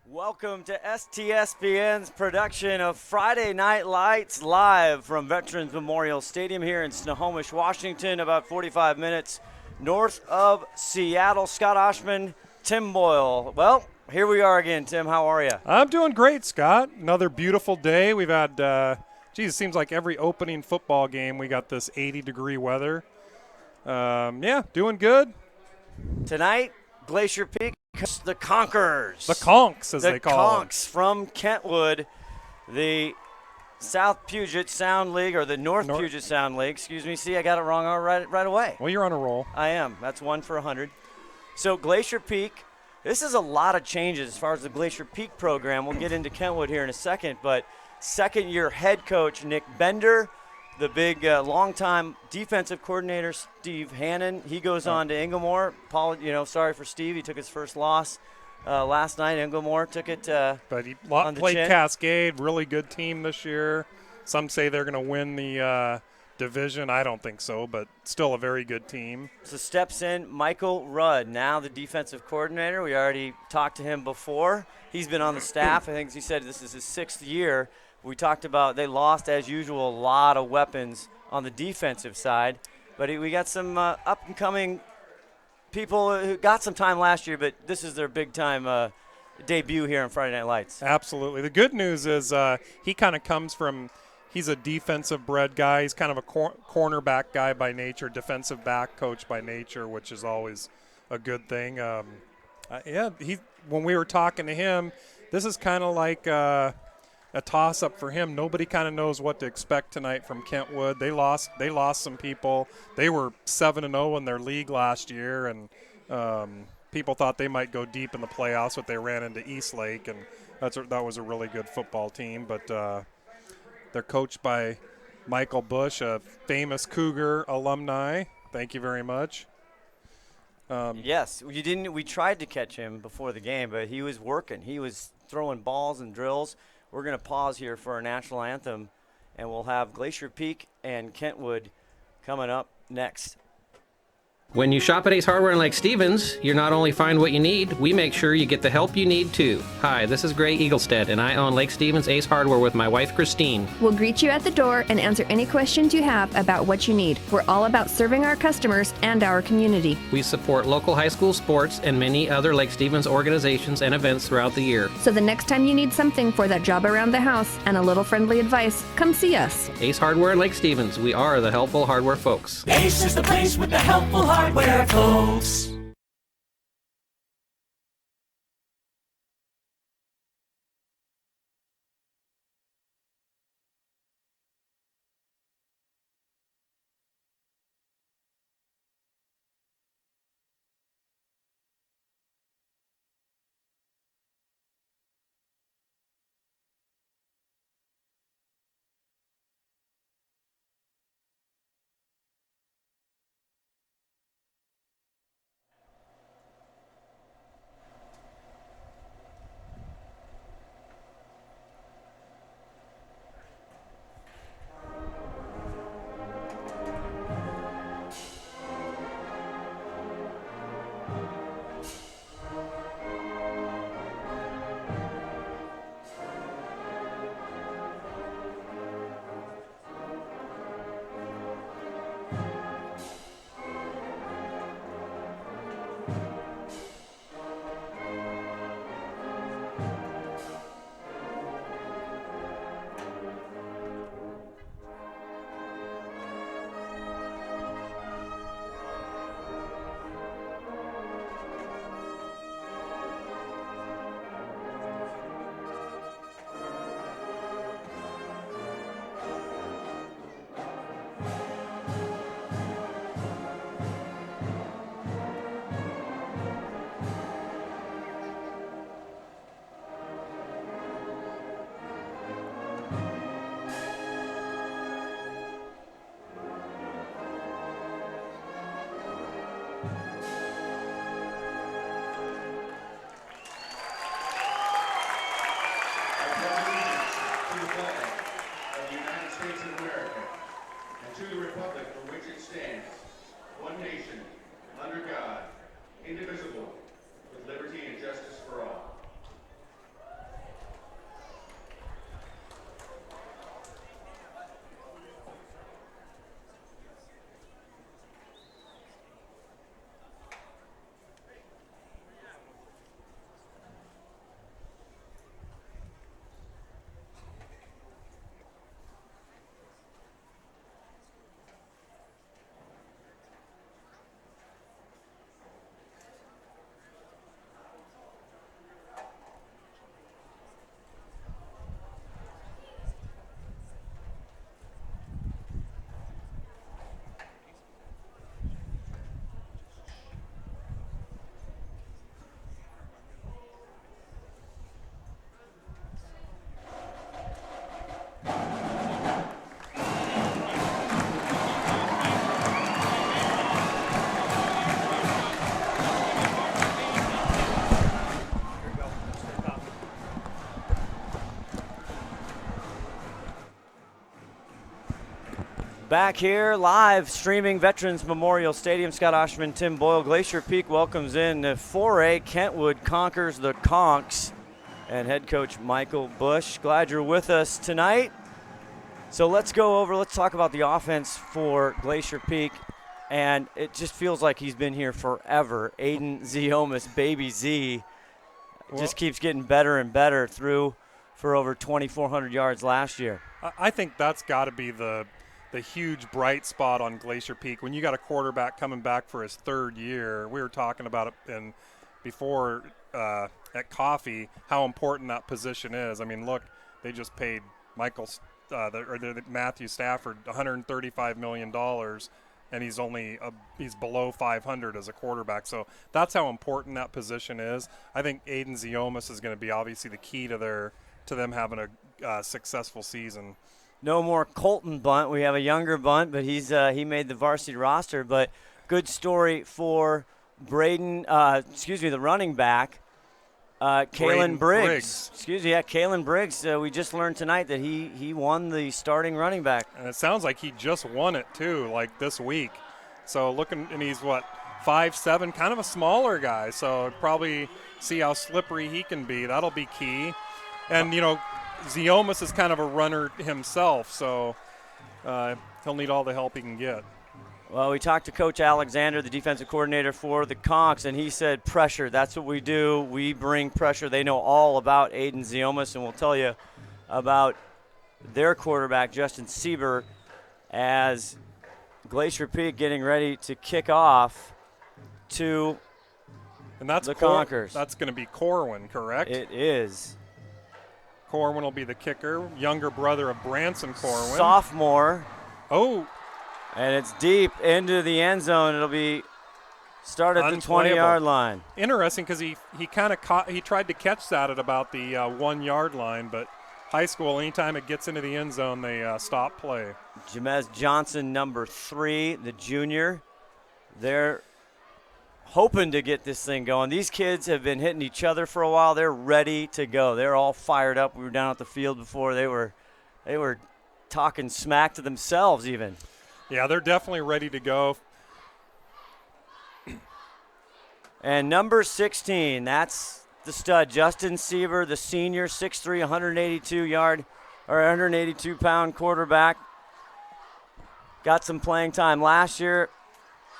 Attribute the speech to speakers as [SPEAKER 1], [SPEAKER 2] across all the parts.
[SPEAKER 1] Welcome to STSPN's production of Friday Night Lights live from Veterans Memorial Stadium here in Snohomish, Washington, about 45 minutes north of Seattle. Scott Oshman, Tim Boyle. Well, here we are again. Tim, how are you?
[SPEAKER 2] I'm doing great, Scott. Another beautiful day. We've had, it seems like every opening football game we got this 80-degree weather. Yeah, doing good.
[SPEAKER 1] Tonight, Glacier Peak, the Conquerors.
[SPEAKER 2] The Conks, as they call them.
[SPEAKER 1] The Conks from Kentwood, the South Puget Sound League, or the North Puget Sound League. Excuse me. See, I got it wrong right away.
[SPEAKER 2] Well, you're on a roll.
[SPEAKER 1] I am. That's 1 for 100. So Glacier Peak, this is a lot of changes as far as the Glacier Peak program. We'll get into Kentwood here in a second, but second-year head coach Nick Bender, the big longtime defensive coordinator Steve Hannon, he goes on to Inglemoor. Sorry for Steve, he took his first loss last night. Inglemoor took it
[SPEAKER 2] but he
[SPEAKER 1] on the
[SPEAKER 2] played
[SPEAKER 1] chin.
[SPEAKER 2] Cascade, really good team this year. Some say they're going to win the division. I don't think so, but still a very good team.
[SPEAKER 1] So steps in Michael Rudd, now the defensive coordinator. We already talked to him before. He's been on the staff. I think he said this is his 6th year. We talked about they lost, as usual, a lot of weapons on the defensive side. But we got some up-and-coming people who got some time last year, but this is their big-time debut here on Friday Night Lights.
[SPEAKER 2] Absolutely. The good news is he kind of comes from – he's a defensive-bred guy. He's kind of a cornerback guy by nature, defensive back coach by nature, which is always a good thing. When we were talking to him, this is kind of like a toss-up for him. Nobody kind of knows what to expect tonight from Kentwood. They lost some people. They were 7-0 in their league last year, and people thought they might go deep in the playoffs, but they ran into Eastlake, and that was a really good football team. But they're coached by Michael Bush, a famous Cougar alumni. Thank you very much.
[SPEAKER 1] Yes, we tried to catch him before the game, but he was working. He was throwing balls and drills. We're going to pause here for our national anthem, and we'll have Glacier Peak and Kentwood coming up next.
[SPEAKER 3] When you shop at Ace Hardware in Lake Stevens, you not only find what you need, we make sure you get the help you need too. Hi, this is Gray Eaglestead, and I own Lake Stevens Ace Hardware with my wife Christine.
[SPEAKER 4] We'll greet you at the door and answer any questions you have about what you need. We're all about serving our customers and our community.
[SPEAKER 3] We support local high school sports and many other Lake Stevens organizations and events throughout the year.
[SPEAKER 4] So the next time you need something for that job around the house and a little friendly advice, come see us.
[SPEAKER 3] Ace Hardware in Lake Stevens. We are the helpful hardware folks.
[SPEAKER 5] Ace is the place with the helpful hardware folks.
[SPEAKER 1] Back here live streaming Veterans Memorial Stadium. Scott Oshman, Tim Boyle. Glacier Peak welcomes in the 4A. Kentwood conquers the Conks. And head coach Michael Bush. Glad you're with us tonight. So let's talk about the offense for Glacier Peak. And it just feels like he's been here forever. Aiden Ziomas, Baby Z, just keeps getting better and better through for over 2,400 yards last year.
[SPEAKER 2] I think that's got to be the huge bright spot on Glacier Peak. When you got a quarterback coming back for his third year, we were talking about it before at coffee, how important that position is. I mean, look, they just paid Matthew Stafford $135 million, and he's below 500 as a quarterback. So that's how important that position is. I think Aiden Ziomas is going to be obviously the key to them having a successful season.
[SPEAKER 1] No more Colton Bunt. We have a younger Bunt, but he made the varsity roster. But good story for the running back, Kalen Briggs. Kalen Briggs. We just learned tonight that he won the starting running back.
[SPEAKER 2] And it sounds like he just won it too, like this week. So and he's 5'7", kind of a smaller guy. So probably see how slippery he can be. That'll be key. And Ziomas is kind of a runner himself, so he'll need all the help he can get.
[SPEAKER 1] Well, we talked to Coach Alexander, the defensive coordinator for the Conks, and he said pressure. That's what we do. We bring pressure. They know all about Aiden Ziomas, and we'll tell you about their quarterback, Justin Sieber, as Glacier Peak getting ready to kick off to the Conkers.
[SPEAKER 2] That's going to be Corwin, correct?
[SPEAKER 1] It is.
[SPEAKER 2] Corwin will be the kicker, younger brother of Branson Corwin.
[SPEAKER 1] Sophomore.
[SPEAKER 2] Oh.
[SPEAKER 1] And it's deep into the end zone. It'll be start at the 20-yard line.
[SPEAKER 2] Interesting because he tried to catch that at about the 1-yard line, but high school, anytime it gets into the end zone, they stop play.
[SPEAKER 1] Jamez Johnson, number 3, the junior. They're hoping to get this thing going. These kids have been hitting each other for a while. They're ready to go. They're all fired up. We were down at the field before. They were talking smack to themselves even.
[SPEAKER 2] Yeah, they're definitely ready to go.
[SPEAKER 1] And number 16, that's the stud, Justin Sieber, the senior, 6'3", 182-pound quarterback. Got some playing time last year.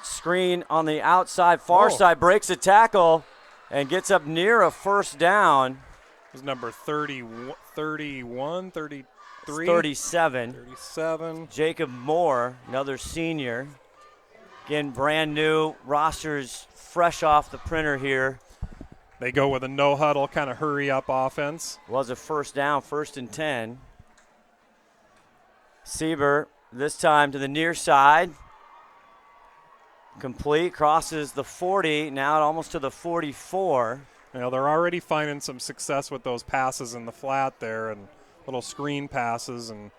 [SPEAKER 1] Screen on the outside, far side, breaks a tackle and gets up near a first down.
[SPEAKER 2] It was number 31, 33?
[SPEAKER 1] 37. Jacob Moore, another senior. Again, brand new. Rosters fresh off the printer here.
[SPEAKER 2] They go with a no-huddle kind of hurry-up offense.
[SPEAKER 1] Was a first down, 1st and 10. Sieber, this time to the near side. Complete, crosses the 40, now almost to the 44.
[SPEAKER 2] They're already finding some success with those passes in the flat there and little screen passes, and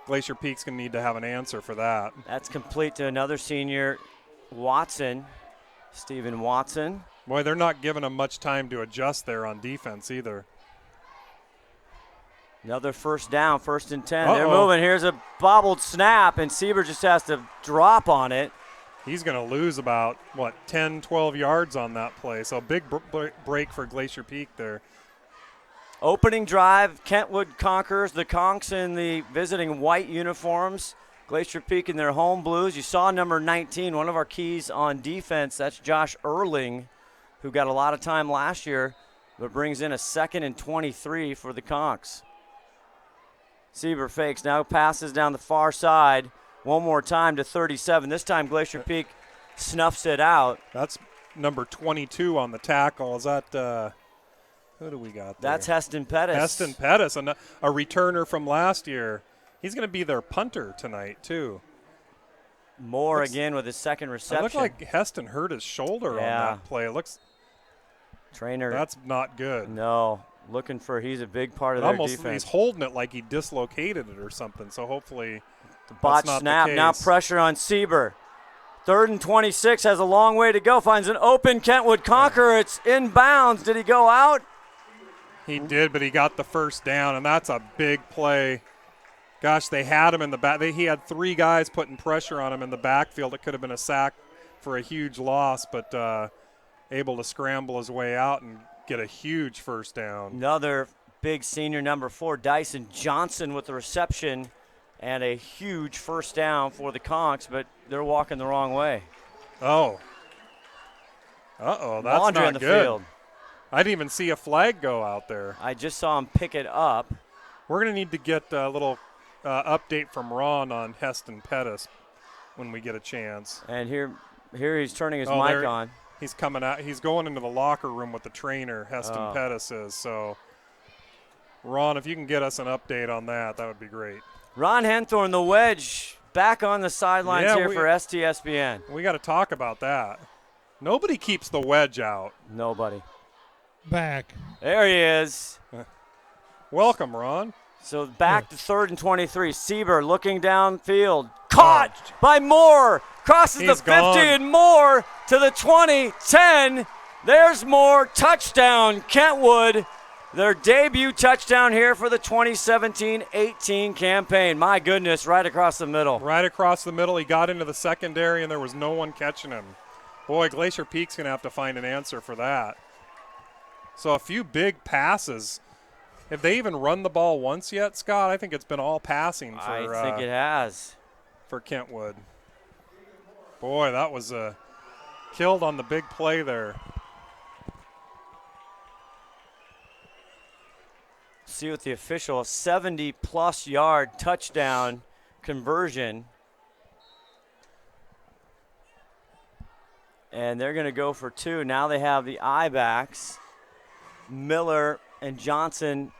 [SPEAKER 2] Glacier Peak's going to need to have an answer for that.
[SPEAKER 1] That's complete to another senior, Watson, Stephen Watson.
[SPEAKER 2] Boy, they're not giving him much time to adjust there on defense either.
[SPEAKER 1] Another first down, 1st and 10. They're moving. Here's a bobbled snap, and Sieber just has to drop on it.
[SPEAKER 2] He's going to lose about, 10, 12 yards on that play. So big break for Glacier Peak there.
[SPEAKER 1] Opening drive, Kentwood conquers the Conks in the visiting white uniforms. Glacier Peak in their home blues. You saw number 19, one of our keys on defense. That's Josh Erling, who got a lot of time last year, but brings in a 2nd and 23 for the Conks. Sieber fakes, now passes down the far side. One more time to 37. This time Glacier Peak snuffs it out.
[SPEAKER 2] That's number 22 on the tackle. Is that who do we got there?
[SPEAKER 1] That's Heston Pettis.
[SPEAKER 2] Heston Pettis, a returner from last year. He's going to be their punter tonight, too.
[SPEAKER 1] Moore again with his 2nd reception.
[SPEAKER 2] It looked like Heston hurt his shoulder on that play. It looks
[SPEAKER 1] trainer.
[SPEAKER 2] That's not good.
[SPEAKER 1] No. He's a big part of their defense.
[SPEAKER 2] He's holding it like he dislocated it or something, so hopefully
[SPEAKER 1] the botch snap, now pressure on Sieber. 3rd and 26, has a long way to go, finds an open Kentwood conqueror. It's inbounds. Did he go out?
[SPEAKER 2] He did, but he got the first down, and that's a big play Gosh, they had him in the back. He had 3 guys putting pressure on him in the backfield. It could have been a sack for a huge loss, but able to scramble his way out and get a huge first down.
[SPEAKER 1] Another big senior, number 4, Dyson Johnson, with the reception and a huge first down for the Conks, but they're walking the wrong way.
[SPEAKER 2] Oh. Uh-oh, that's
[SPEAKER 1] Laundry
[SPEAKER 2] not
[SPEAKER 1] in the
[SPEAKER 2] good.
[SPEAKER 1] field.
[SPEAKER 2] I didn't even see a flag go out there.
[SPEAKER 1] I just saw him pick it up.
[SPEAKER 2] We're going to need to get a little update from Ron on Heston Pettis when we get a chance.
[SPEAKER 1] And here he's turning his mic on.
[SPEAKER 2] He's coming out. He's going into the locker room with the trainer, Heston Pettis is. So, Ron, if you can get us an update on that, that would be great.
[SPEAKER 1] Ron Henthorn, the wedge, back on the sidelines here for STSPN.
[SPEAKER 2] We got to talk about that. Nobody keeps the wedge out.
[SPEAKER 1] Nobody.
[SPEAKER 6] Back.
[SPEAKER 1] There he is.
[SPEAKER 2] Welcome, Ron.
[SPEAKER 1] So back to 3rd and 23. Sieber looking downfield. Caught by Moore. Crosses the 50 and Moore to the 20, 10. There's Moore. Touchdown, Kentwood. Their debut touchdown here for the 2017-18 campaign. My goodness, right across the middle.
[SPEAKER 2] Right across the middle. He got into the secondary, and there was no one catching him. Boy, Glacier Peak's going to have to find an answer for that. So a few big passes. Have they even run the ball once yet, Scott? I think it's been all passing for
[SPEAKER 1] I think it has.
[SPEAKER 2] For Kentwood. Boy, that was killed on the big play there.
[SPEAKER 1] See with the official, a 70-plus yard touchdown conversion. And they're going to go for 2. Now they have the I-backs, Miller and Johnson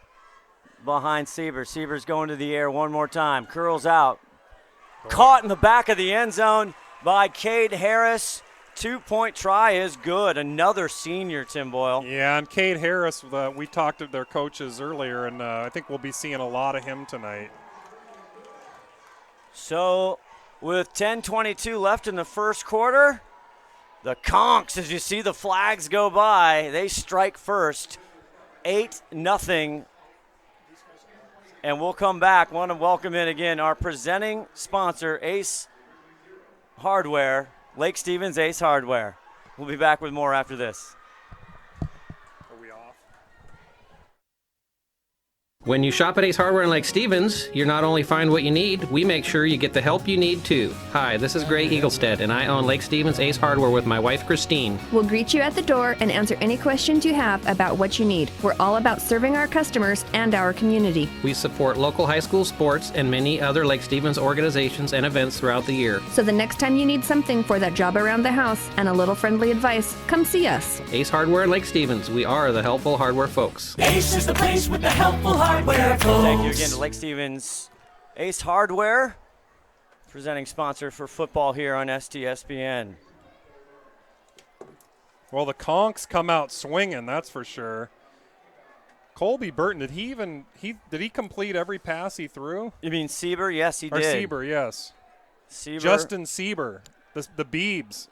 [SPEAKER 1] behind Sieber. Sieber's going to the air one more time. Curls out. Caught in the back of the end zone by Cade Harris. 2-point try is good. Another senior, Tim Boyle.
[SPEAKER 2] Yeah, and Cade Harris, we talked to their coaches earlier, and I think we'll be seeing a lot of him tonight.
[SPEAKER 1] So with 10:22 left in the first quarter, the Conks, as you see the flags go by, they strike first. 8-0. And we'll come back. Want to welcome in again our presenting sponsor, Ace Hardware, Lake Stevens Ace Hardware. We'll be back with more after this.
[SPEAKER 2] Are we off?
[SPEAKER 3] When you shop at Ace Hardware in Lake Stevens, you not only find what you need, we make sure you get the help you need too. Hi, this is Gray Eaglestead, and I own Lake Stevens Ace Hardware with my wife Christine.
[SPEAKER 4] We'll greet you at the door and answer any questions you have about what you need. We're all about serving our customers and our community.
[SPEAKER 3] We support local high school sports and many other Lake Stevens organizations and events throughout the year.
[SPEAKER 4] So the next time you need something for that job around the house and a little friendly advice, come see us.
[SPEAKER 3] Ace Hardware in Lake Stevens. We are the helpful hardware folks.
[SPEAKER 5] Ace is the place with the helpful hardware folks.
[SPEAKER 1] Thank you again to Lake Stevens Ace Hardware, presenting sponsor for football here on STSPN.
[SPEAKER 2] Well, the Conks come out swinging, that's for sure. Colby Burton, did he complete every pass he threw?
[SPEAKER 1] You mean Sieber? Yes, he
[SPEAKER 2] Or
[SPEAKER 1] did.
[SPEAKER 2] Sieber, yes.
[SPEAKER 1] Sieber.
[SPEAKER 2] Justin Sieber, the Beebs.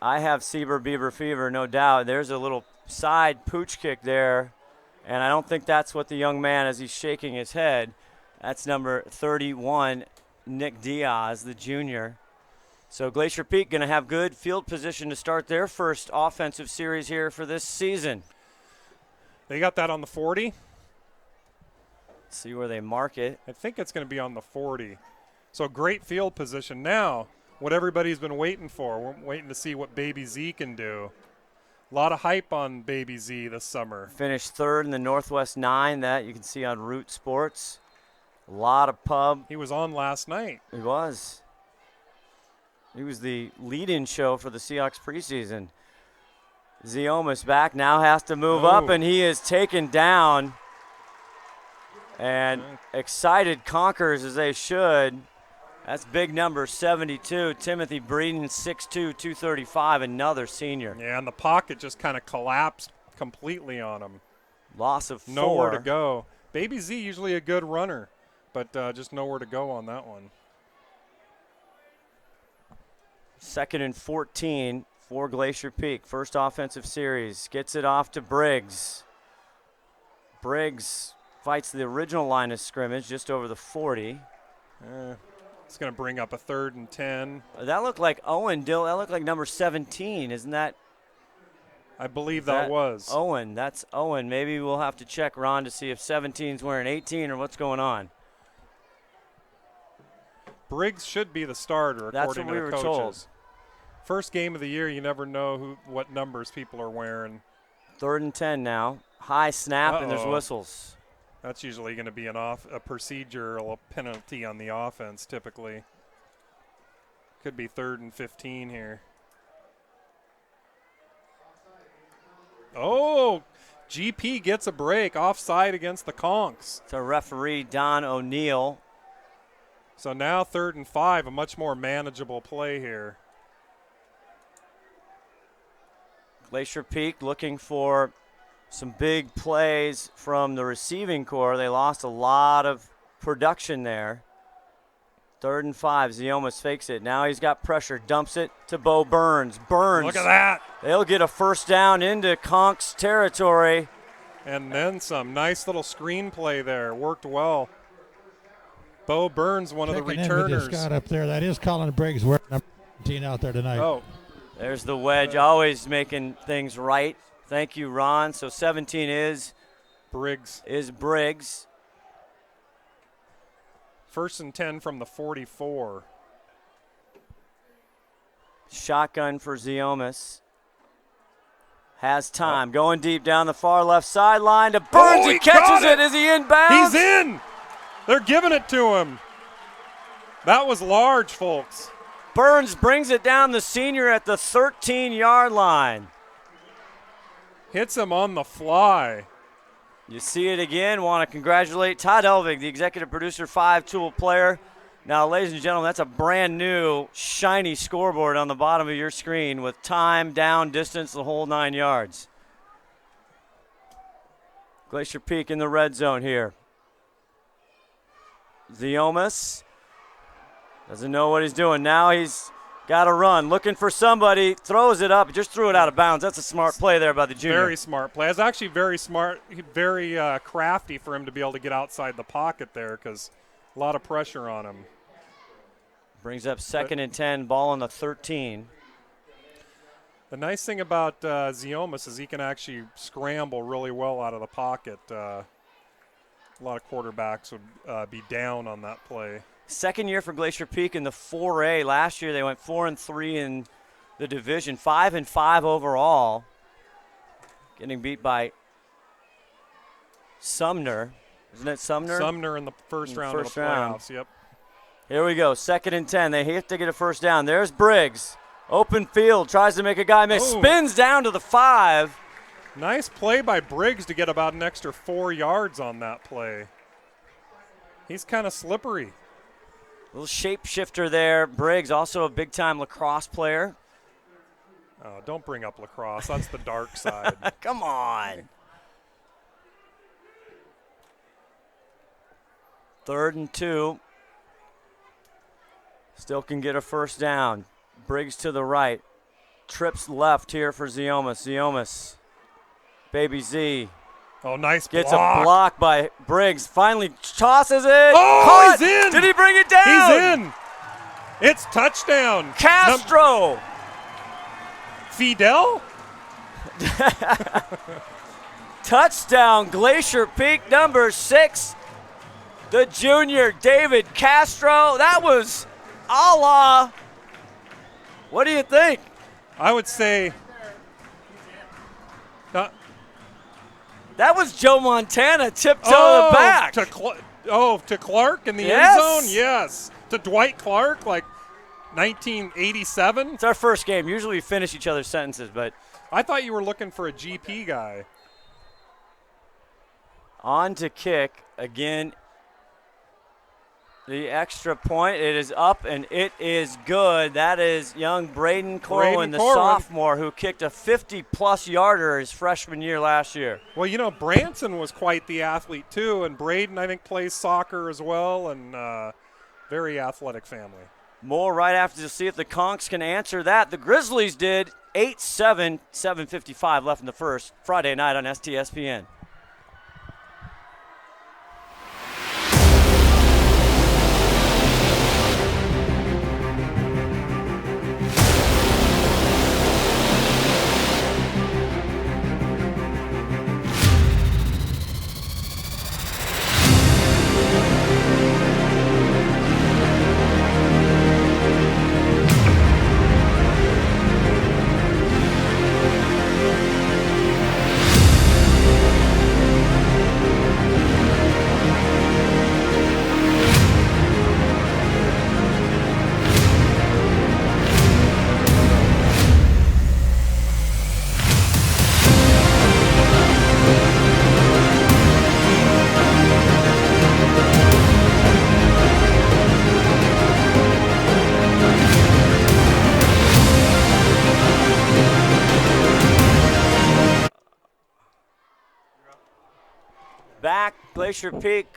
[SPEAKER 1] I have Sieber Beaver fever, no doubt. There's a little side pooch kick there, and I don't think that's what the young man, as he's shaking his head, that's number 31, Nick Diaz, the junior. So Glacier Peak going to have good field position to start their first offensive series here for this season.
[SPEAKER 2] They got that on the 40?
[SPEAKER 1] Let's see where they mark it.
[SPEAKER 2] I think it's going to be on the 40. So great field position. Now, what everybody's been waiting for, we're waiting to see what Baby Z can do. A lot of hype on Baby Z this summer.
[SPEAKER 1] Finished 3rd in the Northwest 9, that you can see on Root Sports. A lot of pub.
[SPEAKER 2] He was on last night.
[SPEAKER 1] He was. He was the lead-in show for the Seahawks preseason. Ziomas back, now has to move up, and he is taken down. And excited Conkers, as they should. That's big number, 72. Timothy Breeden, 6'2", 235, another senior.
[SPEAKER 2] Yeah, and the pocket just kind of collapsed completely on him.
[SPEAKER 1] Loss of 4.
[SPEAKER 2] Nowhere to go. Baby Z usually a good runner, but just nowhere to go on that one.
[SPEAKER 1] 2nd and 14 for Glacier Peak. First offensive series. Gets it off to Briggs. Briggs fights the original line of scrimmage just over the 40.
[SPEAKER 2] It's going to bring up a 3rd and 10.
[SPEAKER 1] That looked like Owen Dill. That looked like number 17. Isn't that?
[SPEAKER 2] I believe that was.
[SPEAKER 1] Owen. That's Owen. Maybe we'll have to check Ron to see if 17's wearing 18 or what's going on.
[SPEAKER 2] Briggs should be the starter, according to the coaches.
[SPEAKER 1] That's what we were told.
[SPEAKER 2] First game of the year, you never know what numbers people are wearing.
[SPEAKER 1] 3rd and 10 now. High snap, and there's whistles.
[SPEAKER 2] That's usually going to be a procedural penalty on the offense, typically. Could be 3rd and 15 here. Oh, GP gets a break. Offside against the Conks.
[SPEAKER 1] To referee Don O'Neill.
[SPEAKER 2] So now 3rd and 5, a much more manageable play here.
[SPEAKER 1] Glacier Peak looking for some big plays from the receiving core. They lost a lot of production there. 3rd and 5. Ziomas fakes it. Now he's got pressure. Dumps it to Bo Burns. Burns.
[SPEAKER 2] Look at that.
[SPEAKER 1] They'll get a first down into Conks territory.
[SPEAKER 2] And then some. Nice little screenplay there. Worked well. Bo Burns, one of the returners.
[SPEAKER 6] Scott up there. That is Colin Briggs wearing number 17 out there tonight.
[SPEAKER 2] Oh.
[SPEAKER 1] There's the wedge, always making things right. Thank you, Ron. So 17 is
[SPEAKER 2] Briggs.
[SPEAKER 1] 1st
[SPEAKER 2] and 10 from the 44.
[SPEAKER 1] Shotgun for Ziomas. Has time. Going deep down the far left sideline to Burns. He catches it. Is he inbounds?
[SPEAKER 2] He's in. They're giving it to him. That was large, folks.
[SPEAKER 1] Burns brings it down, the senior at the 13-yard line.
[SPEAKER 2] Hits him on the fly.
[SPEAKER 1] You see it again. Want to congratulate Todd Elvig, the executive producer, 5-tool player. Now, ladies and gentlemen, that's a brand new shiny scoreboard on the bottom of your screen with time, down, distance, the whole 9 yards. Glacier Peak in the red zone here. Ziomas doesn't know what he's doing. Now he's got to run, looking for somebody, throws it up, just threw it out of bounds. That's a smart play there by the junior.
[SPEAKER 2] Very smart play. It's actually very smart, very crafty for him to be able to get outside the pocket there because a lot of pressure on him.
[SPEAKER 1] Brings up 2nd and 10, ball on the 13.
[SPEAKER 2] The nice thing about Ziomas is he can actually scramble really well out of the pocket. A lot of quarterbacks would be down on that play.
[SPEAKER 1] Second year for Glacier Peak in the 4A. Last year they went 4-3 in the division, 5-5 overall. Getting beat by Sumner. Isn't it Sumner?
[SPEAKER 2] Sumner in the first round of the playoffs, yep.
[SPEAKER 1] Here we go, 2nd and 10. They have to get a first down. There's Briggs. Open field, tries to make a guy miss. Spins down to the 5.
[SPEAKER 2] Nice play by Briggs to get about an extra 4 yards on that play. He's kind of slippery.
[SPEAKER 1] Little shapeshifter there. Briggs, also a big-time lacrosse player.
[SPEAKER 2] Oh, don't bring up lacrosse. That's the dark side.
[SPEAKER 1] Come on. 3rd and 2. Still can get a first down. Briggs to the right. Trips left here for Ziomas. Ziomas. Baby Z.
[SPEAKER 2] Oh, nice
[SPEAKER 1] Gets
[SPEAKER 2] block.
[SPEAKER 1] a block by Briggs. Finally tosses it.
[SPEAKER 2] Oh,
[SPEAKER 1] Caught.
[SPEAKER 2] he's in.
[SPEAKER 1] Did he bring it down?
[SPEAKER 2] He's in. It's touchdown.
[SPEAKER 1] Castro.
[SPEAKER 2] Fidel?
[SPEAKER 1] Touchdown, Glacier Peak, number 6. The junior, David Castro. That was a la. What do you think?
[SPEAKER 2] I would say.
[SPEAKER 1] That was Joe Montana, tiptoe to the back.
[SPEAKER 2] To Clark in the end zone? Yes. To Dwight Clark, like 1987?
[SPEAKER 1] It's our first game. Usually we finish each other's sentences, but.
[SPEAKER 2] I thought you were looking for a GP guy.
[SPEAKER 1] On to kick. Again, the extra point. It is up, and it is good. That is young Braden Corwin, the sophomore, who kicked a 50-plus yarder his freshman year last year.
[SPEAKER 2] Well, you know, Branson was quite the athlete, too, and Braden, I think, plays soccer as well, and very athletic family.
[SPEAKER 1] More right after to see if the Conks can answer that. The Grizzlies did 8-7, 7:55 left in the first. Friday night on STSPN. Glacier Peak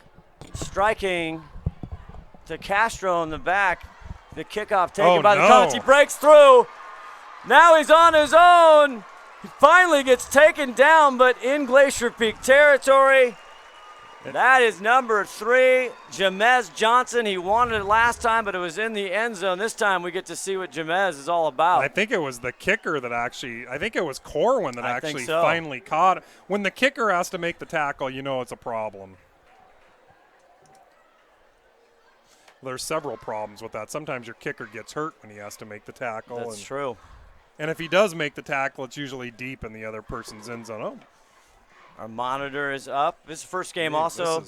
[SPEAKER 1] striking to Castro in the back. The kickoff taken by the Comets. He breaks through. Now he's on his own. He finally gets taken down, but in Glacier Peak territory. That is number 3, Jamez Johnson. He wanted it last time, but it was in the end zone. This time we get to see what Jamez is all about.
[SPEAKER 2] I think it was the kicker that I think it was Corwin that actually
[SPEAKER 1] so.
[SPEAKER 2] finally caught it. When the kicker has to make the tackle, you know it's a problem. There's several problems with that. Sometimes your kicker gets hurt when he has to make the tackle.
[SPEAKER 1] That's true.
[SPEAKER 2] And if he does make the tackle, it's usually deep in the other person's end zone. Oh.
[SPEAKER 1] Our monitor is up. This is the first game also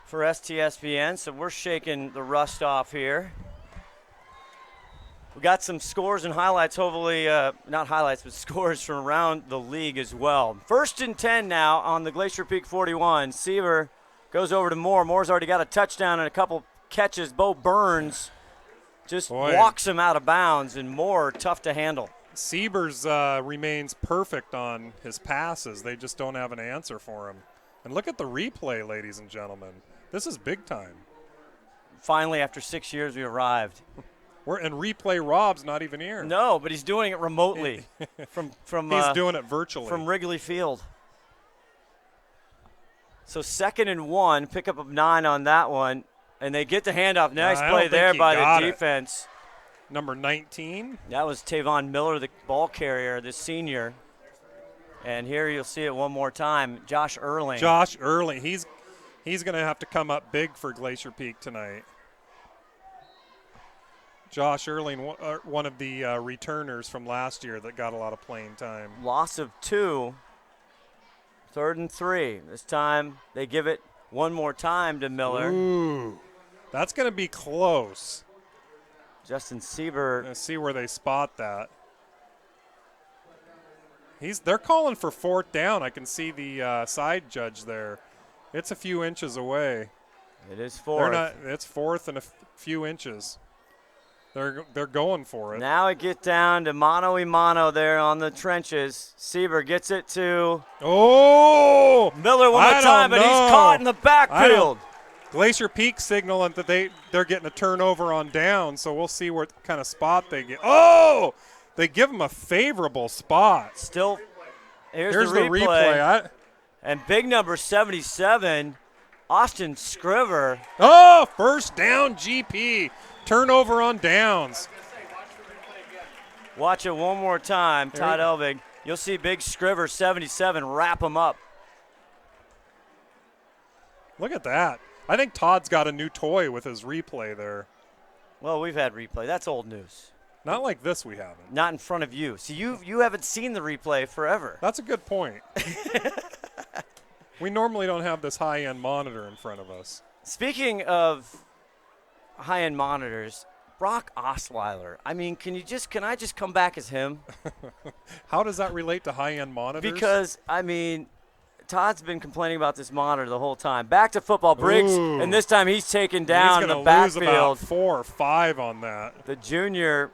[SPEAKER 1] for STSPN, so we're shaking the rust off here. We got some scores and highlights, hopefully, not highlights, but scores from around the league as well. 1st and 10 now on the Glacier Peak 41. Seaver goes over to Moore. Moore's already got a touchdown and a couple catches. Bo Burns just walks him out of bounds, and Moore tough to handle.
[SPEAKER 2] Siebers remains perfect on his passes. They just don't have an answer for him. And look at the replay, ladies and gentlemen. This is big time.
[SPEAKER 1] Finally, after 6 years, we arrived.
[SPEAKER 2] And replay Rob's not even here.
[SPEAKER 1] No, but he's doing it remotely. from
[SPEAKER 2] he's doing it virtually.
[SPEAKER 1] From Wrigley Field. So 2nd and 1, pickup of 9 on that one. And they get the handoff. Nice play there by the defense.
[SPEAKER 2] Number 19.
[SPEAKER 1] That was Tavon Miller, the ball carrier, the senior. And here you'll see it one more time. Josh Erling.
[SPEAKER 2] Josh Erling. He's going to have to come up big for Glacier Peak tonight. Josh Erling, one of the returners from last year that got a lot of playing time.
[SPEAKER 1] Loss of 2. 3rd and 3. This time they give it one more time to Miller.
[SPEAKER 2] Ooh, that's going to be close.
[SPEAKER 1] Justin Sieber.
[SPEAKER 2] Let's see where they spot that. They're calling for 4th down. I can see the side judge there. It's a few inches away.
[SPEAKER 1] It is 4th.
[SPEAKER 2] It's 4th and a few inches. They're going for it.
[SPEAKER 1] Now it gets down to mano-a-mano there on the trenches. Sieber gets it to Miller one more time, but he's caught in the backfield.
[SPEAKER 2] Glacier Peak signaling that they're getting a turnover on down, so we'll see what kind of spot they get. Oh! They give them a favorable spot.
[SPEAKER 1] Still, here's the replay. And big number 77, Austin Scriver.
[SPEAKER 2] Oh, 1st down GP. Turnover on downs.
[SPEAKER 1] Watch it one more time, Todd Elvig. You'll see big Scriver, 77, wrap him up.
[SPEAKER 2] Look at that. I think Todd's got a new toy with his replay there.
[SPEAKER 1] Well, we've had replay. That's old news.
[SPEAKER 2] Not like this we haven't.
[SPEAKER 1] Not in front of you. See, you haven't seen the replay forever.
[SPEAKER 2] That's a good point. We normally don't have this high-end monitor in front of us.
[SPEAKER 1] Speaking of high-end monitors, Brock Osweiler. I mean, can I just come back as him?
[SPEAKER 2] How does that relate to high-end monitors?
[SPEAKER 1] Because, I mean, Todd's been complaining about this monitor the whole time. Back to football. Briggs, and this time he's taken down in the backfield.
[SPEAKER 2] He's going to lose about 4 or 5 on that.
[SPEAKER 1] The junior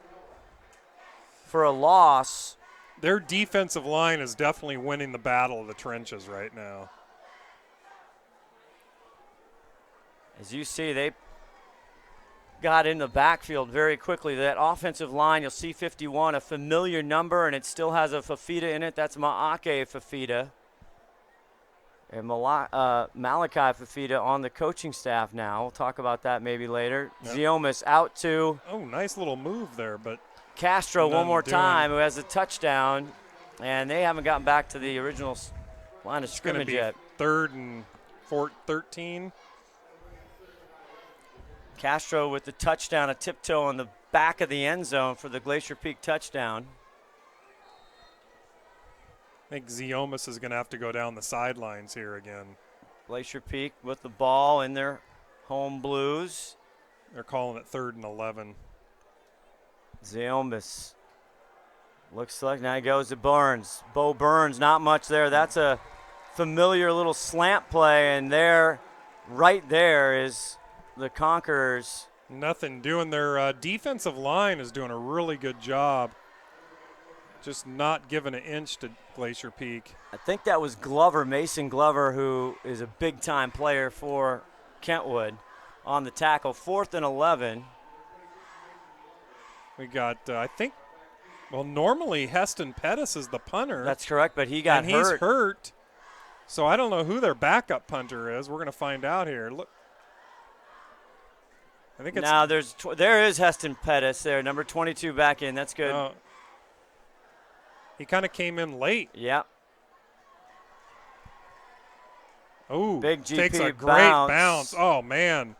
[SPEAKER 1] for a loss.
[SPEAKER 2] Their defensive line is definitely winning the battle of the trenches right now.
[SPEAKER 1] As you see, they got in the backfield very quickly. That offensive line, you'll see 51, a familiar number, and it still has a Fafita in it. That's Maake Fafita. And Malachi Fafita on the coaching staff now. We'll talk about that maybe later. Yep. Ziomas out to.
[SPEAKER 2] Oh, nice little move there, but
[SPEAKER 1] Castro one more time, who has a touchdown. And they haven't gotten back to the original line of scrimmage yet.
[SPEAKER 2] 3rd and 13.
[SPEAKER 1] Castro with the touchdown, a tiptoe on the back of the end zone for the Glacier Peak touchdown.
[SPEAKER 2] I think Ziomas is going to have to go down the sidelines here again.
[SPEAKER 1] Glacier Peak with the ball in their home blues.
[SPEAKER 2] They're calling it 3rd and 11.
[SPEAKER 1] Ziomas looks like now he goes to Burns. Bo Burns, not much there. That's a familiar little slant play, and right there is the
[SPEAKER 2] just not giving an inch to Glacier Peak.
[SPEAKER 1] I think that was Glover, Mason Glover, who is a big-time player for Kentwood on the tackle. 4th and 11.
[SPEAKER 2] We got, I think, well, normally Heston Pettis is the punter.
[SPEAKER 1] That's correct, but he got
[SPEAKER 2] and
[SPEAKER 1] hurt.
[SPEAKER 2] he's hurt. So I don't know who their backup punter is. We're going to find out here. Look. I think it's
[SPEAKER 1] now there is Heston Pettis there, number 22 back in. That's good.
[SPEAKER 2] He kind of came in late.
[SPEAKER 1] Yep.
[SPEAKER 2] Oh,
[SPEAKER 1] Big GP
[SPEAKER 2] takes a great
[SPEAKER 1] bounce.
[SPEAKER 2] bounce. Oh, man.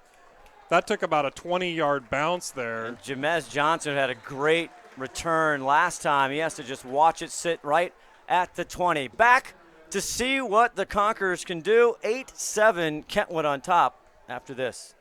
[SPEAKER 2] That took about a 20-yard bounce there.
[SPEAKER 1] And Jamez Johnson had a great return last time. He has to just watch it sit right at the 20. Back to see what the Conquerors can do. 8-7 Kentwood on top after this.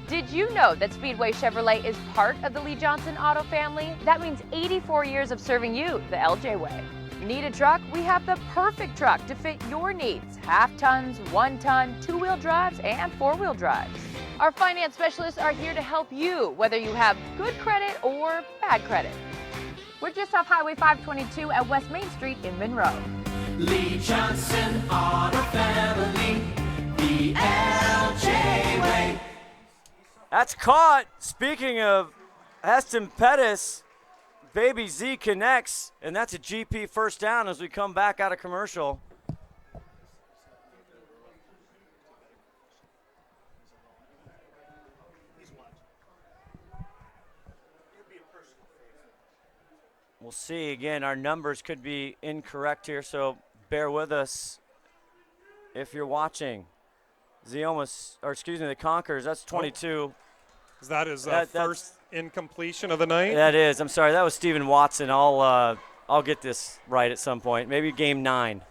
[SPEAKER 7] Did you know that Speedway Chevrolet is part of the Lee Johnson Auto family? That means 84 years of serving you the LJ way. Need a truck? We have the perfect truck to fit your needs. Half tons, 1 ton, 2-wheel drives, and 4-wheel drives. Our finance specialists are here to help you, whether you have good credit or bad credit. We're just off Highway 522 at West Main Street in Monroe.
[SPEAKER 5] Lee Johnson Auto Family, the LJ way.
[SPEAKER 1] That's caught. Speaking of Heston Pettis, Baby Z connects, and that's a GP first down as we come back out of commercial. We'll see. Again, our numbers could be incorrect here, so bear with us if you're watching. The Conquerors, that's 22.
[SPEAKER 2] Is that his first incompletion of the night?
[SPEAKER 1] That is. I'm sorry. That was Steven Watson. I'll get this right at some point. Maybe game 9.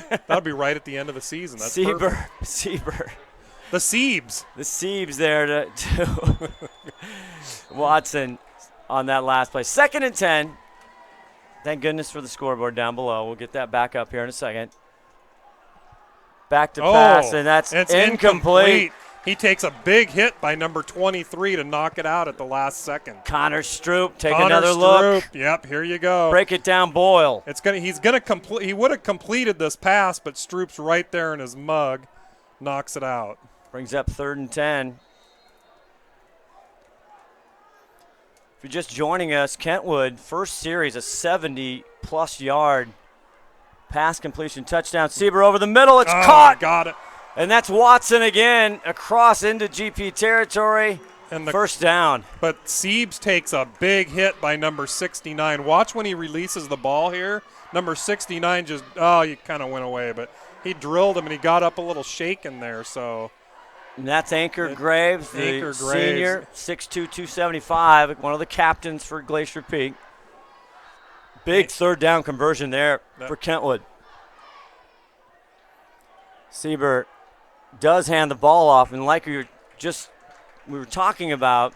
[SPEAKER 2] That'll be right at the end of the season. That's
[SPEAKER 1] Seaber.
[SPEAKER 2] The Siebes.
[SPEAKER 1] The Siebes there to Watson on that last play. 2nd and 10. Thank goodness for the scoreboard down below. We'll get that back up here in a second. Back to pass, and that's incomplete.
[SPEAKER 2] He takes a big hit by number 23 to knock it out at the last second.
[SPEAKER 1] Connor Stroop, another look.
[SPEAKER 2] Yep, here you go.
[SPEAKER 1] Break it down, Boyle.
[SPEAKER 2] He would have completed this pass, but Stroop's right there in his mug, knocks it out.
[SPEAKER 1] Brings up 3rd and 10. If you're just joining us, Kentwood, first series, a 70-plus yard pass completion touchdown. Seaber over the middle. It's caught.
[SPEAKER 2] Got it.
[SPEAKER 1] And that's Watson again across into GP territory. And first down.
[SPEAKER 2] But Siebes takes a big hit by number 69. Watch when he releases the ball here. Number 69 just, he kind of went away. But he drilled him, and he got up a little shaken there. So.
[SPEAKER 1] And that's Anchor Graves, the senior, 6'2", 275, one of the captains for Glacier Peak. Big 3rd down conversion there for Kentwood. Seaber does hand the ball off, and like we were talking about,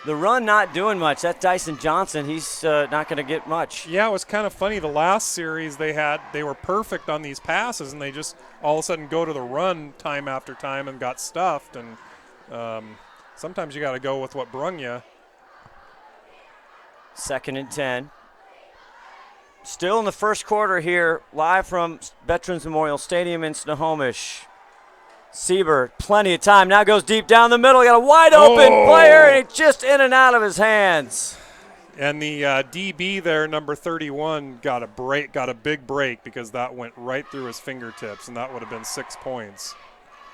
[SPEAKER 1] the run not doing much. That Dyson Johnson, he's not going to get much.
[SPEAKER 2] Yeah, it was kind of funny. The last series they were perfect on these passes, and they just all of a sudden go to the run time after time and got stuffed. And sometimes you got to go with what brung you.
[SPEAKER 1] 2nd and 10. Still in the first quarter here, live from Veterans Memorial Stadium in Snohomish. Seaber, plenty of time, now goes deep down the middle. Got a wide open player, and it's just in and out of his hands.
[SPEAKER 2] And the DB there, number 31, got a big break because that went right through his fingertips, and that would have been 6 points.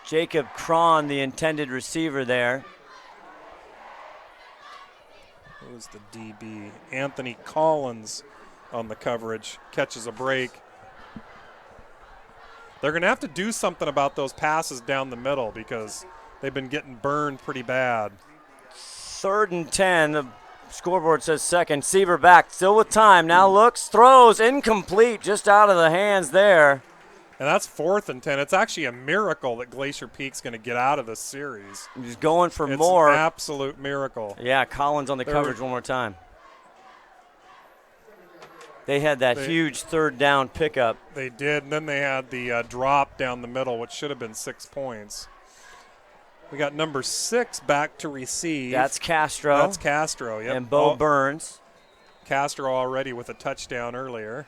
[SPEAKER 1] Jacob Cron, the intended receiver there.
[SPEAKER 2] Who's the DB? Anthony Collins on the coverage, catches a break. They're going to have to do something about those passes down the middle because they've been getting burned pretty bad.
[SPEAKER 1] 3rd and 10. The scoreboard says 2nd. Seaver back, still with time. Now looks, throws, incomplete, just out of the hands there.
[SPEAKER 2] And that's 4th and 10. It's actually a miracle that Glacier Peak's going to get out of this series.
[SPEAKER 1] He's going for more.
[SPEAKER 2] It's an absolute miracle.
[SPEAKER 1] Yeah, Collins on the coverage one more time. They had that huge 3rd down pickup.
[SPEAKER 2] They did, and then they had the drop down the middle, which should have been 6 points. We got number 6 back to receive.
[SPEAKER 1] That's Castro.
[SPEAKER 2] That's Castro, yep.
[SPEAKER 1] And Bo Burns.
[SPEAKER 2] Castro already with a touchdown earlier.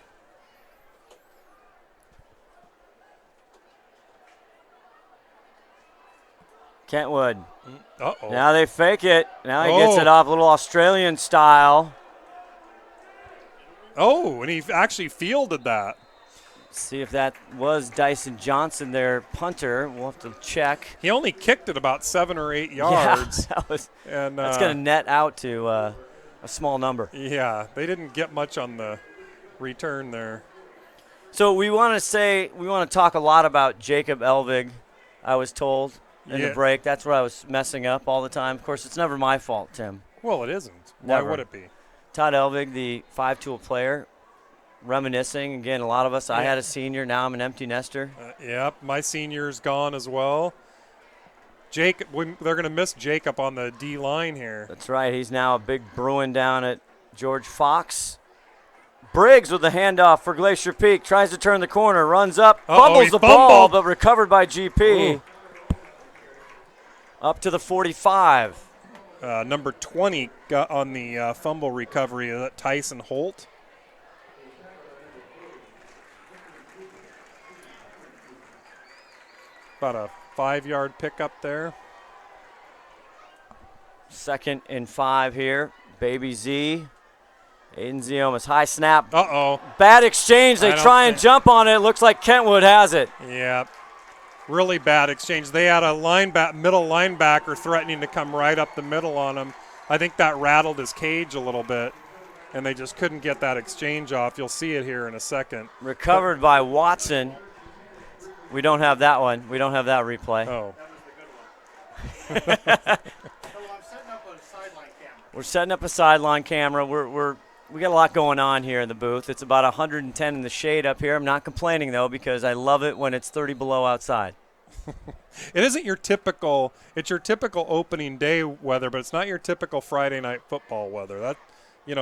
[SPEAKER 1] Kentwood.
[SPEAKER 2] Uh-oh.
[SPEAKER 1] Now they fake it. Now he gets it off, a little Australian style.
[SPEAKER 2] Oh, and he actually fielded that.
[SPEAKER 1] See if that was Dyson Johnson, their punter. We'll have to check.
[SPEAKER 2] He only kicked it about 7 or 8 yards.
[SPEAKER 1] Yeah,
[SPEAKER 2] and
[SPEAKER 1] that's going to net out to a small number.
[SPEAKER 2] Yeah, they didn't get much on the return there.
[SPEAKER 1] So we want to talk a lot about Jacob Elvig, I was told, in the break. That's where I was messing up all the time. Of course, it's never my fault, Tim.
[SPEAKER 2] Well, it isn't.
[SPEAKER 1] Never.
[SPEAKER 2] Why would it be?
[SPEAKER 1] Todd Elvig, the 5-tool player, reminiscing. Again, a lot of us, I had a senior, now I'm an empty nester.
[SPEAKER 2] Yep, my senior's gone as well. Jacob, they're going to miss Jacob on the D line here.
[SPEAKER 1] That's right. He's now a big Bruin down at George Fox. Briggs with the handoff for Glacier Peak. Tries to turn the corner, runs up, fumbles the ball, but recovered by GP. Ooh. Up to the 45.
[SPEAKER 2] Number 20 got on the fumble recovery, Tyson Holt. About a 5-yard pickup there.
[SPEAKER 1] 2nd and 5 here. Baby Z. Aiden Ziomas. High snap.
[SPEAKER 2] Uh-oh.
[SPEAKER 1] Bad exchange. They try and jump on it. Looks like Kentwood has it.
[SPEAKER 2] Yeah. Really bad exchange. They had a middle linebacker threatening to come right up the middle on him. I think that rattled his cage a little bit, and they just couldn't get that exchange off. You'll see it here in a second.
[SPEAKER 1] Recovered by Watson. We don't have that one. We don't have that replay.
[SPEAKER 2] Oh.
[SPEAKER 1] We're setting up a sideline camera. We got a lot going on here in the booth. It's about 110 in the shade up here. I'm not complaining, though, because I love it when it's 30 below outside.
[SPEAKER 2] It isn't your typical – it's your typical opening day weather, but it's not your typical Friday night football weather.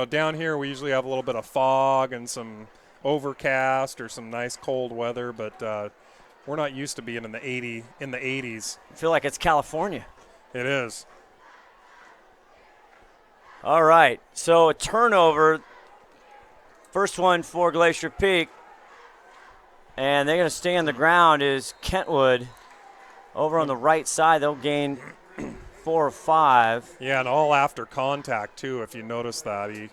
[SPEAKER 2] Down here we usually have a little bit of fog and some overcast or some nice cold weather, but we're not used to being in the 80s.
[SPEAKER 1] I feel like it's California.
[SPEAKER 2] It is.
[SPEAKER 1] All right, so a turnover. First one for Glacier Peak. And they're going to stay on the ground is Kentwood. Over on the right side, they'll gain 4 or 5.
[SPEAKER 2] Yeah, and all after contact, too, if you notice that. He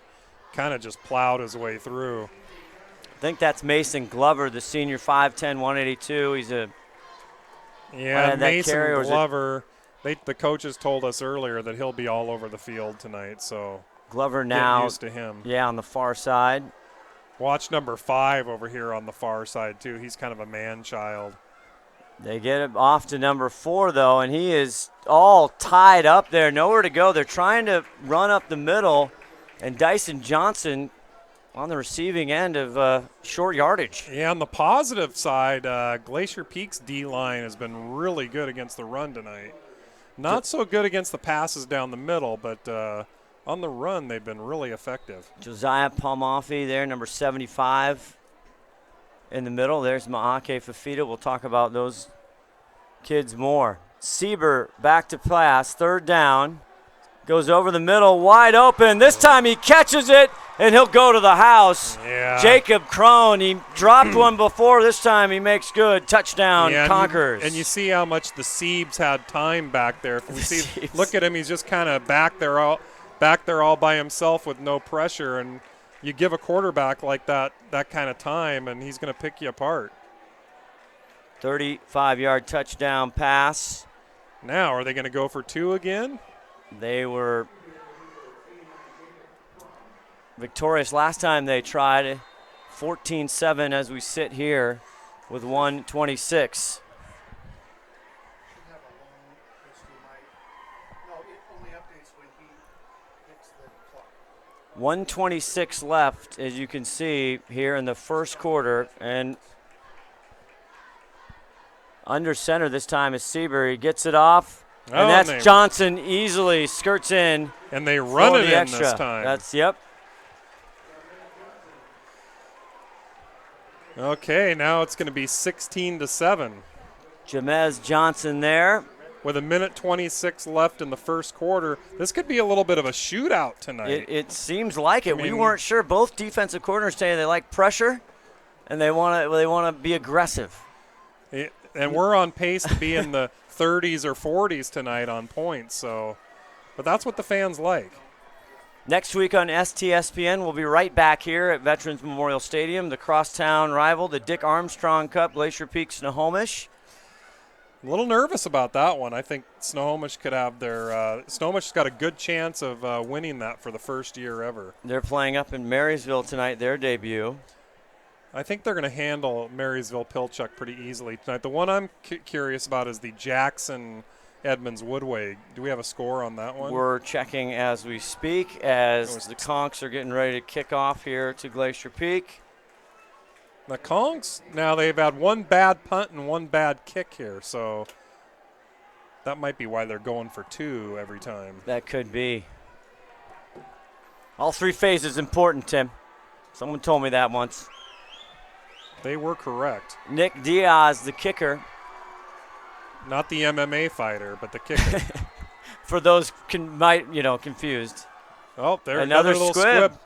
[SPEAKER 2] kind of just plowed his way through.
[SPEAKER 1] I think that's Mason Glover, the senior, 5'10", 182. He's a
[SPEAKER 2] Mason Glover. The coaches told us earlier that he'll be all over the field tonight, so
[SPEAKER 1] Glover now
[SPEAKER 2] used to him.
[SPEAKER 1] Yeah, on the far side.
[SPEAKER 2] Watch number 5 over here on the far side, too. He's kind of a man-child.
[SPEAKER 1] They get it off to number 4, though, and he is all tied up there. Nowhere to go. They're trying to run up the middle, and Dyson Johnson on the receiving end of short yardage.
[SPEAKER 2] Yeah, on the positive side, Glacier Peak's D-line has been really good against the run tonight. Not so good against the passes down the middle, but on the run, they've been really effective.
[SPEAKER 1] Josiah Palmoffi there, number 75 in the middle. There's Maake Fafita. We'll talk about those kids more. Sieber back to pass, 3rd down. Goes over the middle, wide open. This time he catches it, and he'll go to the house.
[SPEAKER 2] Yeah.
[SPEAKER 1] Jacob Crone, he dropped one before. This time he makes good. Touchdown, Conquers.
[SPEAKER 2] And you see how much the Siebes had time back there. Look at him. He's just kind of back there all by himself with no pressure. And you give a quarterback like that kind of time, and he's going to pick you apart.
[SPEAKER 1] 35-yard touchdown pass.
[SPEAKER 2] Now, are they going to go for 2 again?
[SPEAKER 1] They were victorious last time they tried. 14-7 as we sit here with 1:26. 1:26 left, as you can see here in the first quarter, and under center this time is Sieber. He gets it off. And that's Johnson easily skirts in.
[SPEAKER 2] And they run it in
[SPEAKER 1] extra.
[SPEAKER 2] this time.
[SPEAKER 1] Yep.
[SPEAKER 2] Okay, now it's going to be 16-7.
[SPEAKER 1] Jamez Johnson there.
[SPEAKER 2] with a minute 26 left in the first quarter. This could be a little bit of a shootout tonight.
[SPEAKER 1] It seems like it.
[SPEAKER 2] I mean,
[SPEAKER 1] we weren't sure. Both defensive coordinators saying they like pressure, and they want to be aggressive.
[SPEAKER 2] And we're on pace to be in the 30s or 40s tonight on points. But that's what the fans like.
[SPEAKER 1] Next week on STSPN, we'll be right back here at Veterans Memorial Stadium, the crosstown rival, the Dick Armstrong Cup, Glacier Peak, Snohomish.
[SPEAKER 2] A little nervous about that one. I think Snohomish could have their Snohomish's got a good chance of winning that for the first year ever.
[SPEAKER 1] They're playing up in Marysville tonight, their debut.
[SPEAKER 2] I think they're going to handle Marysville-Pilchuck pretty easily tonight. The one I'm curious about is the Jackson Edmonds-Woodway. Do we have a score on that one?
[SPEAKER 1] We're checking as we speak as the Conchs are getting ready to kick off here to Glacier Peak.
[SPEAKER 2] The Conchs, now they've had one bad punt and one bad kick here, so that might be why they're going for 2 every time.
[SPEAKER 1] That could be. All 3 phases important, Tim. Someone told me that once.
[SPEAKER 2] They were correct.
[SPEAKER 1] Nick Diaz, the kicker.
[SPEAKER 2] Not the MMA fighter, but the kicker.
[SPEAKER 1] For those confused.
[SPEAKER 2] Oh, there's
[SPEAKER 1] another
[SPEAKER 2] little
[SPEAKER 1] squib.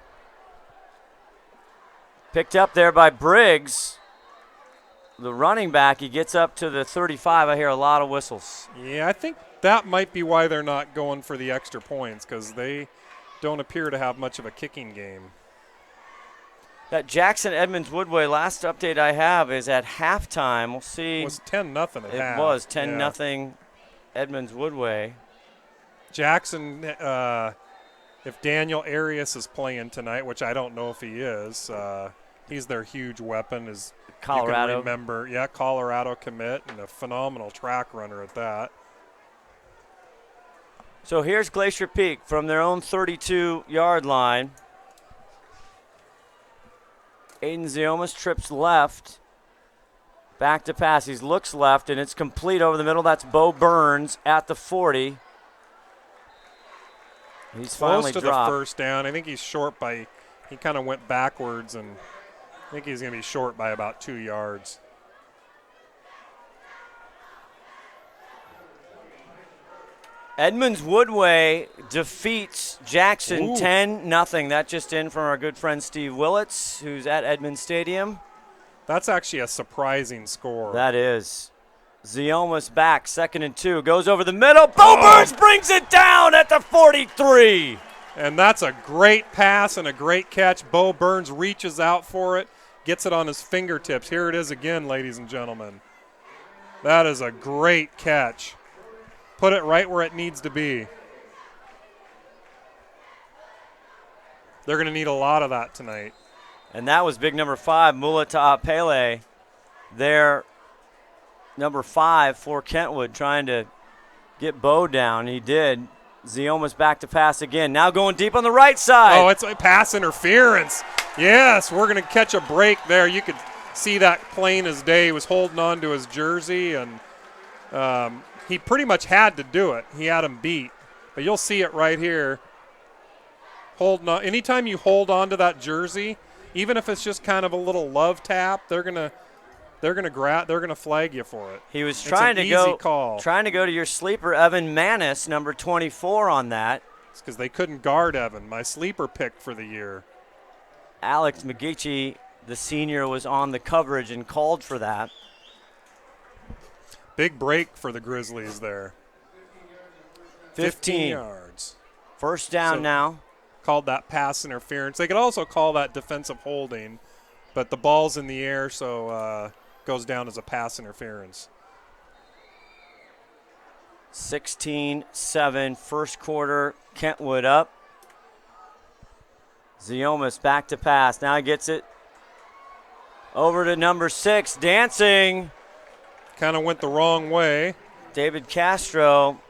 [SPEAKER 1] Picked up there by Briggs. The running back, he gets up to the 35. I hear a lot of whistles.
[SPEAKER 2] Yeah, I think that might be why they're not going for the extra points, because they don't appear to have much of a kicking game.
[SPEAKER 1] That Jackson Edmonds Woodway, last update I have is at halftime. We'll see.
[SPEAKER 2] It was 10-0 at half.
[SPEAKER 1] It was 10-0 Edmonds Woodway.
[SPEAKER 2] Jackson, if Daniel Arias is playing tonight, which I don't know if he is, he's their huge weapon. As
[SPEAKER 1] Colorado.
[SPEAKER 2] You can remember, Colorado commit and a phenomenal track runner at that.
[SPEAKER 1] So here's Glacier Peak from their own 32-yard line. Aiden Ziomas trips left. Back to pass. He looks left, and it's complete over the middle. That's Bo Burns at the 40. He's finally
[SPEAKER 2] close to
[SPEAKER 1] dropped.
[SPEAKER 2] the first down. I think he's short by – he kind of went backwards, and I think he's going to be short by about 2 yards.
[SPEAKER 1] Edmonds Woodway defeats Jackson 10-0. That just in from our good friend Steve Willits, who's at Edmonds Stadium.
[SPEAKER 2] That's actually a surprising score.
[SPEAKER 1] That is. Ziomas back, 2nd and 2. Goes over the middle. Bo Burns brings it down at the 43.
[SPEAKER 2] And that's a great pass and a great catch. Bo Burns reaches out for it, gets it on his fingertips. Here it is again, ladies and gentlemen. That is a great catch. Put it right where it needs to be. They're going to need a lot of that tonight.
[SPEAKER 1] And that was big number 5, Mulata Pele. Their number 5 for Kentwood, trying to get Bo down. He did. Ziomas back to pass again. Now going deep on the right side.
[SPEAKER 2] Oh, it's a pass interference. Yes, we're going to catch a break there. You could see that plain as day. He was holding on to his jersey, and he pretty much had to do it. He had him beat. But you'll see it right here. Holding on. Anytime you hold on to that jersey, even if it's just kind of a little love tap, they're gonna flag you for it.
[SPEAKER 1] He was trying to go to your sleeper, Evan Manis, number 24 on that.
[SPEAKER 2] It's because they couldn't guard Evan, my sleeper pick for the year.
[SPEAKER 1] Alex McGeechee, the senior, was on the coverage and called for that.
[SPEAKER 2] Big break for the Grizzlies there. 15 yards.
[SPEAKER 1] First down now.
[SPEAKER 2] Called that pass interference. They could also call that defensive holding, but the ball's in the air, so goes down as a pass interference.
[SPEAKER 1] 16-7, first quarter, Kentwood up. Ziomas back to pass. Now he gets it over to number 6, dancing.
[SPEAKER 2] Kind of went the wrong way.
[SPEAKER 1] David Castro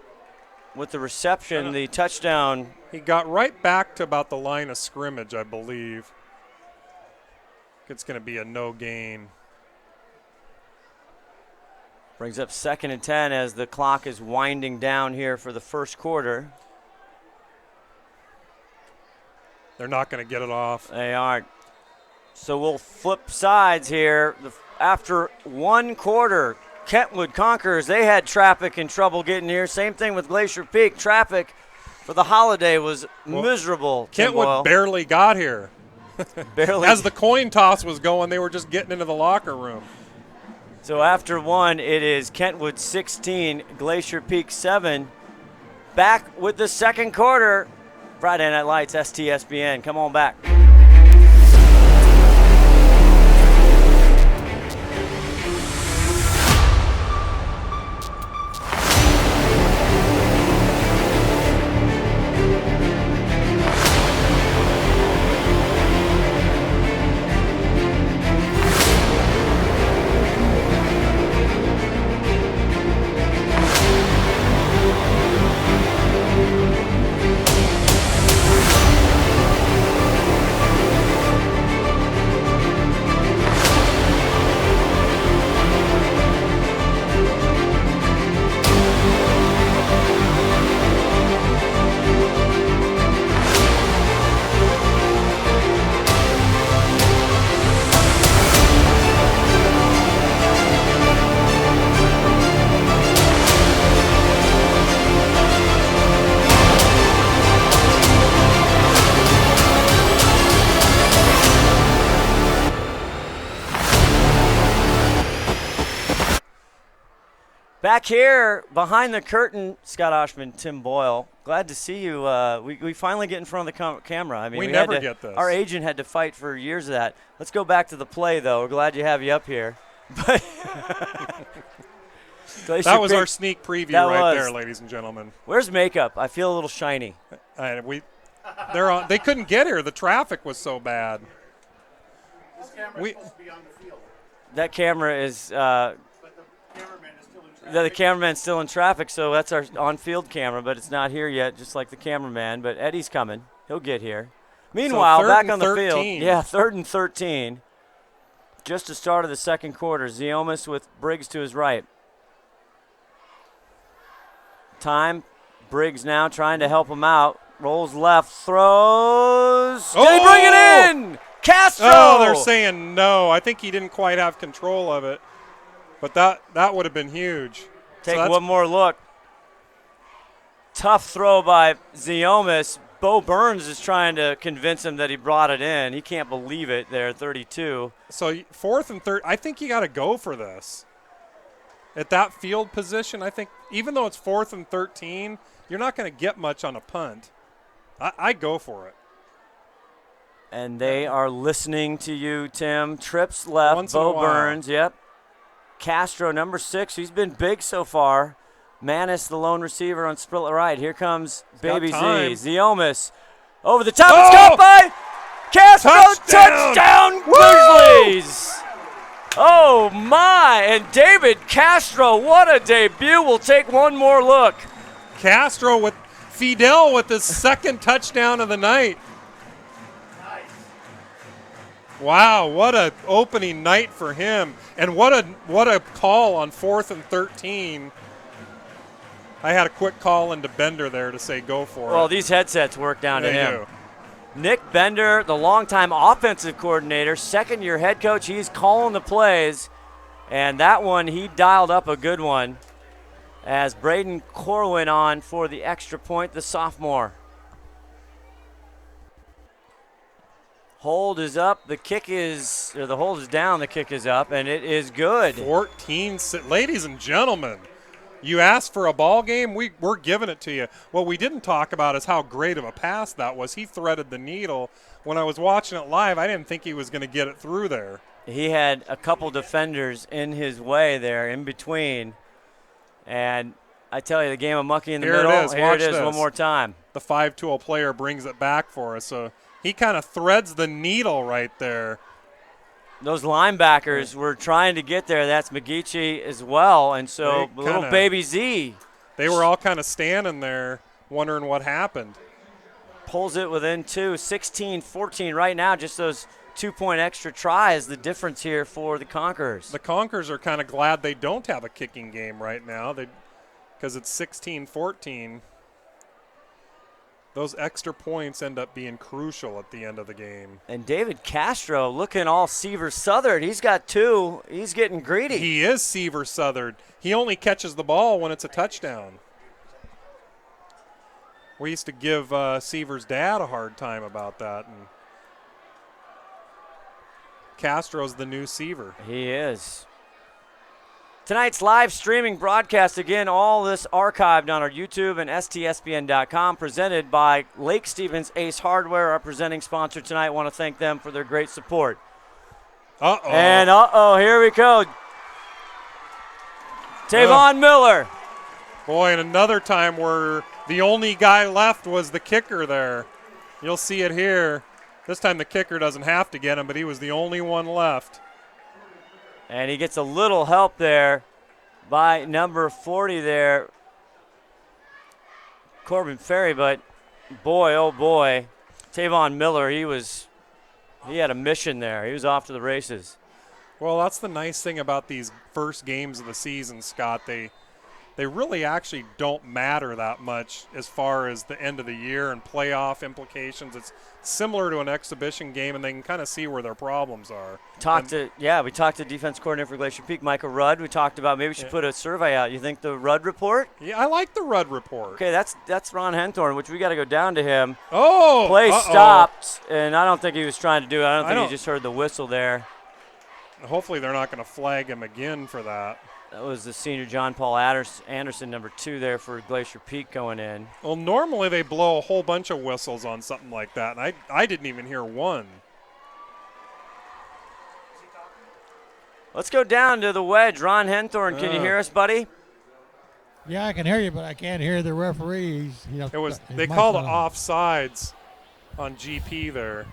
[SPEAKER 1] with the reception, the touchdown.
[SPEAKER 2] He got right back to about the line of scrimmage, I believe. It's going to be a no gain.
[SPEAKER 1] Brings up 2nd and 10 as the clock is winding down here for the first quarter.
[SPEAKER 2] They're not going to get it off.
[SPEAKER 1] They aren't. So we'll flip sides here. After one quarter, Kentwood Conquerors, they had traffic and trouble getting here. Same thing with Glacier Peak. Traffic for the holiday was miserable.
[SPEAKER 2] Kentwood barely got here.
[SPEAKER 1] Barely.
[SPEAKER 2] As the coin toss was going, they were just getting into the locker room.
[SPEAKER 1] So after one, it is Kentwood 16, Glacier Peak 7. Back with the second quarter. Friday Night Lights, STSPN. Come on back. Back here, behind the curtain, Scott Oshman, Tim Boyle. Glad to see you. We finally get in front of the camera. I mean,
[SPEAKER 2] we never get this.
[SPEAKER 1] Our agent had to fight for years of that. Let's go back to the play, though. We're glad you have you up here. But
[SPEAKER 2] that was our sneak preview right there, ladies and gentlemen.
[SPEAKER 1] Where's makeup? I feel a little shiny.
[SPEAKER 2] They couldn't get here. The traffic was so bad.
[SPEAKER 8] This camera is supposed to be on the field.
[SPEAKER 1] That camera is.
[SPEAKER 8] The
[SPEAKER 1] cameraman's still in traffic, so that's our on-field camera, but it's not here yet, just like the cameraman. But Eddie's coming. He'll get here. Meanwhile, back on the field. Yeah, 3rd and 13. Just the start of the second quarter. Ziomas with Briggs to his right. Time. Briggs now trying to help him out. Rolls left, throws. Did he bring it in? Castro!
[SPEAKER 2] Oh, they're saying no. I think he didn't quite have control of it. But that would have been huge.
[SPEAKER 1] Take one more look. Tough throw by Ziomas. Bo Burns is trying to convince him that he brought it in. He can't believe it there, 32.
[SPEAKER 2] So 4th and 3rd, I think you got to go for this. At that field position, I think even though it's 4th and 13, you're not going to get much on a punt. I go for it.
[SPEAKER 1] And they are listening to you, Tim. Trips left, Bo Burns, yep. Castro, number 6, he's been big so far. Manis, the lone receiver on split right. Here comes Baby Z. Ziomas over the top. It's caught by Castro. Touchdown Grizzlies. Oh, my. And David Castro, what a debut. We'll take one more look.
[SPEAKER 2] Castro with Fidel with his second touchdown of the night. Wow, what a opening night for him. And what a call on 4th and 13. I had a quick call into Bender there to say go for it.
[SPEAKER 1] Well, these headsets work down to him. Nick Bender, the longtime offensive coordinator, second-year head coach, he's calling the plays. And that one, he dialed up a good one as Braden Corwin on for the extra point, the sophomore. Hold is up, the hold is down, the kick is up, and it is good.
[SPEAKER 2] 14, ladies and gentlemen, you asked for a ball game, we're giving it to you. What we didn't talk about is how great of a pass that was. He threaded the needle. When I was watching it live, I didn't think he was going to get it through there.
[SPEAKER 1] He had a couple defenders in his way there, in between, and I tell you, the game of monkey in the middle. Here it is one more time.
[SPEAKER 2] The 5-tool player brings it back for us, so he kind of threads the needle right there.
[SPEAKER 1] Those linebackers were trying to get there. That's McGeechee as well, and so little Baby Z.
[SPEAKER 2] They were all kind of standing there wondering what happened.
[SPEAKER 1] Pulls it within 2, 16-14 right now. Just those 2-point extra tries, the difference here for the Conquerors.
[SPEAKER 2] The Conquerors are kind of glad they don't have a kicking game right now because it's 16-14. those extra points end up being crucial at the end of the game.
[SPEAKER 1] And David Castro looking all Seaver Southern. He's got 2. He's getting greedy.
[SPEAKER 2] He is Seaver Southern. He only catches the ball when it's a touchdown. We used to give Seaver's dad a hard time about that. And Castro's the new Seaver.
[SPEAKER 1] He is. Tonight's live streaming broadcast, again, all this archived on our YouTube and STSPN.com, presented by Lake Stevens Ace Hardware, our presenting sponsor tonight. I want to thank them for their great support.
[SPEAKER 2] Uh-oh.
[SPEAKER 1] And here we go. Tavon Miller.
[SPEAKER 2] Boy, and another time where the only guy left was the kicker there. You'll see it here. This time the kicker doesn't have to get him, but he was the only one left.
[SPEAKER 1] And he gets a little help there by number 40 there, Corbin Ferry. But boy, oh boy, Tavon Miller, he had a mission there. He was off to the races.
[SPEAKER 2] Well, that's the nice thing about these first games of the season, Scott. They really actually don't matter that much as far as the end of the year and playoff implications. It's similar to an exhibition game, and they can kind of see where their problems are. We talked
[SPEAKER 1] to defense coordinator for Glacier Peak, Michael Rudd. We talked about maybe we should put a survey out. You think the Rudd report?
[SPEAKER 2] Yeah, I like the Rudd report.
[SPEAKER 1] Okay, that's Ron Henthorn, which we got to go down to him.
[SPEAKER 2] Oh!
[SPEAKER 1] Play stopped, and I don't think he was trying to do it. I don't think he just heard the whistle there.
[SPEAKER 2] Hopefully they're not going to flag him again for that.
[SPEAKER 1] That was the senior John Paul Anderson, number 2 there for Glacier Peak going in.
[SPEAKER 2] Well, normally they blow a whole bunch of whistles on something like that, and I didn't even hear one.
[SPEAKER 1] Let's go down to the wedge. Ron Henthorn, can you hear us, buddy?
[SPEAKER 6] Yeah, I can hear you, but I can't hear the referees.
[SPEAKER 2] They called it offsides on GP there.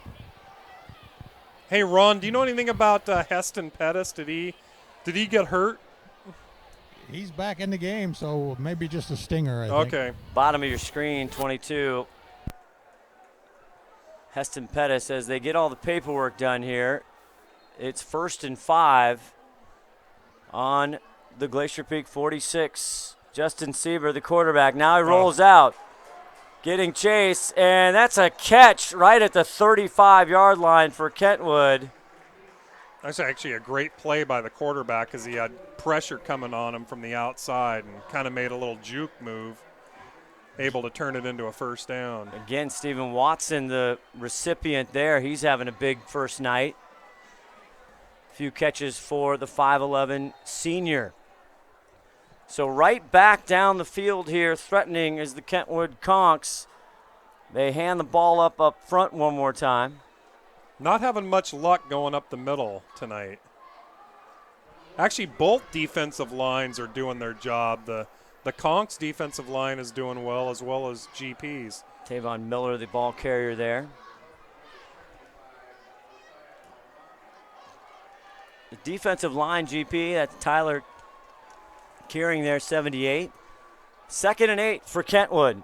[SPEAKER 2] Hey, Ron, do you know anything about Heston Pettis? Did he get hurt?
[SPEAKER 6] He's back in the game, so maybe just a stinger, I think.
[SPEAKER 2] Okay.
[SPEAKER 1] Bottom of your screen, 22. Heston Pettis, as they get all the paperwork done here, it's 1st and 5 on the Glacier Peak 46. Justin Seaver, the quarterback. Now he rolls out, getting chase, and that's a catch right at the 35-yard line for Kentwood.
[SPEAKER 2] That's actually a great play by the quarterback because he had pressure coming on him from the outside and kind of made a little juke move, able to turn it into a first down.
[SPEAKER 1] Again, Stephen Watson, the recipient there, he's having a big first night. Few catches for the 5'11 senior. So right back down the field here, threatening is the Kentwood Conks. They hand the ball up front one more time.
[SPEAKER 2] Not having much luck going up the middle tonight. Actually, both defensive lines are doing their job. The Conks defensive line is doing well as GP's.
[SPEAKER 1] Tavon Miller, the ball carrier there. The defensive line, GP, that's Tyler Kearing there, 78. 2nd and 8 for Kentwood.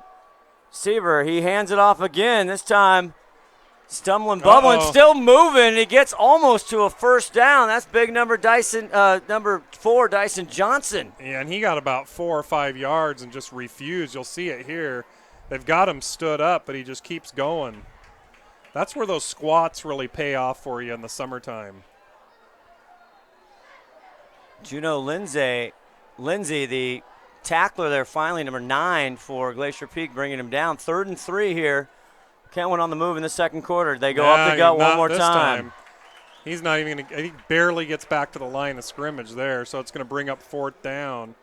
[SPEAKER 1] Seaver, he hands it off again. This time, stumbling, bubbling, still moving. He gets almost to a first down. That's big number 4, Dyson Johnson.
[SPEAKER 2] Yeah, and he got about 4 or 5 yards and just refused. You'll see it here. They've got him stood up, but he just keeps going. That's where those squats really pay off for you in the summertime.
[SPEAKER 1] Juno Lindsay, the tackler there, finally, number 9 for Glacier Peak, bringing him down. 3rd and 3 here. Kentwood on the move in the second quarter. They go up the gut one more time.
[SPEAKER 2] He's not even going to – he barely gets back to the line of scrimmage there, so it's going to bring up 4th down.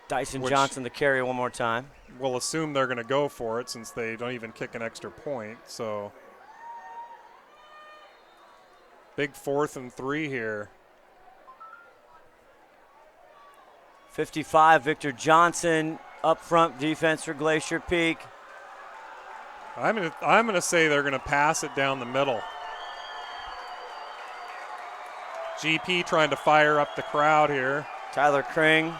[SPEAKER 1] Dyson Johnson to carry one more time.
[SPEAKER 2] We'll assume they're going to go for it since they don't even kick an extra point. So big 4th and 3 here.
[SPEAKER 1] 55, Victor Johnson, up front defense for Glacier Peak.
[SPEAKER 2] I'm gonna say they're gonna pass it down the middle. GP trying to fire up the crowd here.
[SPEAKER 1] Tyler Kring.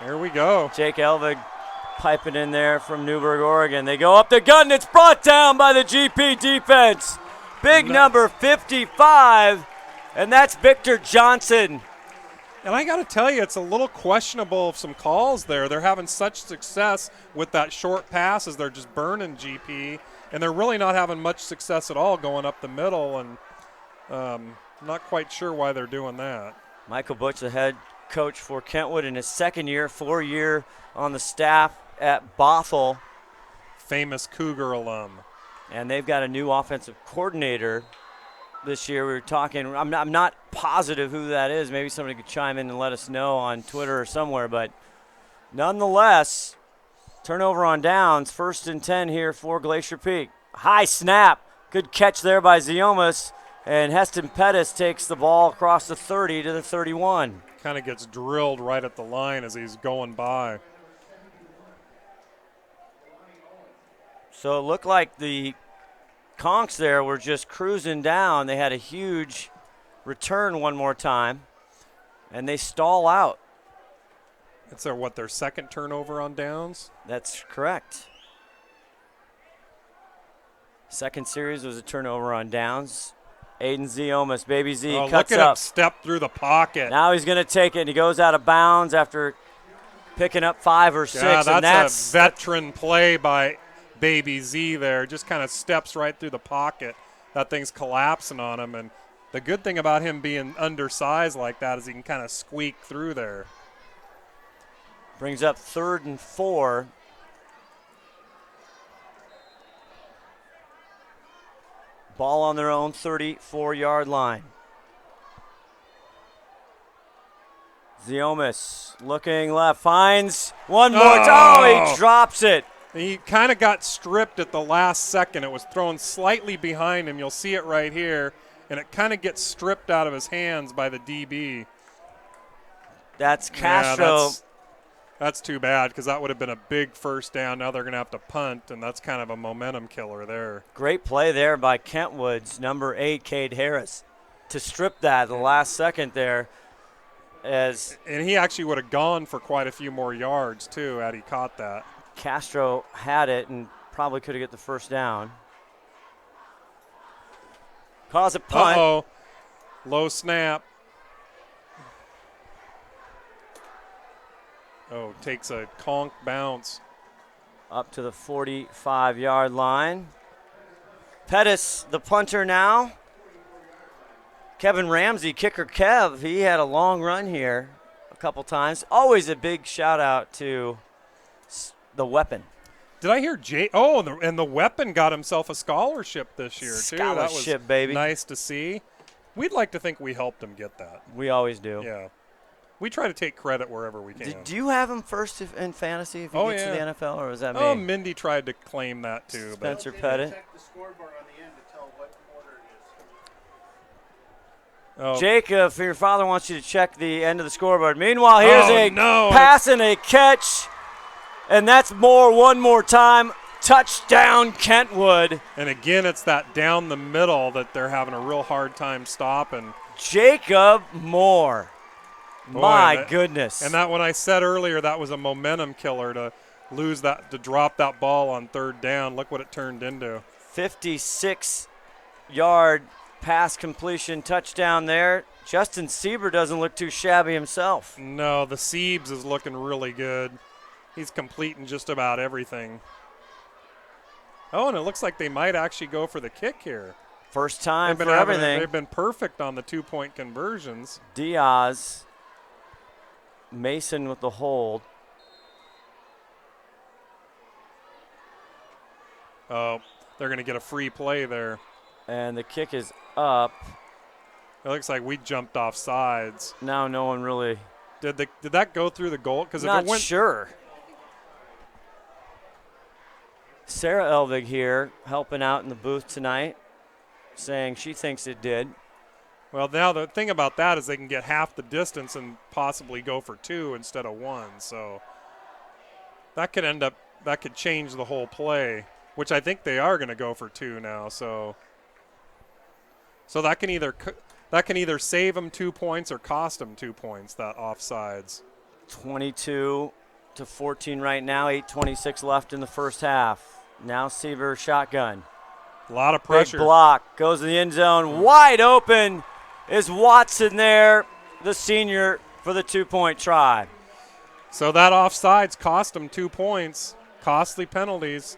[SPEAKER 2] Here we go.
[SPEAKER 1] Jake Elvig piping in there from Newburgh, Oregon. They go up the gut, and it's brought down by the GP defense. Big number 55, and that's Victor Johnson.
[SPEAKER 2] And I got to tell you, it's a little questionable of some calls there. They're having such success with that short pass as they're just burning GP, and they're really not having much success at all going up the middle, and I'm not quite sure why they're doing that.
[SPEAKER 1] Michael Butch, the head coach for Kentwood in his second year, 4-year on the staff at Bothell.
[SPEAKER 2] Famous Cougar alum.
[SPEAKER 1] And they've got a new offensive coordinator this year. We were talking, I'm not positive who that is. Maybe somebody could chime in and let us know on Twitter or somewhere. But nonetheless, turnover on downs. 1st and 10 here for Glacier Peak. High snap. Good catch there by Ziomas. And Heston Pettis takes the ball across the 30 to the 31.
[SPEAKER 2] Kind of gets drilled right at the line as he's going by.
[SPEAKER 1] So it looked like the Conks there were just cruising down. They had a huge return one more time, and they stall out.
[SPEAKER 2] It's their second turnover on downs?
[SPEAKER 1] That's correct. Second series was a turnover on downs. Aiden Ziomas, Baby Z, cuts
[SPEAKER 2] look at
[SPEAKER 1] up.
[SPEAKER 2] him step through the pocket.
[SPEAKER 1] Now he's going to take it, and he goes out of bounds after picking up 5 or 6.
[SPEAKER 2] Yeah,
[SPEAKER 1] and
[SPEAKER 2] that's a veteran play by Baby Z there. Just kind of steps right through the pocket. That thing's collapsing on him, and the good thing about him being undersized like that is he can kind of squeak through there.
[SPEAKER 1] Brings up 3rd and 4. Ball on their own 34-yard line. Ziomas looking left, finds one more. Oh, he drops it.
[SPEAKER 2] He kind of got stripped at the last second. It was thrown slightly behind him. You'll see it right here, and it kind of gets stripped out of his hands by the DB.
[SPEAKER 1] That's Castro.
[SPEAKER 2] Yeah, that's too bad because that would have been a big first down. Now they're going to have to punt, and that's kind of a momentum killer there.
[SPEAKER 1] Great play there by Kentwood's number 8, Cade Harris, to strip that at the last second there. And
[SPEAKER 2] he actually would have gone for quite a few more yards, too, had he caught that.
[SPEAKER 1] Castro had it and probably could have got the first down. Cause a punt.
[SPEAKER 2] Uh-oh. Low snap. Oh, takes a conk bounce.
[SPEAKER 1] Up to the 45-yard line. Pettis, the punter now. Kevin Ramsey, kicker Kev, he had a long run here a couple times. Always a big shout-out to the weapon.
[SPEAKER 2] Did I hear and the weapon got himself a scholarship this year, too.
[SPEAKER 1] Scholarship,
[SPEAKER 2] that was
[SPEAKER 1] baby.
[SPEAKER 2] Nice to see. We'd like to think we helped him get that.
[SPEAKER 1] We always do.
[SPEAKER 2] Yeah. We try to take credit wherever we can.
[SPEAKER 1] Do you have him first in fantasy if he gets to the NFL, or is that me?
[SPEAKER 2] Oh, Mindy tried to claim that, too.
[SPEAKER 1] Spencer Pettit.
[SPEAKER 8] Check the scoreboard on the end to tell what order it is.
[SPEAKER 2] Oh.
[SPEAKER 1] Jacob, your father wants you to check the end of the scoreboard. Meanwhile, here's a pass and a catch, and that's one more time. Touchdown, Kentwood.
[SPEAKER 2] And again, it's that down the middle that they're having a real hard time stopping.
[SPEAKER 1] Jacob Moore.
[SPEAKER 2] Boy,
[SPEAKER 1] My goodness.
[SPEAKER 2] And that, when I said earlier, that was a momentum killer to drop that ball on 3rd down. Look what it turned into.
[SPEAKER 1] 56-yard pass completion touchdown there. Justin Sieber doesn't look too shabby himself.
[SPEAKER 2] No, the Siebes is looking really good. He's completing just about everything. Oh, and it looks like they might actually go for the kick here.
[SPEAKER 1] First time for everything.
[SPEAKER 2] They've been perfect on the 2-point conversions.
[SPEAKER 1] Diaz. Mason with the hold.
[SPEAKER 2] Oh, they're going to get a free play there.
[SPEAKER 1] And the kick is up.
[SPEAKER 2] It looks like we jumped off sides.
[SPEAKER 1] Now no one really.
[SPEAKER 2] Did that go through the goal? Because
[SPEAKER 1] not sure. Sarah Elvig here helping out in the booth tonight, saying she thinks it did.
[SPEAKER 2] Well, now the thing about that is they can get half the distance and possibly go for 2 instead of 1. So that could change the whole play, which I think they are going to go for 2 now. So that can either save them 2 points or cost them 2 points, that offsides.
[SPEAKER 1] 22-14 right now, 8:26 left in the first half. Now Sieber shotgun.
[SPEAKER 2] A lot of pressure.
[SPEAKER 1] Big block, goes to the end zone, wide open. Is Watson there, the senior for the 2-point try.
[SPEAKER 2] So that offsides cost them 2 points. Costly penalties.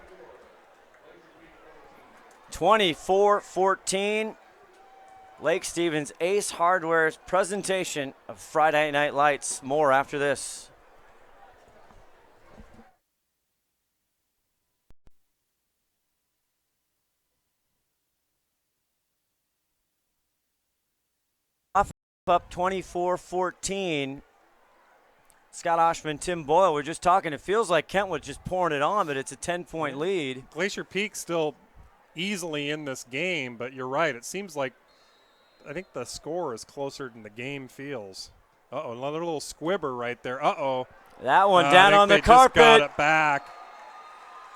[SPEAKER 1] 24-14. Lake Stevens Ace Hardware's presentation of Friday Night Lights. More after this. Up 24-14. Scott Oshman, Tim Boyle, we're just talking. It feels like Kentwood just pouring it on, but it's a 10-point lead.
[SPEAKER 2] Glacier Peak still easily in this game, but you're right. It seems like I think the score is closer than the game feels. Uh-oh, another little squibber right there. Uh-oh.
[SPEAKER 1] That one down on the carpet.
[SPEAKER 2] Just got it back.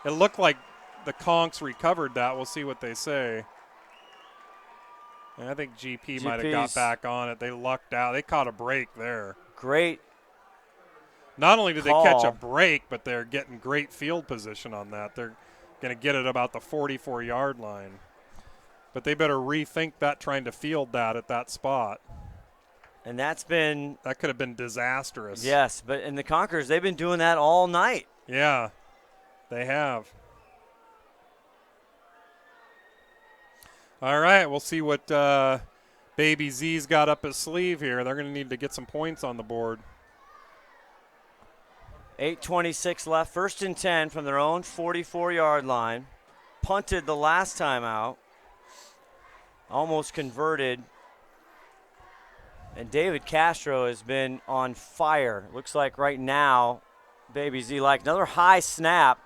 [SPEAKER 2] It looked like the Conks recovered that. We'll see what they say. And I think GP might have got back on it. They lucked out. They caught a break there.
[SPEAKER 1] Great.
[SPEAKER 2] Not only did
[SPEAKER 1] call.
[SPEAKER 2] they catch a break, but they're getting great field position on that. They're going to get it about the 44-yard line. But they better rethink that, trying to field that at that spot.
[SPEAKER 1] And that could
[SPEAKER 2] have been disastrous.
[SPEAKER 1] Yes, but in the Conquerors, they've been doing that all night.
[SPEAKER 2] Yeah, they have. All right, we'll see what Baby Z's got up his sleeve here. They're going to need to get some points on the board.
[SPEAKER 1] 8:26 left, 1st and 10 from their own 44-yard line. Punted the last time out. Almost converted. And David Castro has been on fire. Looks like right now, Baby Z like another high snap.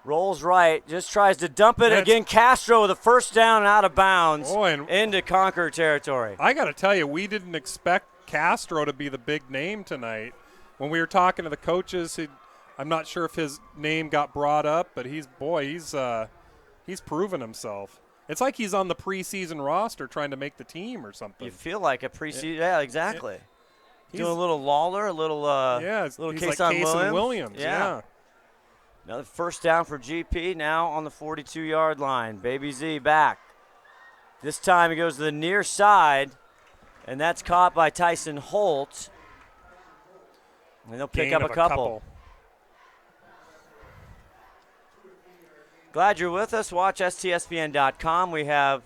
[SPEAKER 1] Rolls right, just tries to dump it again. Castro with a first down and out of bounds into Conqueror territory.
[SPEAKER 2] I got to tell you, we didn't expect Castro to be the big name tonight. When we were talking to the coaches, I'm not sure if his name got brought up, but he's proven himself. It's like he's on the preseason roster trying to make the team or something.
[SPEAKER 1] You feel like a preseason, yeah, exactly. He's doing a little Lawler, a little little
[SPEAKER 2] he's
[SPEAKER 1] Kason
[SPEAKER 2] like Williams. Yeah.
[SPEAKER 1] Another first down for GP, now on the 42-yard line. Baby Z back. This time he goes to the near side, and that's caught by Tyson Holt. And they'll pick up a couple. Glad you're with us. Watch STSPN.com. We have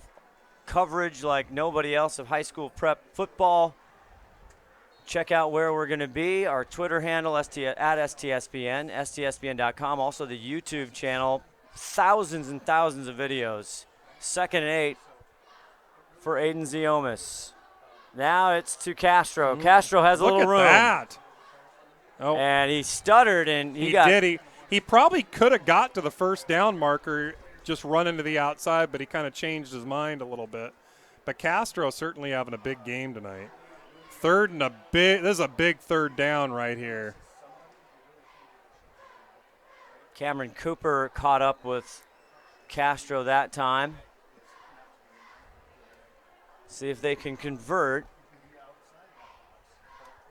[SPEAKER 1] coverage like nobody else of high school prep football. Check out where we're going to be. Our Twitter handle, at STSPN, STSPN.com. Also the YouTube channel. Thousands and thousands of videos. 2nd and 8 for Aiden Ziomas. Now it's to Castro. Castro has a little room.
[SPEAKER 2] Look at that.
[SPEAKER 1] Oh. And he stuttered, and
[SPEAKER 2] he probably could have got to the first down marker, just running to the outside, but he kind of changed his mind a little bit. But Castro certainly having a big game tonight. This is a big third down right here.
[SPEAKER 1] Cameron Cooper caught up with Castro that time. See if they can convert.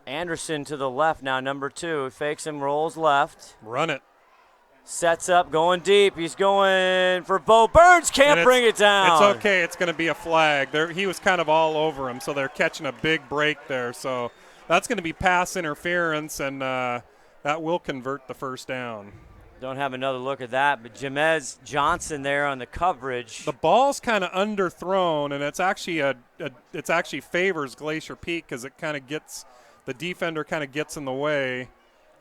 [SPEAKER 1] Anderson to the left now, number 2. Fakes him, rolls left.
[SPEAKER 2] Run it.
[SPEAKER 1] Sets up, going deep. He's going for Bo Burns. Can't bring it down.
[SPEAKER 2] It's okay. It's going to be a flag. He was kind of all over him, so they're catching a big break there. So that's going to be pass interference, and that will convert the first down.
[SPEAKER 1] Don't have another look at that, but Jamez Johnson there on the coverage.
[SPEAKER 2] The ball's kind of underthrown, and it's actually favors Glacier Peak because it kind of gets the defender kind of gets in the way.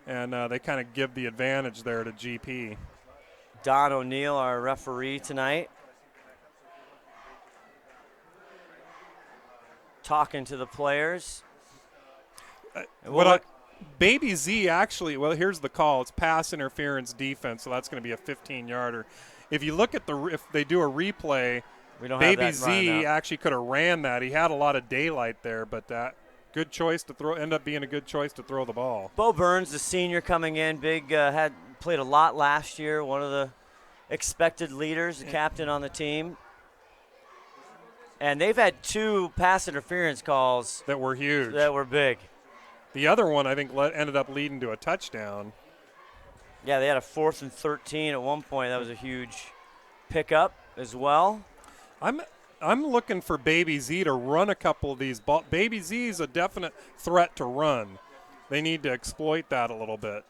[SPEAKER 2] And they kind of give the advantage there to GP.
[SPEAKER 1] Don O'Neill, our referee tonight. Talking to the players.
[SPEAKER 2] Baby Z actually, here's the call. It's pass interference defense, so that's going to be a 15-yarder. If you look at if they do a replay, Baby Z actually could have ran that. He had a lot of daylight there, but that good choice to throw. End up being a good choice to throw the ball.
[SPEAKER 1] Bo Burns, the senior coming in, had played a lot last year. One of the expected leaders, the captain on the team. And they've had 2 pass interference calls
[SPEAKER 2] that were huge,
[SPEAKER 1] that were big.
[SPEAKER 2] The other one, I think, ended up leading to a touchdown.
[SPEAKER 1] Yeah, they had a 4th and 13 at one point. That was a huge pickup as well.
[SPEAKER 2] I'm looking for Baby Z to run a couple of these balls. Baby Z is a definite threat to run. they need to exploit that a little bit.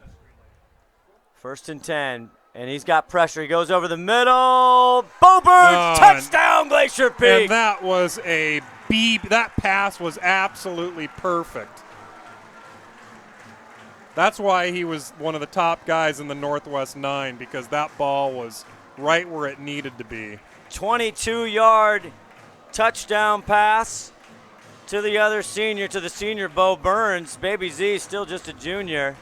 [SPEAKER 1] 1st and 10, and he's got pressure. He goes over the middle. Bo Burns, touchdown, Glacier Peak.
[SPEAKER 2] And that was that pass was absolutely perfect. That's why he was one of the top guys in the Northwest 9, because that ball was right where it needed to be.
[SPEAKER 1] 22-yard touchdown pass to the senior Bo Burns. Baby Z still just a junior.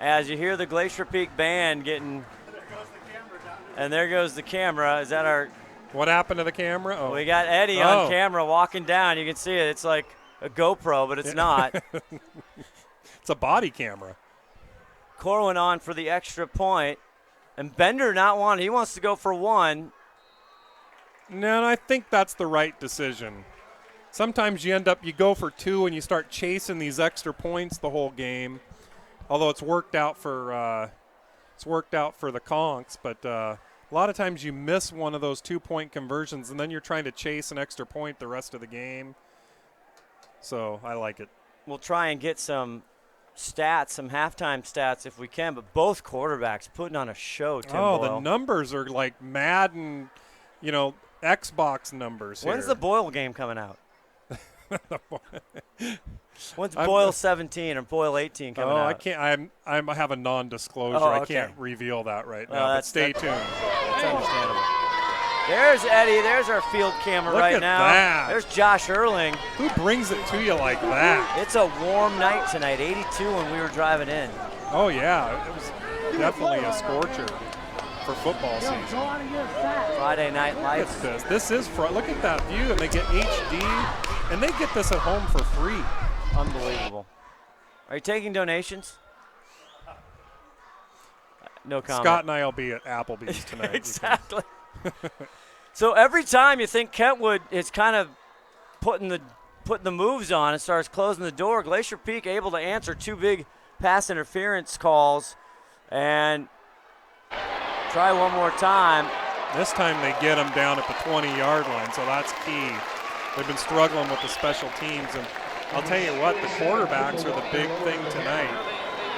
[SPEAKER 1] As you hear the Glacier Peak band getting, and there goes the camera. Is that our?
[SPEAKER 2] What happened to the camera? Oh.
[SPEAKER 1] We got Eddie on camera walking down. You can see it. It's like a GoPro, but it's not.
[SPEAKER 2] It's a body camera.
[SPEAKER 1] Corwin on for the extra point, and Bender not wanting. He wants to go for 1.
[SPEAKER 2] No, I think that's the right decision. Sometimes you go for 2 and you start chasing these extra points the whole game. Although it's worked out for the Conks, but a lot of times you miss one of those 2-point conversions, and then you're trying to chase an extra point the rest of the game. So I like it.
[SPEAKER 1] We'll try and get some stats, some halftime stats if we can, but both quarterbacks putting on a show, Tim Boyle.
[SPEAKER 2] The numbers are like Madden, Xbox numbers here.
[SPEAKER 1] When's the Boyle game coming out? When's Boyle 17 or Boyle 18 coming out?
[SPEAKER 2] I can't. I have a non-disclosure.
[SPEAKER 1] Okay.
[SPEAKER 2] I can't reveal that right now. But stay tuned.
[SPEAKER 1] That's understandable. There's Eddie. There's our field camera
[SPEAKER 2] Look
[SPEAKER 1] right
[SPEAKER 2] at
[SPEAKER 1] now.
[SPEAKER 2] that.
[SPEAKER 1] There's Josh Erling.
[SPEAKER 2] Who brings it to you like that?
[SPEAKER 1] It's a warm night tonight. 82 when we were driving in.
[SPEAKER 2] Oh yeah, it was definitely a scorcher for football season.
[SPEAKER 1] Friday Night Lights.
[SPEAKER 2] Look at this. This is look at that view, and they get HD, and they get this at home for free.
[SPEAKER 1] Unbelievable. Are you taking donations? No comment.
[SPEAKER 2] Scott and I will be at Applebee's tonight.
[SPEAKER 1] Exactly. So every time you think Kentwood is kind of putting the moves on and starts closing the door, Glacier Peak able to answer 2 big pass interference calls and try one more time.
[SPEAKER 2] This time they get them down at the 20-yard line, so that's key. They've been struggling with the special teams, and I'll tell you what, the quarterbacks are the big thing tonight.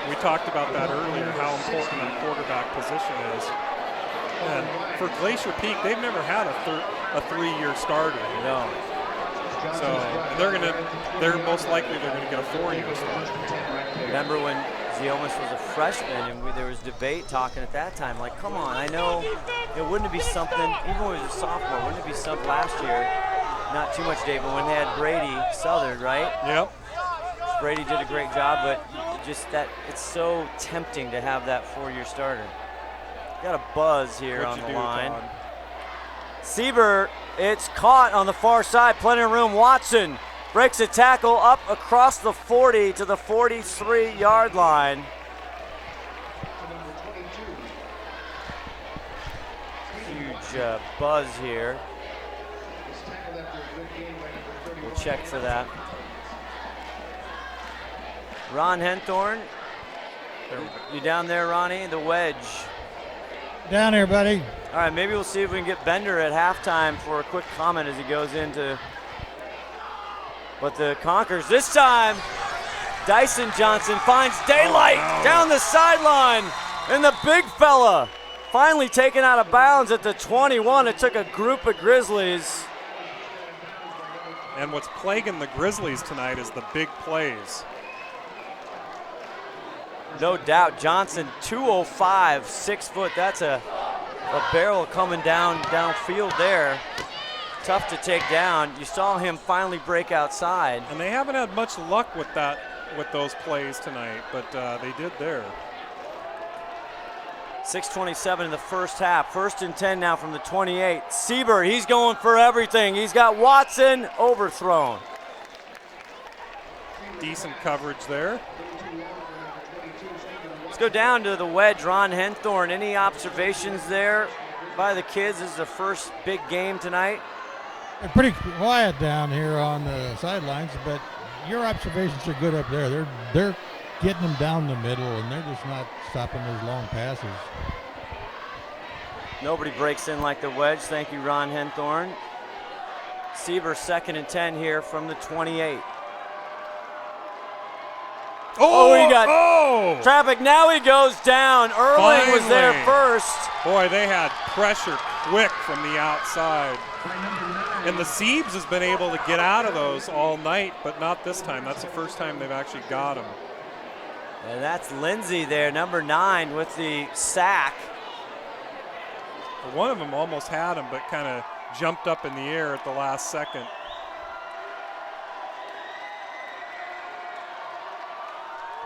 [SPEAKER 2] We talked about that earlier, how important that quarterback position is. And for Glacier Peak, they've never had a 3-year starter.
[SPEAKER 1] No.
[SPEAKER 2] So they're most likely they're going to get a 4-year starter.
[SPEAKER 1] Remember when Ziomas was a freshman and there was debate talking at that time, like, come on, I know, wouldn't it be something, even when he was a sophomore, wouldn't it be something last year, not too much, David, when they had Brady Southern, right?
[SPEAKER 2] Yep.
[SPEAKER 1] Brady did a great job, but just that, it's so tempting to have that 4-year starter. Got a buzz here on the line.
[SPEAKER 2] Todd?
[SPEAKER 1] Sieber, it's caught on the far side, plenty of room. Watson breaks a tackle up across the 40 to the 43-yard line. Huge buzz here. We'll check for that. Ron Henthorn, you down there, Ronnie? The wedge.
[SPEAKER 6] Down here, buddy.
[SPEAKER 1] All right, maybe we'll see if we can get Bender at halftime for a quick comment as he goes into. But the Conkers this time, Dyson Johnson finds daylight down the sideline, and the big fella finally taken out of bounds at the 21. It took a group of Grizzlies.
[SPEAKER 2] And what's plaguing the Grizzlies tonight is the big plays.
[SPEAKER 1] No doubt, Johnson, 205, 6 foot. That's a barrel coming downfield there. Tough to take down. You saw him finally break outside.
[SPEAKER 2] And they haven't had much luck with those plays tonight, but they did there.
[SPEAKER 1] 6:27 in the first half. 1st and 10 now from the 28. Sieber, he's going for everything. He's got Watson overthrown.
[SPEAKER 2] Decent coverage there.
[SPEAKER 1] Let's go down to the wedge, Ron Henthorn. Any observations there by the kids? This is the first big game tonight.
[SPEAKER 6] They're pretty quiet down here on the sidelines, but your observations are good up there. They're getting them down the middle, and they're just not stopping those long passes.
[SPEAKER 1] Nobody breaks in like the wedge. Thank you, Ron Henthorn. Sieber, 2nd and 10 here from the 28. Oh, he got
[SPEAKER 2] oh!
[SPEAKER 1] traffic. Now he goes down. Erling was there
[SPEAKER 2] Finally.
[SPEAKER 1] first.
[SPEAKER 2] Boy, they had pressure quick from the outside. And the Siebes has been able to get out of those all night, but not this time. That's the first time they've actually got him.
[SPEAKER 1] And that's Lindsay there, number 9, with the sack.
[SPEAKER 2] One of them almost had him, but kind of jumped up in the air at the last second.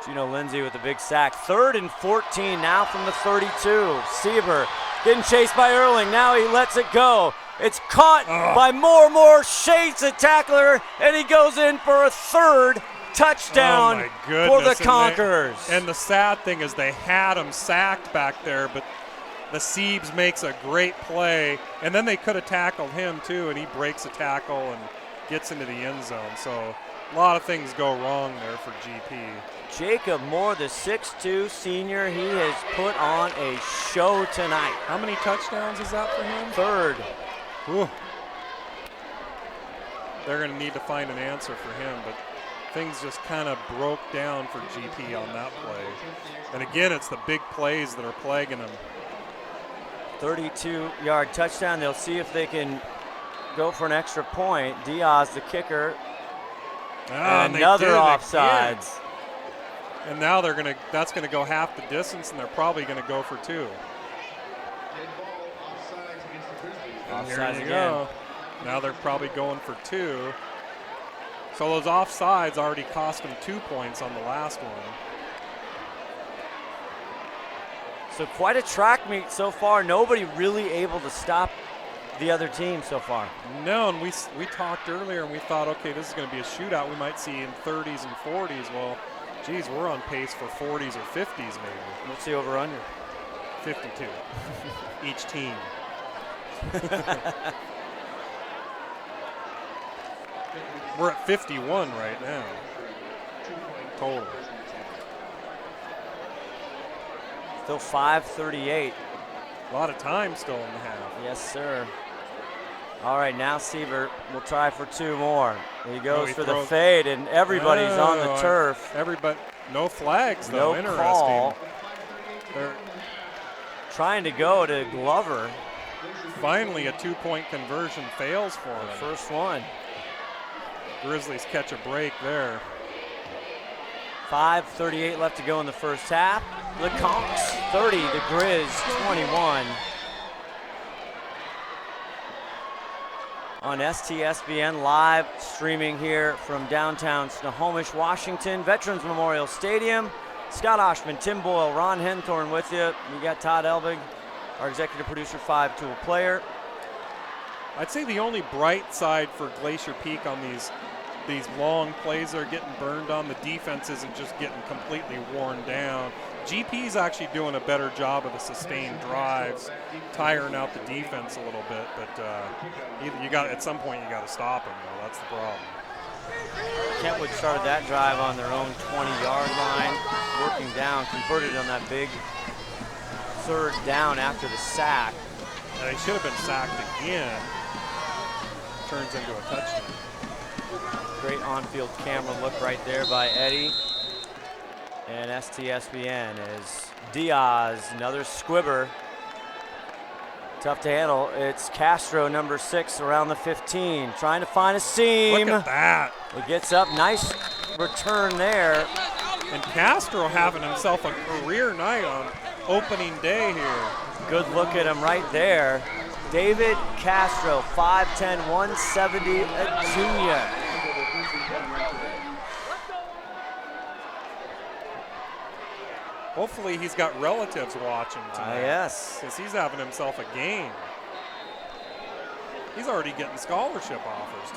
[SPEAKER 1] Gino Lindsay with a big sack. 3rd and 14 now from the 32. Sieber getting chased by Erling. Now he lets it go. It's caught by Moore shades the tackler, and he goes in for a 3rd touchdown for the Conquerors.
[SPEAKER 2] And the sad thing is they had him sacked back there, but the Siebes makes a great play, and then they could have tackled him too, and he breaks a tackle and gets into the end zone. So a lot of things go wrong there for GP.
[SPEAKER 1] Jacob Moore, the 6'2 senior, he has put on a show tonight.
[SPEAKER 2] How many touchdowns is that for him?
[SPEAKER 1] 3rd.
[SPEAKER 2] Ooh. They're going to need to find an answer for him, but things just kind of broke down for GP on that play. And again, it's the big plays that are plaguing them.
[SPEAKER 1] 32-yard touchdown. They'll see if they can go for an extra point. Diaz, the kicker, and another offsides.
[SPEAKER 2] And now that's gonna go half the distance, and they're probably gonna go for 2.
[SPEAKER 1] Offsides again.
[SPEAKER 2] Go. Now they're probably going for 2. So those offsides already cost them 2 points on the last one.
[SPEAKER 1] So quite a track meet so far. Nobody really able to stop the other team so far.
[SPEAKER 2] No, and we talked earlier and we thought, okay, this is going to be a shootout. We might see in 30s and 40s. Well, geez, we're on pace for 40s or 50s maybe.
[SPEAKER 1] What's the over-under?
[SPEAKER 2] 52. Each team. We're at 51 right now. Total.
[SPEAKER 1] Still 5:38.
[SPEAKER 2] A lot of time still in the half.
[SPEAKER 1] Yes, sir. All right, now Siever will try for 2 more. He goes for the fade, and everybody's on the turf.
[SPEAKER 2] Everybody, no flags though.
[SPEAKER 1] No
[SPEAKER 2] Interesting.
[SPEAKER 1] call.
[SPEAKER 2] They're
[SPEAKER 1] trying to go to Glover.
[SPEAKER 2] Finally, a 2-point conversion fails for them.
[SPEAKER 1] First one.
[SPEAKER 2] Grizzlies catch a break there.
[SPEAKER 1] 5:38 left to go in the first half. The Conks 30, the Grizz 21. On STSPN live streaming here from downtown Snohomish, Washington, Veterans Memorial Stadium. Scott Oshman, Tim Boyle, Ron Henthorn with you. We got Todd Elbig, our executive producer, 5-tool player.
[SPEAKER 2] I'd say the only bright side for Glacier Peak on these long plays that are getting burned on, the defense isn't just getting completely worn down. GP's actually doing a better job of the sustained drives, tiring out the defense a little bit, but at some point you got to stop them, though. That's the problem.
[SPEAKER 1] Kentwood started that drive on their own 20-yard line, working down, converted on that big 3rd down after the sack.
[SPEAKER 2] And they should have been sacked again. Turns into a touchdown.
[SPEAKER 1] Great on-field camera look right there by Eddie. And STSPN is Diaz, another squibber. Tough to handle. It's Castro, number 6, around the 15, trying to find a seam.
[SPEAKER 2] Look at that.
[SPEAKER 1] It gets up, nice return there.
[SPEAKER 2] And Castro having himself a career night on opening day here.
[SPEAKER 1] Good look at him right there. David Castro, 5'10", 170, a junior.
[SPEAKER 2] Hopefully he's got relatives watching tonight.
[SPEAKER 1] Yes.
[SPEAKER 2] Because he's having himself a game. He's already getting scholarship offers.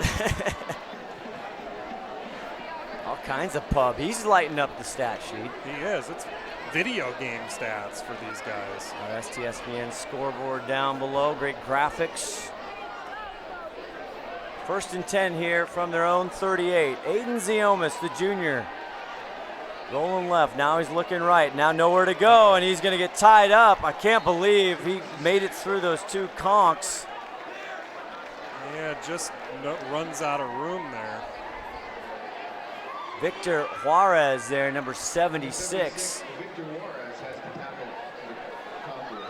[SPEAKER 1] All kinds of pub. He's lighting up the stat sheet.
[SPEAKER 2] He is. It's video game stats for these guys.
[SPEAKER 1] Our STSPN scoreboard down below. Great graphics. 1st and 10 here from their own 38. Aiden Ziomas, the junior. Rolling left, now he's looking right. Now nowhere to go, and he's gonna get tied up. I can't believe he made it through those 2 conks.
[SPEAKER 2] Yeah, just runs out of room there.
[SPEAKER 1] Victor Juarez there, number 76.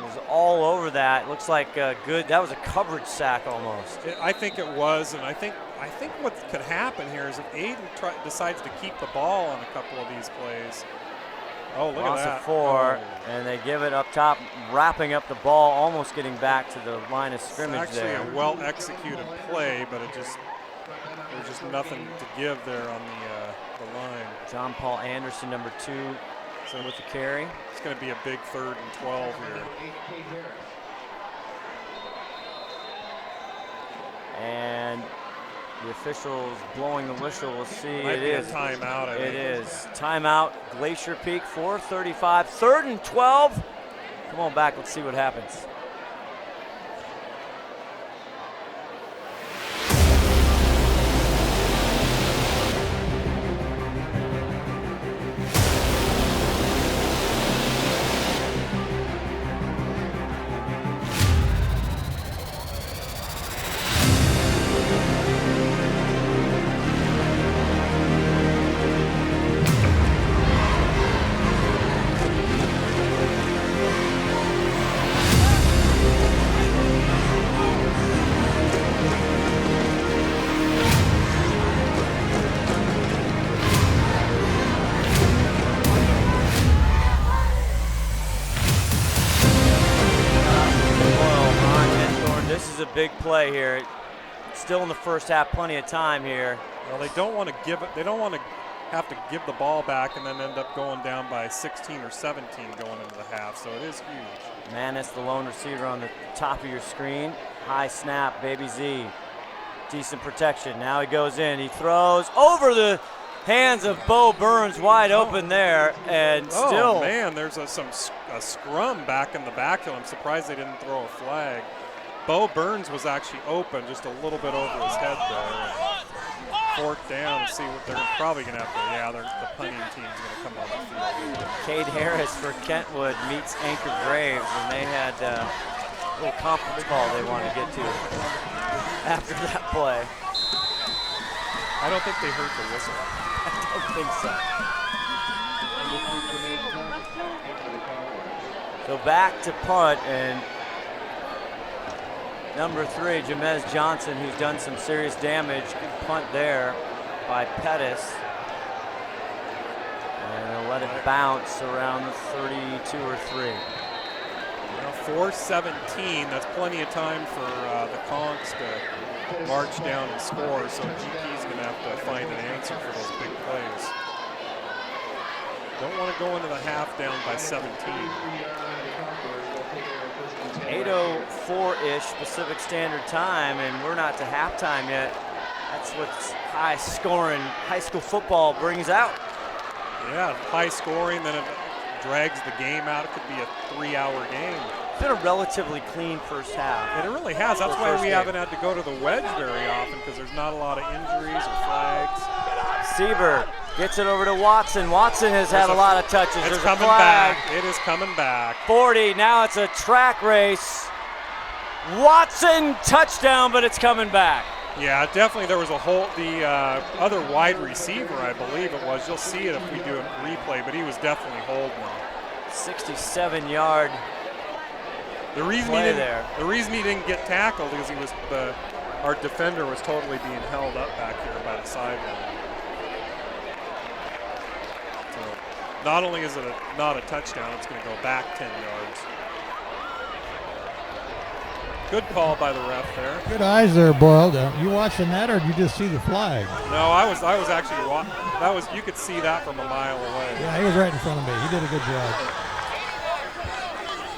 [SPEAKER 1] Was all over that. Looks like good. That was a coverage sack almost.
[SPEAKER 2] I think it was, and I think what could happen here is if Aiden decides to keep the ball on a couple of these plays. Oh, look
[SPEAKER 1] Loss
[SPEAKER 2] at that.
[SPEAKER 1] of 4,
[SPEAKER 2] Oh.
[SPEAKER 1] and they give it up top, wrapping up the ball, almost getting back to the line of scrimmage
[SPEAKER 2] It's actually
[SPEAKER 1] there.
[SPEAKER 2] a well-executed play, but there's just nothing to give there on the line.
[SPEAKER 1] John Paul Anderson, number 2, so with the carry.
[SPEAKER 2] It's going to be a big 3rd and 12 here.
[SPEAKER 1] And the officials blowing the whistle. We'll see.
[SPEAKER 2] Might
[SPEAKER 1] It
[SPEAKER 2] be a
[SPEAKER 1] is.
[SPEAKER 2] timeout, I think.
[SPEAKER 1] It is. Timeout, Glacier Peak, 4:35, 3rd and 12. Come on back, let's see what happens. Big play here. Still in the first half, plenty of time here.
[SPEAKER 2] Well, they don't want to give it. They don't want to have to give the ball back and then end up going down by 16 or 17 going into the half. So it is huge.
[SPEAKER 1] Manis, the lone receiver on the top of your screen. High snap, Baby Z. Decent protection. Now he goes in. He throws over the hands of Bo Burns, wide open there, and still.
[SPEAKER 2] Oh man, there's a scrum back in the backfield. I'm surprised they didn't throw a flag. Bo Burns was actually open just a little bit over his head there. Fourth down and see what they're probably going to have to, the punting team's going to come on the field.
[SPEAKER 1] Cade Harris for Kentwood meets Anchor Graves, and they had a little conference call they wanted to get to after that play.
[SPEAKER 2] I don't think they heard the whistle.
[SPEAKER 1] I don't think so. So back to punt, and number 3, Jamez Johnson, who's done some serious damage. Good punt there by Pettis. And they'll let it bounce around the 32 or 3.
[SPEAKER 2] Now 4:17, that's plenty of time for the Conks to march down and score, so GP's going to have to find an answer for those big plays. Don't want to go into the half down by 17.
[SPEAKER 1] 8:04-ish Pacific Standard Time, and we're not to halftime yet. That's what high-scoring high school football brings out.
[SPEAKER 2] Yeah, high scoring, then it drags the game out. It could be a 3-hour game.
[SPEAKER 1] It's been a relatively clean first half.
[SPEAKER 2] And it really has. That's why we haven't had to go to the wedge very often, because there's not a lot of injuries or flags.
[SPEAKER 1] Sieber gets it over to Watson. Watson has had a lot of touches.
[SPEAKER 2] It's
[SPEAKER 1] There's
[SPEAKER 2] coming
[SPEAKER 1] a flag.
[SPEAKER 2] back. It is coming back.
[SPEAKER 1] 40, now it's a track race. Watson, touchdown, but it's coming back.
[SPEAKER 2] Yeah, definitely there was a hole. The other wide receiver, I believe it was. You'll see it if we do a replay, but he was definitely holding him.
[SPEAKER 1] 67-yard
[SPEAKER 2] The reason he didn't get tackled is our defender was totally being held up back here by the sideline. So not only is it not a touchdown, it's going to go back 10 yards. Good call by the ref there.
[SPEAKER 6] Good eyes there, Boyle. You watching that, or did you just see the flag?
[SPEAKER 2] No, I was actually watching. You could see that from a mile away.
[SPEAKER 6] Yeah, he was right in front of me. He did a good job.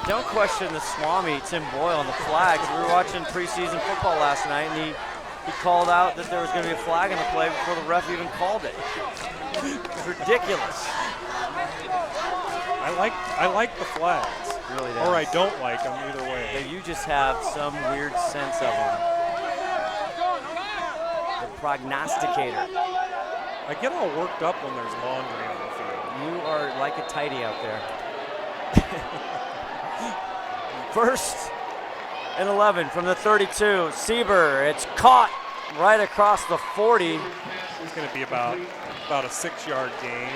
[SPEAKER 1] Don't question the Swami, Tim Boyle, on the flags. We were watching preseason football last night, and he called out that there was going to be a flag in the play before the ref even called it. It's ridiculous.
[SPEAKER 2] I like the flags.
[SPEAKER 1] Really does.
[SPEAKER 2] Or I don't like them, either way.
[SPEAKER 1] Yeah, you just have some weird sense of them. The prognosticator.
[SPEAKER 2] I get all worked up when there's laundry on the field.
[SPEAKER 1] You are like a tidy out there. 1st and 11 from the 32. Sieber, it's caught right across the 40.
[SPEAKER 2] It's going to be about about a 6-yard gain.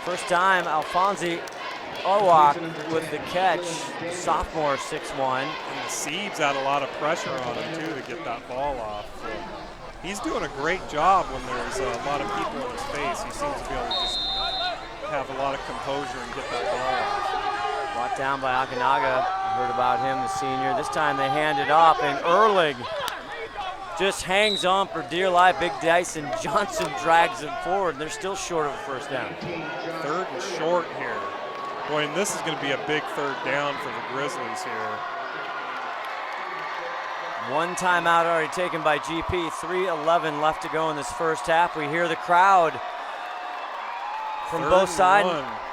[SPEAKER 1] First time Alfonsi Owak with the catch, sophomore 6'1".
[SPEAKER 2] And the Siebes had a lot of pressure on him too to get that ball off. So he's doing a great job when there's a lot of people in his face. He seems to be able to just have a lot of composure and get that ball off.
[SPEAKER 1] Brought down by Akinaga. Heard about him, the senior. This time they hand it off, and Erlig just hangs on for dear life. Big Dyson Johnson drags him forward, and they're still short of a first down.
[SPEAKER 2] 3rd and short here. Boy, and this is going to be a big 3rd down for the Grizzlies here.
[SPEAKER 1] One timeout already taken by GP. 3:11 left to go in this first half. We hear the crowd from both sides.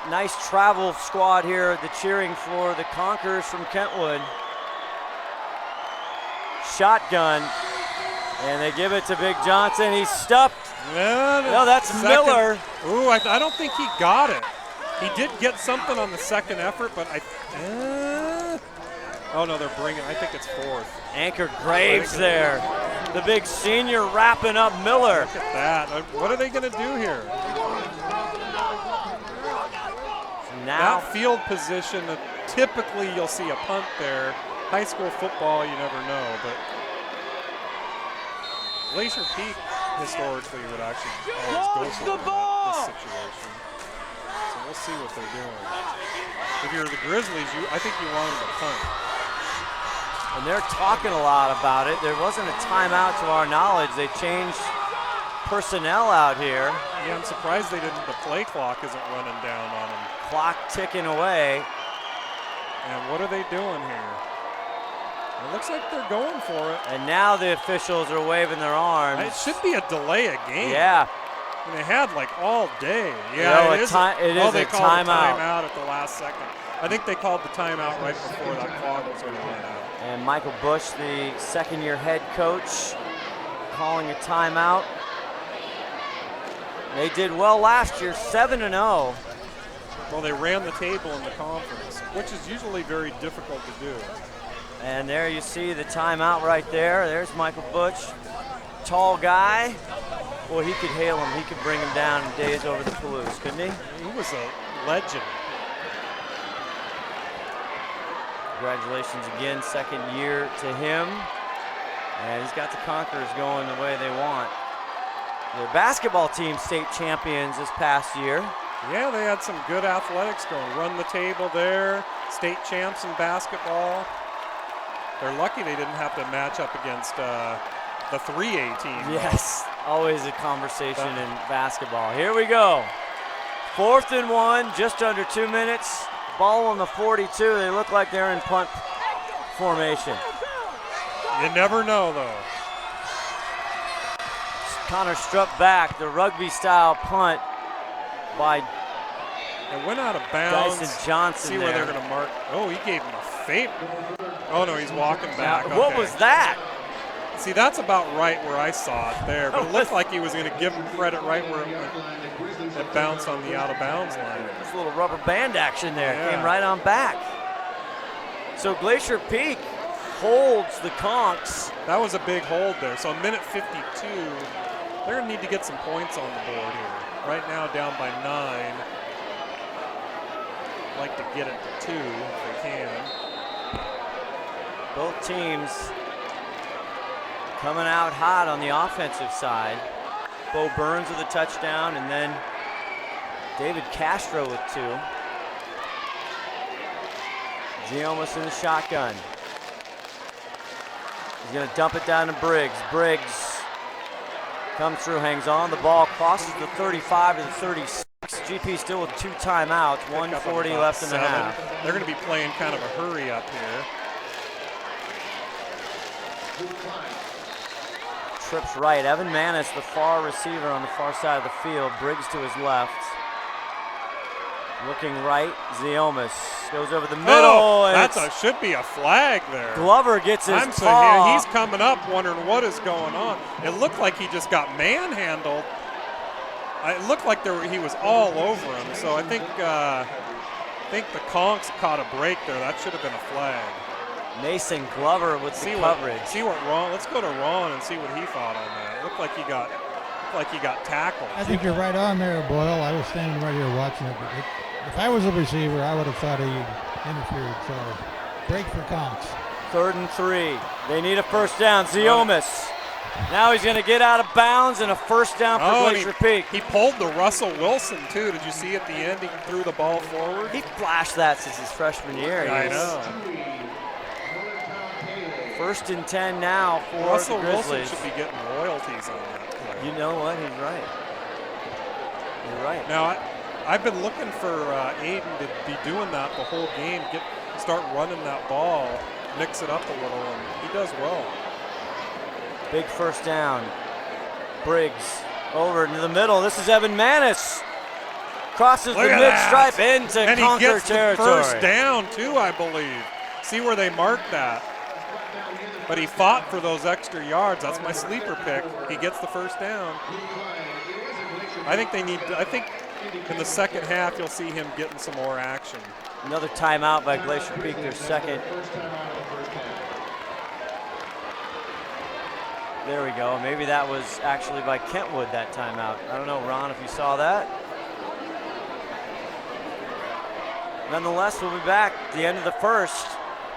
[SPEAKER 1] Nice travel squad here, the cheering for the Conquerors from Kentwood. Shotgun, and they give it to Big Johnson. He's stuffed. No, that's Miller.
[SPEAKER 2] Ooh, I don't think he got it. He did get something on the second effort, but oh no, they're bringing, I think it's 4th.
[SPEAKER 1] Anchor Graves there. The big senior wrapping up Miller.
[SPEAKER 2] Look at that. What are they going to do here?
[SPEAKER 1] Now,
[SPEAKER 2] that field position, typically you'll see a punt there. High school football, you never know, but Glacier Peak historically would actually always go for this situation. So we'll see what they're doing. If you're the Grizzlies, I think you want them to punt.
[SPEAKER 1] And they're talking a lot about it. There wasn't a timeout to our knowledge. They changed personnel out here.
[SPEAKER 2] Yeah, I'm surprised they didn't. The play clock isn't running down on them.
[SPEAKER 1] Clock ticking away.
[SPEAKER 2] And what are they doing here? It looks like they're going for it.
[SPEAKER 1] And now the officials are waving their arms.
[SPEAKER 2] It should be a delay of game.
[SPEAKER 1] Yeah.
[SPEAKER 2] And they had like all day.
[SPEAKER 1] Yeah,
[SPEAKER 2] No,
[SPEAKER 1] it is a
[SPEAKER 2] timeout.
[SPEAKER 1] timeout
[SPEAKER 2] At the last second. I think they called the timeout right before that clock was going to run out.
[SPEAKER 1] And Michael Bush, the second-year head coach, calling a timeout. They did well last year, 7-0.
[SPEAKER 2] Well, they ran the table in the conference, which is usually very difficult to do.
[SPEAKER 1] And there you see the timeout right there. There's Michael Bush, tall guy. Well, he could hail him. He could bring him down in days over the Palouse, couldn't he?
[SPEAKER 2] He was a legend.
[SPEAKER 1] Congratulations again, second year to him. And he's got the Conquerors going the way they want. Their basketball team state champions this past year.
[SPEAKER 2] Yeah, they had some good athletics going. Run the table there, state champs in basketball. They're lucky they didn't have to match up against the 3A team.
[SPEAKER 1] Yes, always a conversation in basketball. Here we go. 4th and 1, just under 2 minutes. Ball on the 42. They look like they're in punt formation.
[SPEAKER 2] You never know, though.
[SPEAKER 1] Connor struck back, the rugby-style punt by
[SPEAKER 2] It went out of bounds.
[SPEAKER 1] Dyson Johnson.
[SPEAKER 2] See where they're going to mark. Oh, he gave him a favor. Oh, no, he's walking back.
[SPEAKER 1] Now, what was that?
[SPEAKER 2] See, that's about right where I saw it there, but it looked like he was going to give him credit right where it went. It bounced on the out-of-bounds line.
[SPEAKER 1] This little rubber band action there.
[SPEAKER 2] Yeah.
[SPEAKER 1] Came right on back. So Glacier Peak holds the Conks.
[SPEAKER 2] That was a big hold there. So a minute 52. They're going to need to get some points on the board here. Right now down by 9. Like to get it to 2 if they can.
[SPEAKER 1] Both teams coming out hot on the offensive side. Bo Burns with a touchdown, and then David Castro with 2. Giomas in the shotgun. He's going to dump it down to Briggs. Briggs comes through, hangs on. The ball crosses the 35 to the 36. GP still with 2 timeouts, 1:40 left in the half.
[SPEAKER 2] They're going to be playing kind of a hurry up here.
[SPEAKER 1] Trips right. Evan Manis, the far receiver on the far side of the field. Briggs to his left. Looking right, Ziomas goes over the middle.
[SPEAKER 2] Oh, should be a flag there.
[SPEAKER 1] Glover gets his
[SPEAKER 2] I'm
[SPEAKER 1] paw.
[SPEAKER 2] here. He's coming up wondering what is going on. It looked like he just got manhandled. It looked like he was all over him. So I think the Conks caught a break there. That should have been a flag.
[SPEAKER 1] Mason Glover with the coverage.
[SPEAKER 2] See what Ron. Let's go to Ron and see what he thought on that. It looked like he got looked like he got tackled.
[SPEAKER 6] I think you're right on there, Boyle. I was standing right here watching it. If I was a receiver, I would have thought he interfered. So, break for Conks.
[SPEAKER 1] 3rd and 3. They need a first down. Ziomas. Now he's going to get out of bounds and a first down for Glacier Peak.
[SPEAKER 2] He pulled the Russell Wilson, too. Did you see at the end he threw the ball forward?
[SPEAKER 1] He flashed that since his freshman year.
[SPEAKER 2] I know.
[SPEAKER 1] 1st and 10 now for
[SPEAKER 2] Russell
[SPEAKER 1] the Grizzlies.
[SPEAKER 2] Wilson should be getting royalties on that play.
[SPEAKER 1] You know what? He's right. You're right.
[SPEAKER 2] Now, I've been looking for Aiden to be doing that the whole game, start running that ball, mix it up a little, and he does well.
[SPEAKER 1] Big first down. Briggs over into the middle. This is Evan Manis. Crosses the mid-stripe into
[SPEAKER 2] and
[SPEAKER 1] Conquer
[SPEAKER 2] he gets
[SPEAKER 1] territory.
[SPEAKER 2] The first down, too, I believe. See where they marked that. But he fought for those extra yards. That's my sleeper pick. He gets the first down. I think in the second half you'll see him getting some more action.
[SPEAKER 1] Another timeout by Glacier Peak, their second. There we go. Maybe that was actually by Kentwood, that timeout. I don't know, Ron, if you saw that. Nonetheless, we'll be back at the end of the first.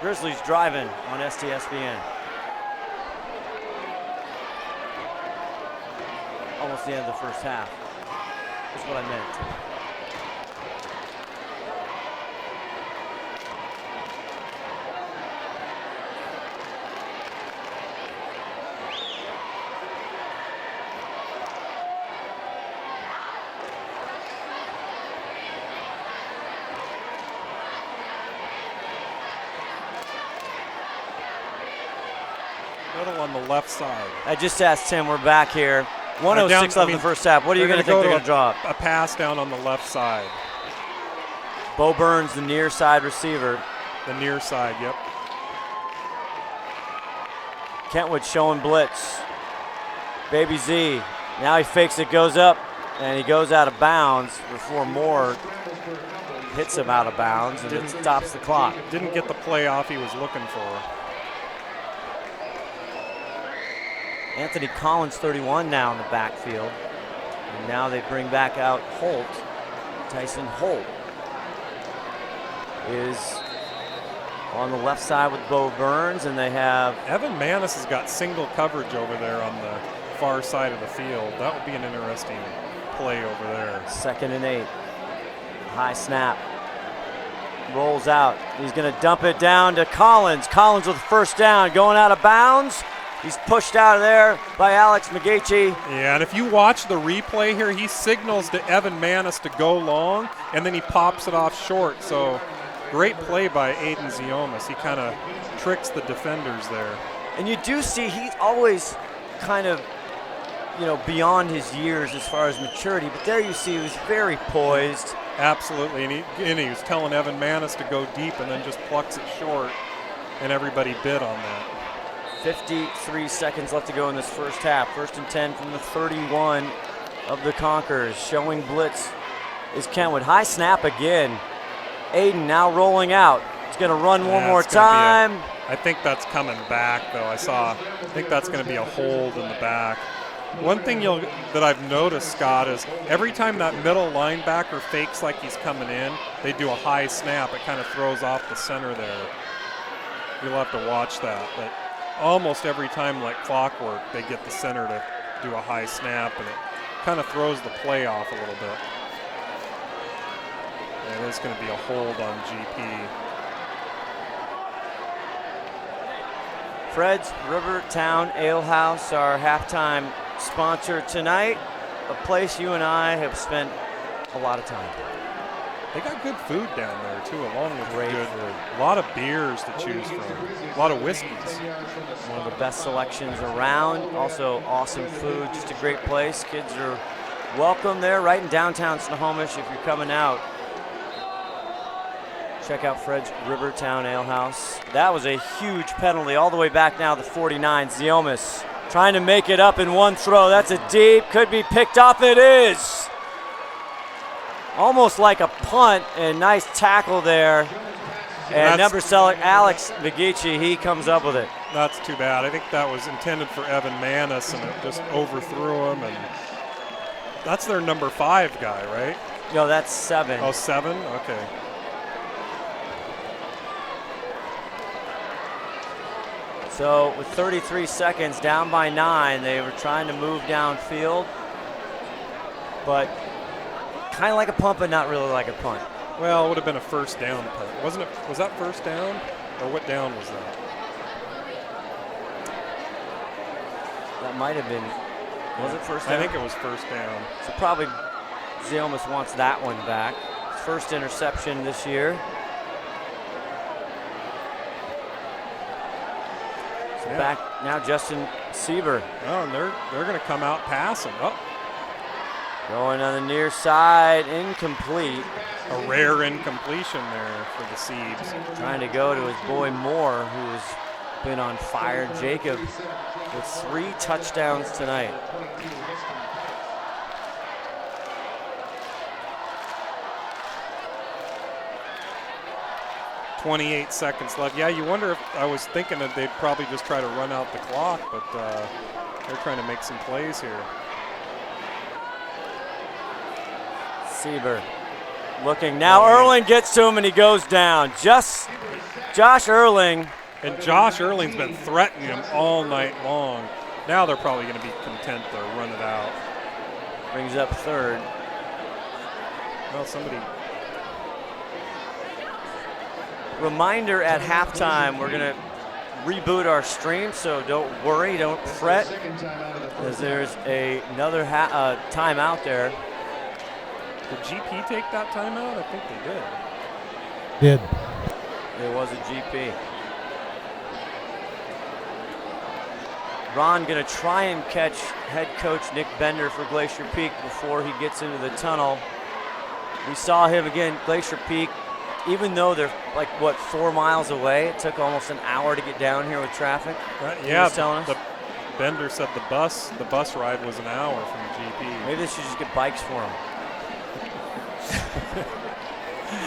[SPEAKER 1] Grizzlies driving on STSPN. Almost the end of the first half. That's what I meant.
[SPEAKER 2] Middle on the left side.
[SPEAKER 1] I just asked Tim, we're back here. 106 left in the first half. What are you going to think they're going to draw?
[SPEAKER 2] A pass down on the left side.
[SPEAKER 1] Bo Burns, the near side receiver.
[SPEAKER 2] The near side, yep.
[SPEAKER 1] Kentwood showing blitz. Baby Z. Now he fakes it, goes up, and he goes out of bounds before Moore hits him out of bounds, and it stops the clock.
[SPEAKER 2] Didn't get the play off he was looking for.
[SPEAKER 1] Anthony Collins, 31 now in the backfield. And now they bring back out Holt. Tyson Holt is on the left side with Bo Burns, and they have...
[SPEAKER 2] Evan Manis has got single coverage over there on the far side of the field. That would be an interesting play over there.
[SPEAKER 1] 2nd and 8. High snap. Rolls out. He's going to dump it down to Collins. Collins with the first down, going out of bounds. He's pushed out of there by Alex McGeechee.
[SPEAKER 2] Yeah, and if you watch the replay here, he signals to Evan Manis to go long, and then he pops it off short. So great play by Aiden Ziomas. He kind of tricks the defenders there.
[SPEAKER 1] And you do see he's always kind of, beyond his years as far as maturity. But there you see he was very poised.
[SPEAKER 2] Absolutely, and he was telling Evan Manis to go deep and then just plucks it short, and everybody bid on that.
[SPEAKER 1] 53 seconds left to go in this first half. 1st and 10 from the 31 of the Conquerors. Showing blitz is Kentwood. High snap again. Aiden now rolling out. He's going to run one more time.
[SPEAKER 2] I think that's coming back, though. I think that's going to be a hold in the back. One thing that I've noticed, Scott, is every time that middle linebacker fakes like he's coming in, they do a high snap. It kind of throws off the center there. You'll have to watch that. But almost every time, like clockwork, they get the center to do a high snap, and it kind of throws the play off a little bit. And it's going to be a hold on GP.
[SPEAKER 1] Fred's Rivertown Ale House, our halftime sponsor tonight, a place you and I have spent a lot of time.
[SPEAKER 2] They got good food down there too, along with
[SPEAKER 1] Great
[SPEAKER 2] good
[SPEAKER 1] food.
[SPEAKER 2] A lot of beers to choose from, a lot of whiskeys.
[SPEAKER 1] One of the best selections around. Also awesome food, just a great place. Kids are welcome there, right in downtown Snohomish if you're coming out. Check out Fred's Rivertown Ale House. That was a huge penalty all the way back now to 49. Ziomas trying to make it up in one throw. That's a deep, could be picked off. It is. Almost like a punt, and nice tackle there. And number 7, Alex McGeechee, he comes up with it.
[SPEAKER 2] That's too bad. I think that was intended for Evan Manis, and it just overthrew him. And That's their number 5 guy, right?
[SPEAKER 1] No, that's 7.
[SPEAKER 2] Oh, 7? Okay.
[SPEAKER 1] So with 33 seconds, down by 9, they were trying to move downfield, but kind of like a punt, but not really like a punt.
[SPEAKER 2] Well, it would have been a first down punt. Wasn't it? Was that first down? Or what down was that?
[SPEAKER 1] That might have been, was it first down?
[SPEAKER 2] I think it was first down.
[SPEAKER 1] So probably Zalmus wants that one back. His first interception this year. So back now, Justin Sieber.
[SPEAKER 2] Oh, and they're going to come out passing. Oh,
[SPEAKER 1] going on the near side, incomplete.
[SPEAKER 2] a rare incompletion there for the Siebes.
[SPEAKER 1] Trying to go to his boy Moore, who has been on fire. Jacob with 3 touchdowns tonight.
[SPEAKER 2] .28 seconds left. Yeah, you wonder if, I was thinking that they'd probably just try to run out the clock, but they're trying to make some plays here.
[SPEAKER 1] Sieber looking now. Erling gets to him and he goes down. Just Josh Erling.
[SPEAKER 2] And Josh Erling's been threatening him all night long. Now they're probably going to be content to run it out.
[SPEAKER 1] Brings up 3rd.
[SPEAKER 2] Well, somebody.
[SPEAKER 1] Reminder at halftime, we're going to reboot our stream, so don't worry, don't fret, as there's another timeout there.
[SPEAKER 2] Did GP take that timeout? I think they did.
[SPEAKER 6] Did.
[SPEAKER 1] There was a GP. Ron going to try and catch head coach Nick Bender for Glacier Peak before he gets into the tunnel. We saw him again, Glacier Peak, even though they're like, what, 4 miles away, it took almost an hour to get down here with traffic.
[SPEAKER 2] Yeah,
[SPEAKER 1] telling us.
[SPEAKER 2] The Bender said the bus ride was an hour from GP.
[SPEAKER 1] Maybe they should just get bikes for him.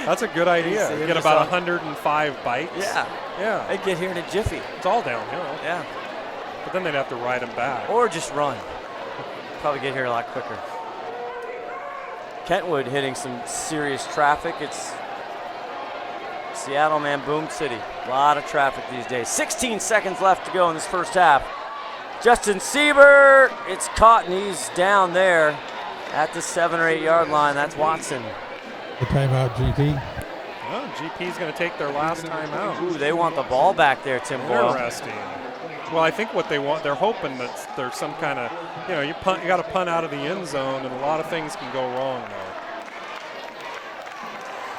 [SPEAKER 2] That's a good idea. Get about 105 bikes.
[SPEAKER 1] Yeah.
[SPEAKER 2] Yeah.
[SPEAKER 1] They'd get here in a jiffy.
[SPEAKER 2] It's all downhill.
[SPEAKER 1] Yeah.
[SPEAKER 2] But then they'd have to ride them back.
[SPEAKER 1] Or just run. Probably get here a lot quicker. Kentwood hitting some serious traffic. It's Seattle, man, boom city. A lot of traffic these days. 16 seconds left to go in this first half. Justin Sieber, it's caught and he's down there at the 7 or 8 yard line. That's Watson.
[SPEAKER 6] The timeout, GP.
[SPEAKER 2] Well, GP's going to take their last timeout.
[SPEAKER 1] Ooh, they want the ball back there, Tim Boyle.
[SPEAKER 2] Interesting. Well, I think what they want, they're hoping that there's some kind of, you got to punt out of the end zone, and a lot of things can go wrong there.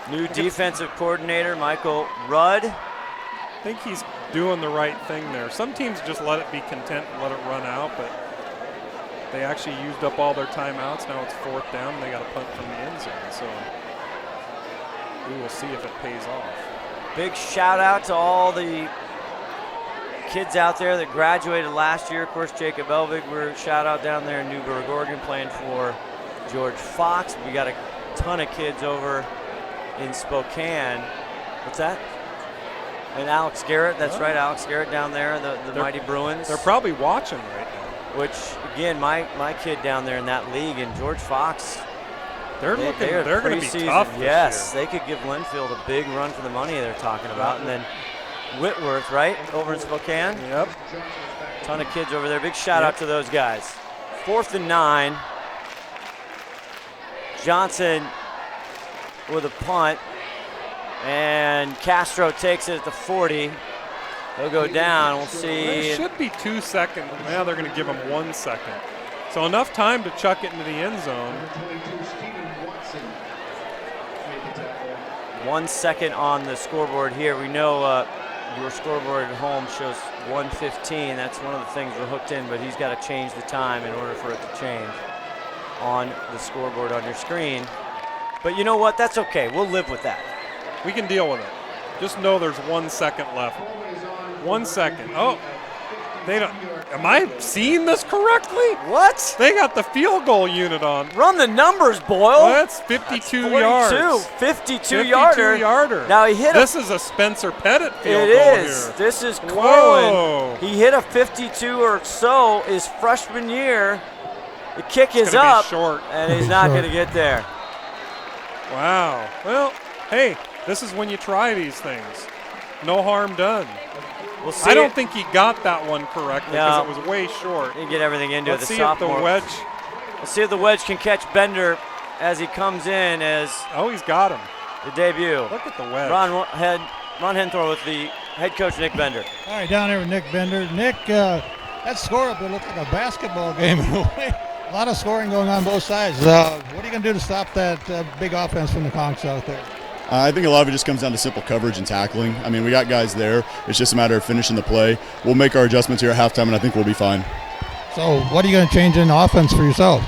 [SPEAKER 1] New defensive coordinator, Michael Rudd.
[SPEAKER 2] I think he's doing the right thing there. Some teams just let it be content and let it run out, but they actually used up all their timeouts. Now it's 4th down, and they got to punt from the end zone. So we will see if it pays off.
[SPEAKER 1] Big shout out to all the kids out there that graduated last year. Of course, Jacob Elvig, we're shout out down there in Newburgh, Oregon, playing for George Fox. We got a ton of kids over in Spokane. What's that? And Alex Garrett, that's right, Alex Garrett down there, the Mighty Bruins.
[SPEAKER 2] They're probably watching right now.
[SPEAKER 1] Which, again, my kid down there in that league, and George Fox,
[SPEAKER 2] they're going to be tough this
[SPEAKER 1] yes,
[SPEAKER 2] year.
[SPEAKER 1] they could give Linfield a big run for the money they're talking about. And then Whitworth, right, over in Spokane.
[SPEAKER 2] Yep.
[SPEAKER 1] Ton of kids over there. Big shout out to those guys. 4th and 9. Johnson with a punt. And Castro takes it at the 40. He'll go down. We'll see.
[SPEAKER 2] It should be 2 seconds. Now they're going to give him 1 second. So enough time to chuck it into the end zone.
[SPEAKER 1] 1 second on the scoreboard here. We know your scoreboard at home shows 1:15. That's one of the things we're hooked in, but he's got to change the time in order for it to change on the scoreboard on your screen. But you know what? That's okay. We'll live with that.
[SPEAKER 2] We can deal with it. Just know there's 1 second left. 1 second. Oh, they don't. Am I seeing this correctly?
[SPEAKER 1] What?
[SPEAKER 2] They got the field goal unit on.
[SPEAKER 1] Run the numbers, Boyle.
[SPEAKER 2] Well, that's 52 yards.
[SPEAKER 1] 52 yarder. Now he hit
[SPEAKER 2] This is a Spencer Pettit field
[SPEAKER 1] goal
[SPEAKER 2] here.
[SPEAKER 1] It is. This is
[SPEAKER 2] Whoa.
[SPEAKER 1] Corwin. He hit a 52 or so his freshman year. The kick is
[SPEAKER 2] gonna be
[SPEAKER 1] up,
[SPEAKER 2] short.
[SPEAKER 1] and he's not going to get there.
[SPEAKER 2] Wow. Well, hey, this is when you try these things. No harm done.
[SPEAKER 1] We'll see.
[SPEAKER 2] I don't think he got that one correctly because
[SPEAKER 1] No.
[SPEAKER 2] it was way short.
[SPEAKER 1] He get everything into
[SPEAKER 2] Let's
[SPEAKER 1] it. The
[SPEAKER 2] see if the
[SPEAKER 1] sophomore.
[SPEAKER 2] wedge.
[SPEAKER 1] Let's see if the wedge can catch Bender as he comes in as
[SPEAKER 2] Oh, he's got him.
[SPEAKER 1] the debut.
[SPEAKER 2] Look at the wedge.
[SPEAKER 1] Ron Henthor with the head coach Nick Bender.
[SPEAKER 6] All right, down there with Nick Bender. Nick, that score up there looked like a basketball game in a way. A lot of scoring going on both sides. What are you going to do to stop that big offense from the Conks out there?
[SPEAKER 9] I think a lot of it just comes down to simple coverage and tackling. I mean, we got guys there. It's just a matter of finishing the play. We'll make our adjustments here at halftime, and I think we'll be fine.
[SPEAKER 6] So what are you going to change in offense for yourself?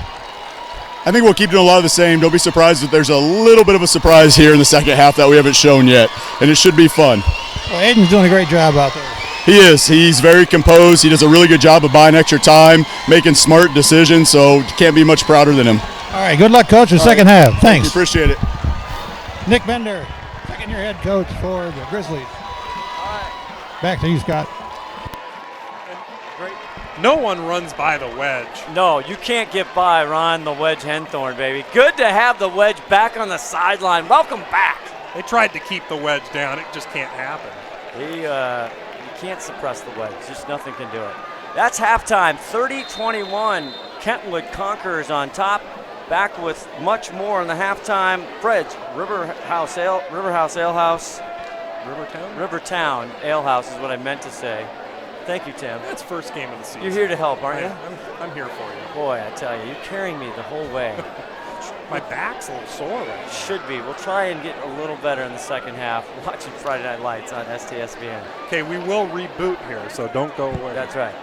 [SPEAKER 9] I think we'll keep doing a lot of the same. Don't be surprised if there's a little bit of a surprise here in the second half that we haven't shown yet, and it should be fun.
[SPEAKER 6] Well, Aiden's doing a great job out there.
[SPEAKER 9] He is. He's very composed. He does a really good job of buying extra time, making smart decisions, so can't be much prouder than him.
[SPEAKER 6] All right, good luck, Coach, in the second half. Thanks.
[SPEAKER 9] Appreciate it.
[SPEAKER 6] Nick Bender, second-year head coach for the Grizzlies. Back to you, Scott.
[SPEAKER 2] No one runs by the wedge.
[SPEAKER 1] No, you can't get by Ron the Wedge Henthorn, baby. Good to have the wedge back on the sideline. Welcome back.
[SPEAKER 2] They tried to keep the wedge down. It just can't happen.
[SPEAKER 1] You can't suppress the wedge. Just nothing can do it. That's halftime. 30-21. Kentwood conquers on top. Back with much more in the halftime. Fred's Riverhouse Alehouse. Rivertown Alehouse is what I meant to say. Thank you, Tim.
[SPEAKER 2] That's first game of the season.
[SPEAKER 1] You're here to help, aren't you?
[SPEAKER 2] I'm here for you.
[SPEAKER 1] Boy, I tell you, you're carrying me the whole way.
[SPEAKER 2] My back's a little sore right now.
[SPEAKER 1] Should be. We'll try and get a little better in the second half. Watching Friday Night Lights on STSPN.
[SPEAKER 2] Okay, we will reboot here, so don't go away.
[SPEAKER 1] That's right.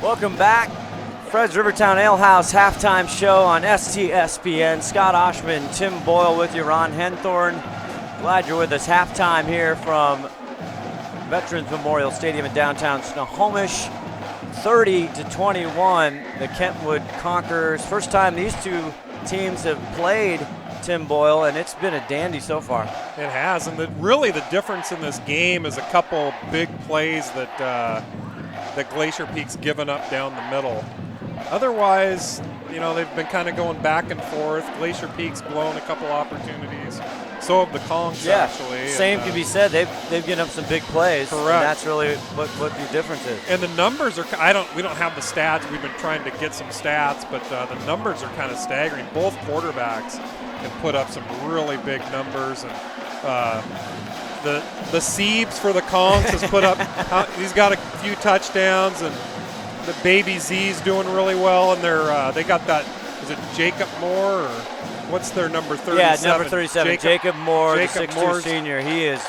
[SPEAKER 1] Welcome back. Fred's Rivertown Ale House halftime show on STSPN. Scott Oshman, Tim Boyle with you, Ron Henthorn. Glad you're with us. Halftime here from Veterans Memorial Stadium in downtown Snohomish. 30-21, the Kentwood Conquerors. First time these two teams have played, Tim Boyle, and it's been a dandy so far.
[SPEAKER 2] It has, and really the difference in this game is a couple big plays that Glacier Peak's given up down the middle. Otherwise, they've been kind of going back and forth. Glacier Peak's blown a couple opportunities. So have the Conks, actually.
[SPEAKER 1] Same can be said. They've given up some big plays.
[SPEAKER 2] Correct.
[SPEAKER 1] And that's really what the difference is.
[SPEAKER 2] And the numbers are. We don't have the stats. We've been trying to get some stats, but the numbers are kind of staggering. Both quarterbacks have put up some really big numbers, and the Siebes for the Conks has put up. He's got a few touchdowns, and the baby Z's doing really well. And they got that. Is it Jacob Moore or what's their number 37?
[SPEAKER 1] Yeah, number 37. Jacob Moore, the 6'2" senior. He's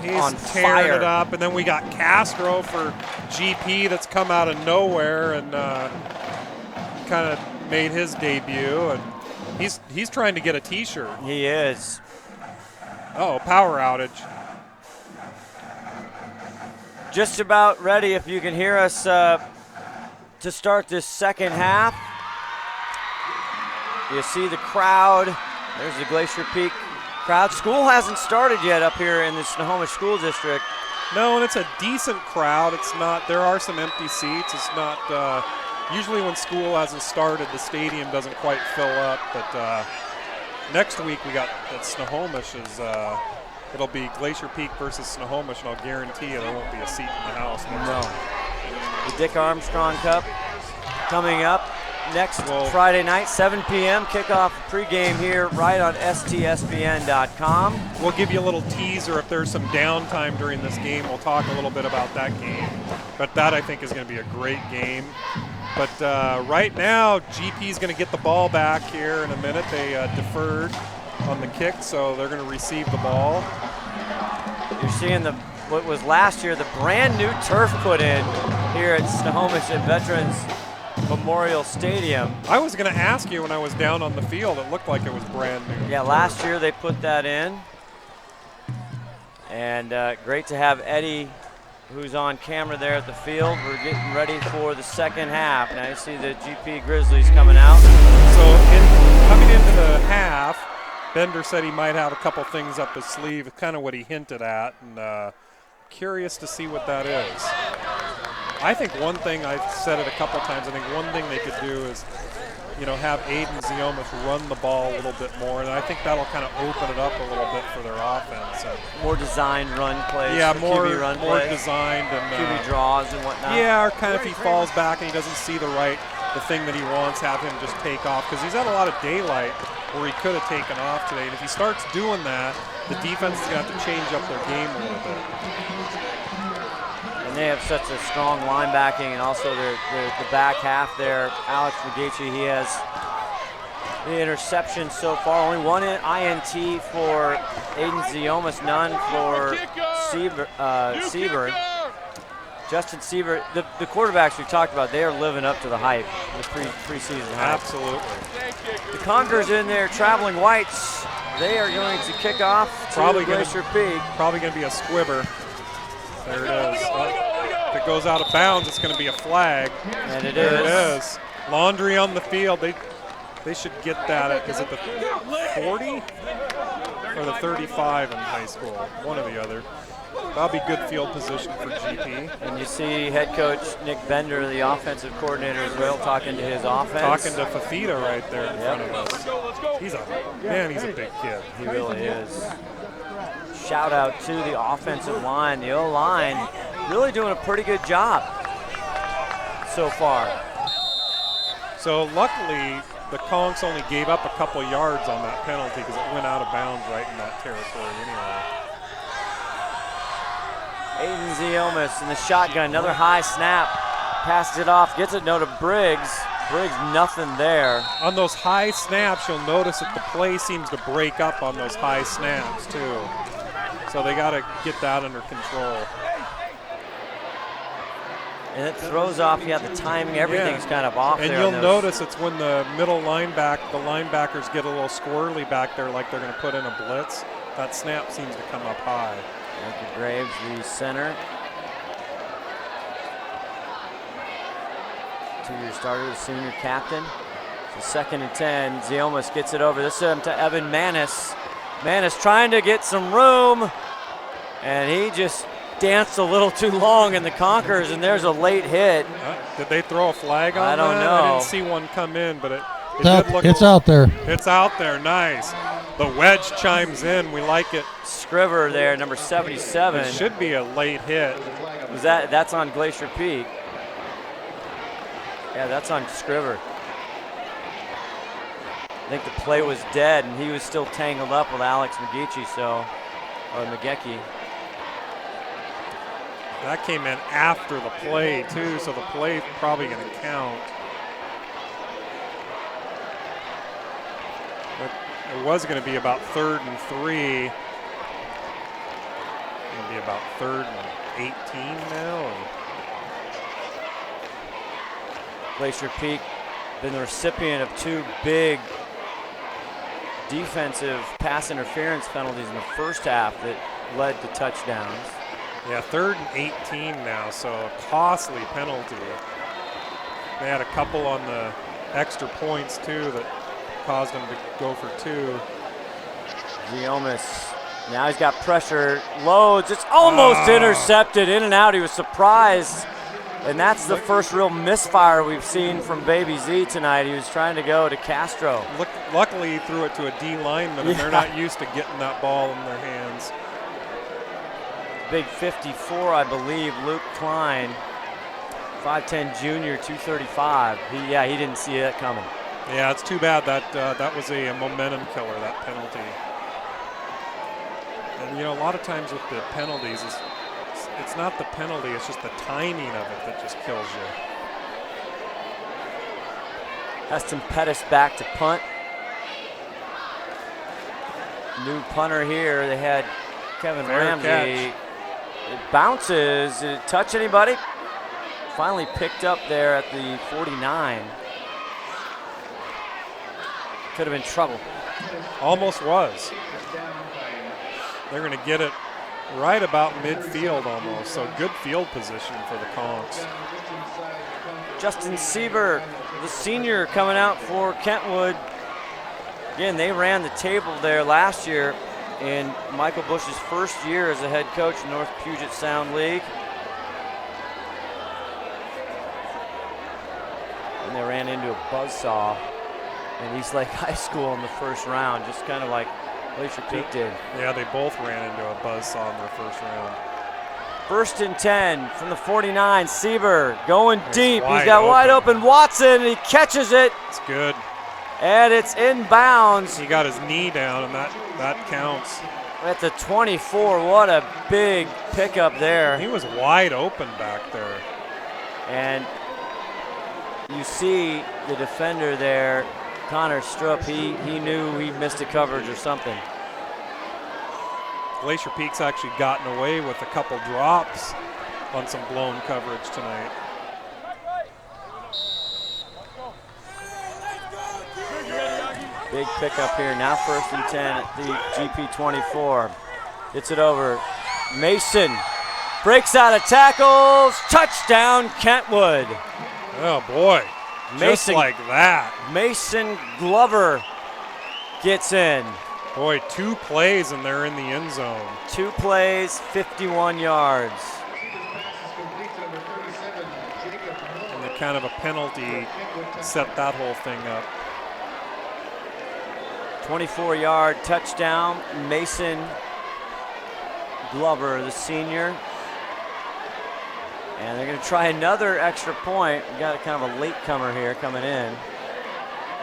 [SPEAKER 1] on
[SPEAKER 2] tearing
[SPEAKER 1] fire.
[SPEAKER 2] it up. And then we got Castro for GP that's come out of nowhere and kind of made his debut. And he's trying to get a T-shirt.
[SPEAKER 1] He is.
[SPEAKER 2] Oh, power outage.
[SPEAKER 1] Just about ready, if you can hear us, to start this second half. You see the crowd. There's the Glacier Peak crowd. School hasn't started yet up here in the Snohomish School District.
[SPEAKER 2] No, and it's a decent crowd. It's not. There are some empty seats. It's not. Usually when school hasn't started, the stadium doesn't quite fill up. But next week we got at Snohomish is. It'll be Glacier Peak versus Snohomish, and I'll guarantee you there won't be a seat in the house.
[SPEAKER 1] No. The Dick Armstrong Cup coming up next Friday night, 7 p.m. Kickoff pregame here right on STSPN.com.
[SPEAKER 2] We'll give you a little teaser if there's some downtime during this game. We'll talk a little bit about that game. But that, I think, is going to be a great game. But right now, GP is going to get the ball back here in a minute. They deferred on the kick, so they're going to receive the ball.
[SPEAKER 1] You're seeing what was last year, the brand new turf put in here at Snohomish at Veterans Memorial Stadium.
[SPEAKER 2] I was going to ask you when I was down on the field, it looked like it was brand new.
[SPEAKER 1] Yeah, last year they put that in. And great to have Eddie, who's on camera there at the field. We're getting ready for the second half. Now you see the GP Grizzlies coming out.
[SPEAKER 2] So coming into the half, Bender said he might have a couple things up his sleeve, kind of what he hinted at, and curious to see what that is. I think one thing, I've said it a couple times, I think one thing they could do is, have Aiden Ziomas run the ball a little bit more, and I think that'll kind of open it up a little bit for their offense.
[SPEAKER 1] More designed run plays.
[SPEAKER 2] Yeah, more
[SPEAKER 1] QB
[SPEAKER 2] designed and
[SPEAKER 1] QB draws and whatnot.
[SPEAKER 2] Yeah, or kind of if he falls back and he doesn't see the thing that he wants, have him just take off, because he's had a lot of daylight where he could have taken off today. And if he starts doing that, the defense is going to have to change up their game a little bit.
[SPEAKER 1] And they have such a strong linebacking, and also the back half there. Alex Regachi, he has the interception so far. Only one INT for Aiden Ziomas, none for Seaburn. Justin Seaver, the quarterbacks we talked about, they are living up to the hype, the preseason hype.
[SPEAKER 2] Absolutely.
[SPEAKER 1] The Conquerors in their traveling whites, they are going to kick off to Glacier Peak.
[SPEAKER 2] Probably going to be a squibber. There it is. If it goes out of bounds, it's going to be a flag.
[SPEAKER 1] And it
[SPEAKER 2] is. Laundry on the field. They should get that at, is it the 40 or the 35 in high school? One or the other. That'll be good field position for GP.
[SPEAKER 1] And you see head coach Nick Bender, the offensive coordinator as well, talking to his offense.
[SPEAKER 2] Talking to Fafita right there in front of us. He's a big kid.
[SPEAKER 1] He really is. Shout out to the offensive line. The O-line really doing a pretty good job so far.
[SPEAKER 2] So luckily, the Conks only gave up a couple yards on that penalty because it went out of bounds right in that territory anyway.
[SPEAKER 1] Aiden Ziomas in the shotgun, another high snap, passes it off, gets it no to Briggs. Briggs, nothing there.
[SPEAKER 2] On those high snaps, you'll notice that the play seems to break up on those high snaps too. So they got to get that under control.
[SPEAKER 1] And it throws off, the timing, everything's kind of off
[SPEAKER 2] and
[SPEAKER 1] there.
[SPEAKER 2] And you'll notice it's when the linebackers get a little squirrely back there like they're going to put in a blitz. That snap seems to come up high.
[SPEAKER 1] Anthony Graves, the center. 2-year starter, the senior captain. It's 2nd and 10. Ziomas gets it over. This is to Evan Manis. Manis trying to get some room, and he just danced a little too long in the Conquerors, and there's a late hit.
[SPEAKER 2] Did they throw a flag on
[SPEAKER 1] I don't
[SPEAKER 2] that?
[SPEAKER 1] know.
[SPEAKER 2] I didn't see one come in, but it
[SPEAKER 6] It's,
[SPEAKER 2] did look
[SPEAKER 6] it's out there.
[SPEAKER 2] It's out there. Nice. The wedge chimes in. We like it.
[SPEAKER 1] Scriver there, number 77.
[SPEAKER 2] It should be a late hit.
[SPEAKER 1] That's on Glacier Peak. Yeah, that's on Scriver. I think the play was dead, and he was still tangled up with Alex McGeechee, or McGeechee.
[SPEAKER 2] That came in after the play, too, so the play's probably going to count. But it was going to be about 3rd and 3. It's going to be about 3rd and 18 now. Or?
[SPEAKER 1] Glacier Peak been the recipient of 2 big defensive pass interference penalties in the first half that led to touchdowns.
[SPEAKER 2] Yeah, 3rd and 18 now, so a costly penalty. They had a couple on the extra points, too, that caused them to go for 2.
[SPEAKER 1] Ziomas, now he's got pressure, loads, it's almost intercepted, in and out. He was surprised, and that's the first real misfire we've seen from Baby Z tonight. He was trying to go to Castro.
[SPEAKER 2] Luckily, he threw it to a D lineman, and they're not used to getting that ball in their hands.
[SPEAKER 1] Big 54, I believe, Luke Klein, 5'10 junior, 235. He didn't see that coming.
[SPEAKER 2] Yeah, it's too bad. That was a momentum killer, that penalty. And, a lot of times with the penalties, it's not the penalty, it's just the timing of it that just kills you.
[SPEAKER 1] Heston Pettis back to punt. New punter here. They had Kevin Ramsey.
[SPEAKER 2] Catch.
[SPEAKER 1] It bounces. Did it touch anybody? Finally picked up there at the 49. Could have been trouble.
[SPEAKER 2] Almost was. They're going to get it right about midfield almost, so good field position for the Conks.
[SPEAKER 1] Justin Sieber, the senior, coming out for Kentwood. Again, they ran the table there last year in Michael Bush's first year as a head coach in North Puget Sound League. And they ran into a buzzsaw in East Lake High School in the first round, just kind of like Glacier Peak did.
[SPEAKER 2] Yeah, they both ran into a buzzsaw in their first round.
[SPEAKER 1] 1st and 10 from the 49. Sieber going deep. He's
[SPEAKER 2] wide
[SPEAKER 1] got wide
[SPEAKER 2] open.
[SPEAKER 1] open Watson, and he catches it.
[SPEAKER 2] It's good.
[SPEAKER 1] And it's inbounds.
[SPEAKER 2] He got his knee down, and that counts.
[SPEAKER 1] At the 24, what a big pickup there.
[SPEAKER 2] He was wide open back there.
[SPEAKER 1] And you see the defender there, Connor Strupp, he knew he missed a coverage or something.
[SPEAKER 2] Glacier Peak's actually gotten away with a couple drops on some blown coverage tonight.
[SPEAKER 1] Big pickup here, now 1st and 10 at the GP 24. Gets it over. Mason breaks out of tackles. Touchdown, Kentwood.
[SPEAKER 2] Oh, boy. Just like that.
[SPEAKER 1] Mason Glover gets in.
[SPEAKER 2] Boy, 2 plays and they're in the end zone.
[SPEAKER 1] 2 plays, 51 yards.
[SPEAKER 2] And the kind of a penalty set that whole thing up.
[SPEAKER 1] 24-yard touchdown, Mason Glover, the senior. And they're going to try another extra point. We got kind of a late comer here coming in.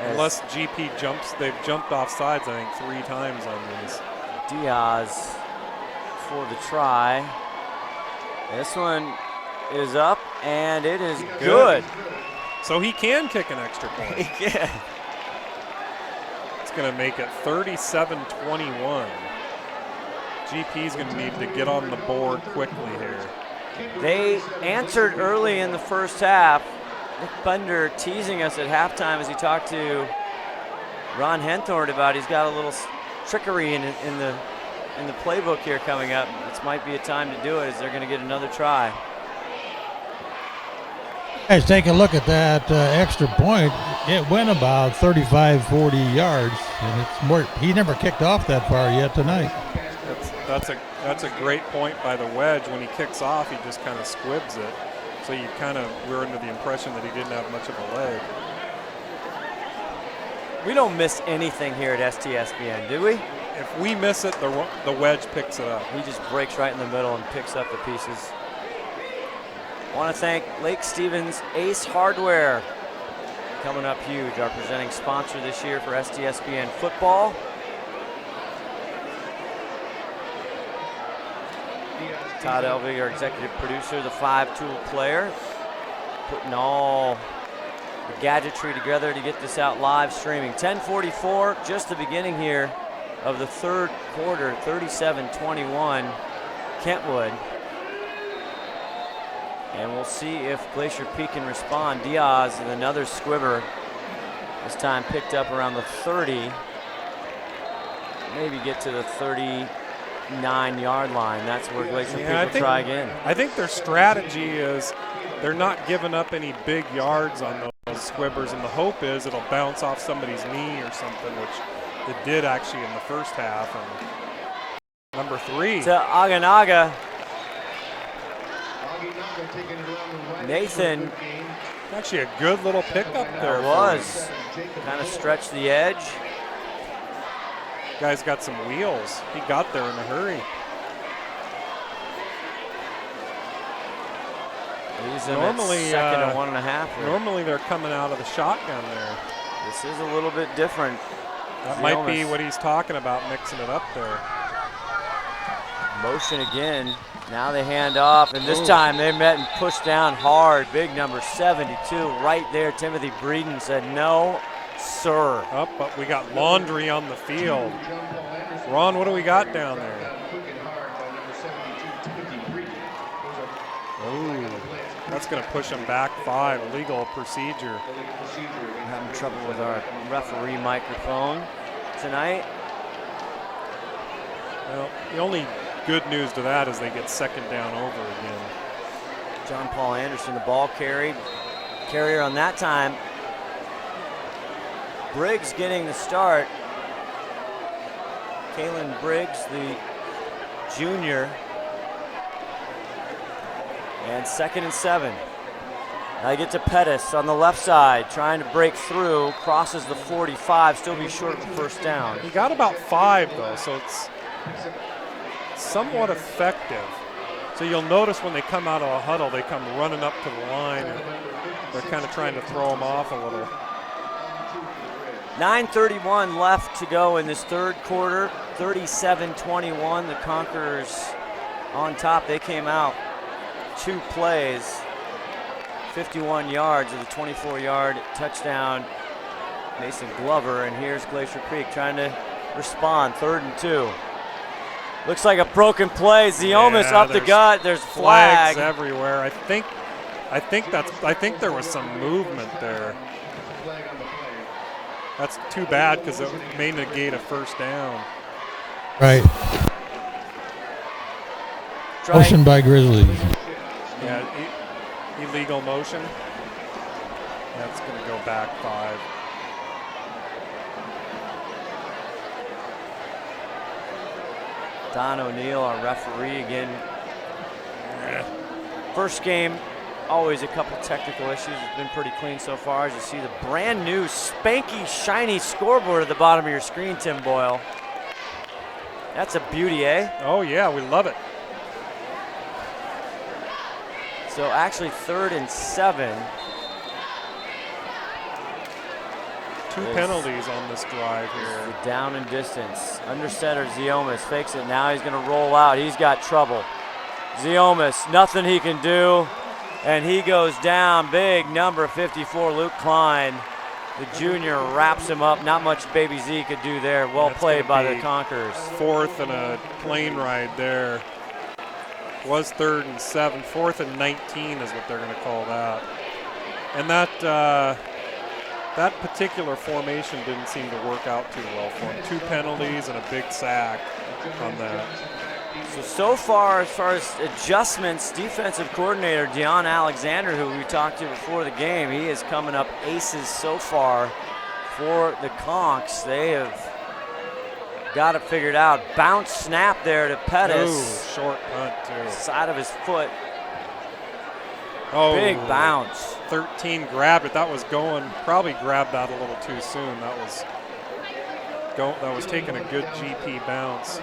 [SPEAKER 2] Unless GP jumps, they've jumped off sides, I think, 3 times on these.
[SPEAKER 1] Diaz for the try. This one is up, and it is good.
[SPEAKER 2] So he can kick an extra point.
[SPEAKER 1] He can.
[SPEAKER 2] It's going to make it 37-21. GP's going to need to get on the board quickly here.
[SPEAKER 1] They answered early in the first half. Nick Bender teasing us at halftime as he talked to Ron Henthorn about he's got a little trickery in the playbook here coming up. This might be a time to do it as they're going to get another try.
[SPEAKER 6] Guys, take a look at that extra point. It went about 35, 40 yards, and it's more. He never kicked off that far yet tonight.
[SPEAKER 2] That's a great point by the wedge. When he kicks off, he just kind of squibs it. So you kind of were under the impression that he didn't have much of a leg.
[SPEAKER 1] We don't miss anything here at STSPN, do we?
[SPEAKER 2] If we miss it, the wedge picks it up.
[SPEAKER 1] He just breaks right in the middle and picks up the pieces. I want to thank Lake Stevens Ace Hardware. Coming up huge, our presenting sponsor this year for STSPN football. Todd Elvig, our executive producer, the 5-tool player, putting all the gadgetry together to get this out live streaming. 10:44, just the beginning here of the third quarter, 37-21, Kentwood. And we'll see if Glacier Peak can respond. Diaz and another squibber, this time picked up around the 30. Maybe get to the 39-yard line. That's where Glacier Peak will try again.
[SPEAKER 2] I think their strategy is they're not giving up any big yards on those squibbers, and the hope is it'll bounce off somebody's knee or something, which it did actually in the first half. And number 3.
[SPEAKER 1] To Aganaga. Nathan.
[SPEAKER 2] Actually a good little pickup there.
[SPEAKER 1] It was. Kind of stretched the edge.
[SPEAKER 2] Guy's got some wheels. He got there in a hurry.
[SPEAKER 1] He's in normally second and 1.5.
[SPEAKER 2] Normally they're coming out of the shotgun there.
[SPEAKER 1] This is a little bit different.
[SPEAKER 2] That might be what he's talking about, mixing it up there.
[SPEAKER 1] Motion again. Now they hand off, and this time they met and pushed down hard. Big number 72 right there. Timothy Breeden said, no, sir.
[SPEAKER 2] Up, but we got laundry on the field. Ron, what do we got down there? Ooh, that's going to push him back 5. Legal procedure.
[SPEAKER 1] We're having trouble with our referee microphone tonight.
[SPEAKER 2] Well, the only good news to that is they get second down over again.
[SPEAKER 1] John Paul Anderson, the ball carrier on that time. Briggs getting the start. Kalen Briggs, the junior. And 2nd and 7. I get to Pettis on the left side, trying to break through, crosses the 45, still be short of the first down.
[SPEAKER 2] He got about 5 though, so it's somewhat effective. So you'll notice when they come out of a huddle, they come running up to the line, and they're kind of trying to throw him off a little.
[SPEAKER 1] 9:31 left to go in this third quarter. 37-21, the Conquerors on top. They came out 2 plays, 51 yards of the 24-yard touchdown. Mason Glover, and here's Glacier Peak trying to respond. 3rd and 2. Looks like a broken play. Ziomas up the gut. There's flag.
[SPEAKER 2] Flags everywhere. I think there was some movement there. That's too bad because it may negate a first down.
[SPEAKER 6] Right. Motion by Grizzlies.
[SPEAKER 2] Yeah, illegal motion. That's going to go back 5.
[SPEAKER 1] Don O'Neill, our referee again. First game, always a couple technical issues. It's been pretty clean so far. As you see the brand new spanky shiny scoreboard at the bottom of your screen, Tim Boyle. That's a beauty, eh?
[SPEAKER 2] Oh yeah, we love it.
[SPEAKER 1] So actually 3rd and 7.
[SPEAKER 2] 2 penalties on this drive here.
[SPEAKER 1] The down and distance. Under center, Ziomas fakes it. Now he's going to roll out. He's got trouble. Ziomas, nothing he can do. And he goes down. Big number 54, Luke Klein. The junior wraps him up. Not much Baby Z could do there. Well played by the Conquerors.
[SPEAKER 2] 4th and a plane ride there. Was 3rd and 7. 4th and 19 is what they're going to call that. And that that particular formation didn't seem to work out too well for him. 2 penalties and a big sack on that.
[SPEAKER 1] So far, as far as adjustments, defensive coordinator Deion Alexander, who we talked to before the game, he is coming up aces so far for the Conks. They have got it figured out. Bounce snap there to Pettis.
[SPEAKER 2] Ooh, short punt too.
[SPEAKER 1] Side of his foot.
[SPEAKER 2] Oh,
[SPEAKER 1] big bounce.
[SPEAKER 2] 13 grabbed it. That was going. Probably grabbed that a little too soon. That was taking a good GP bounce.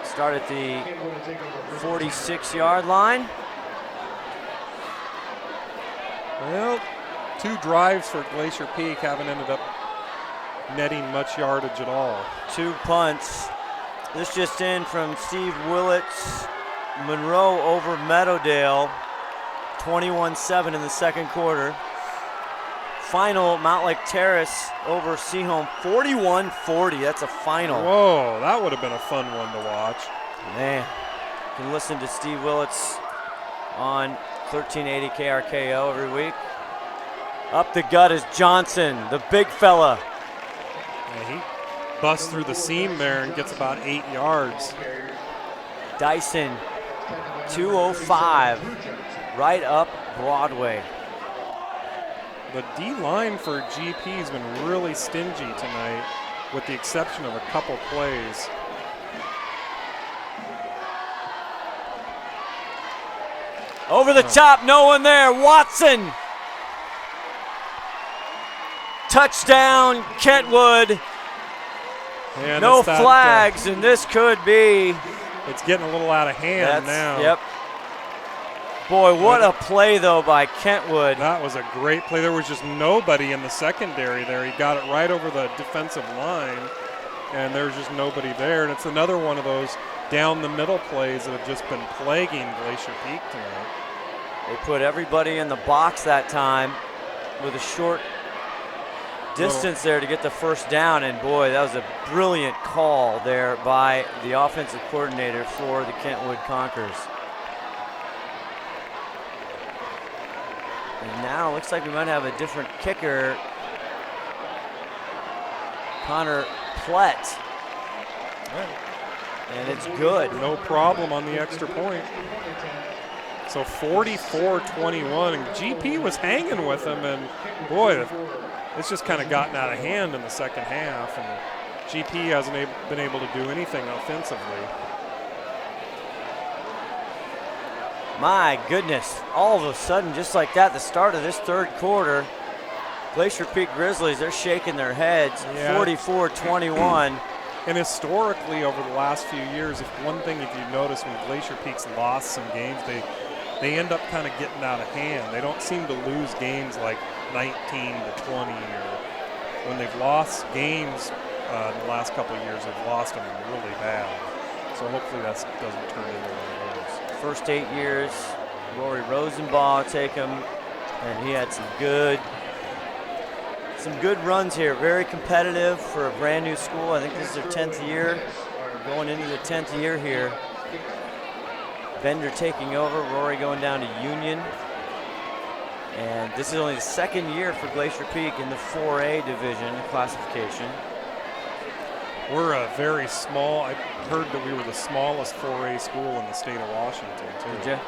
[SPEAKER 1] Start at the 46-yard line.
[SPEAKER 2] Well, 2 drives for Glacier Peak haven't ended up netting much yardage at all.
[SPEAKER 1] 2 punts. This just in from Steve Willits. Monroe over Meadowdale. 21-7 in the second quarter. Final, Mountlake Terrace over Seaholm, 41-40. That's a final.
[SPEAKER 2] Whoa, that would have been a fun one to watch.
[SPEAKER 1] Man, you can listen to Steve Willits on 1380 KRKO every week. Up the gut is Johnson, the big fella.
[SPEAKER 2] Yeah, he busts through the seam there and gets about 8 yards.
[SPEAKER 1] Dyson, 205, right up Broadway.
[SPEAKER 2] The D-line for GP has been really stingy tonight, with the exception of a couple plays.
[SPEAKER 1] Over the top, no one there. Watson. Touchdown, Kentwood.
[SPEAKER 2] Yeah,
[SPEAKER 1] no flags, and this could be.
[SPEAKER 2] It's getting a little out of hand now.
[SPEAKER 1] Yep. Boy, what a play, though, by Kentwood.
[SPEAKER 2] That was a great play. There was just nobody in the secondary there. He got it right over the defensive line, and there's just nobody there. And it's another one of those down-the-middle plays that have just been plaguing Glacier Peak tonight.
[SPEAKER 1] They put everybody in the box that time with a short distance there to get the first down, and boy, that was a brilliant call there by the offensive coordinator for the Kentwood Conkers. And now it looks like we might have a different kicker. Connor Plett. And it's good.
[SPEAKER 2] No problem on the extra point. So 44-21, and GP was hanging with him, and boy, it's just kind of gotten out of hand in the second half, and GP hasn't been able to do anything offensively.
[SPEAKER 1] My goodness, all of a sudden, just like that, the start of this third quarter, Glacier Peak Grizzlies, they're shaking their heads, 44-21.
[SPEAKER 2] And historically, over the last few years, if you've noticed when Glacier Peak's lost some games, they end up kind of getting out of hand. They don't seem to lose games like 19-20, or when they've lost games in the last couple of years, they've lost them really bad. So hopefully that doesn't turn into one of those.
[SPEAKER 1] First 8 years, Rory Rosenbaugh take him, and he had some good runs here. Very competitive for a brand new school. I think this is their 10th year. We're going into the 10th year here. Bender taking over, Rory going down to Union. And this is only the second year for Glacier Peak in the 4A division classification.
[SPEAKER 2] We're a very small, I heard that we were the smallest 4A school in the state of Washington, too.
[SPEAKER 1] Did you?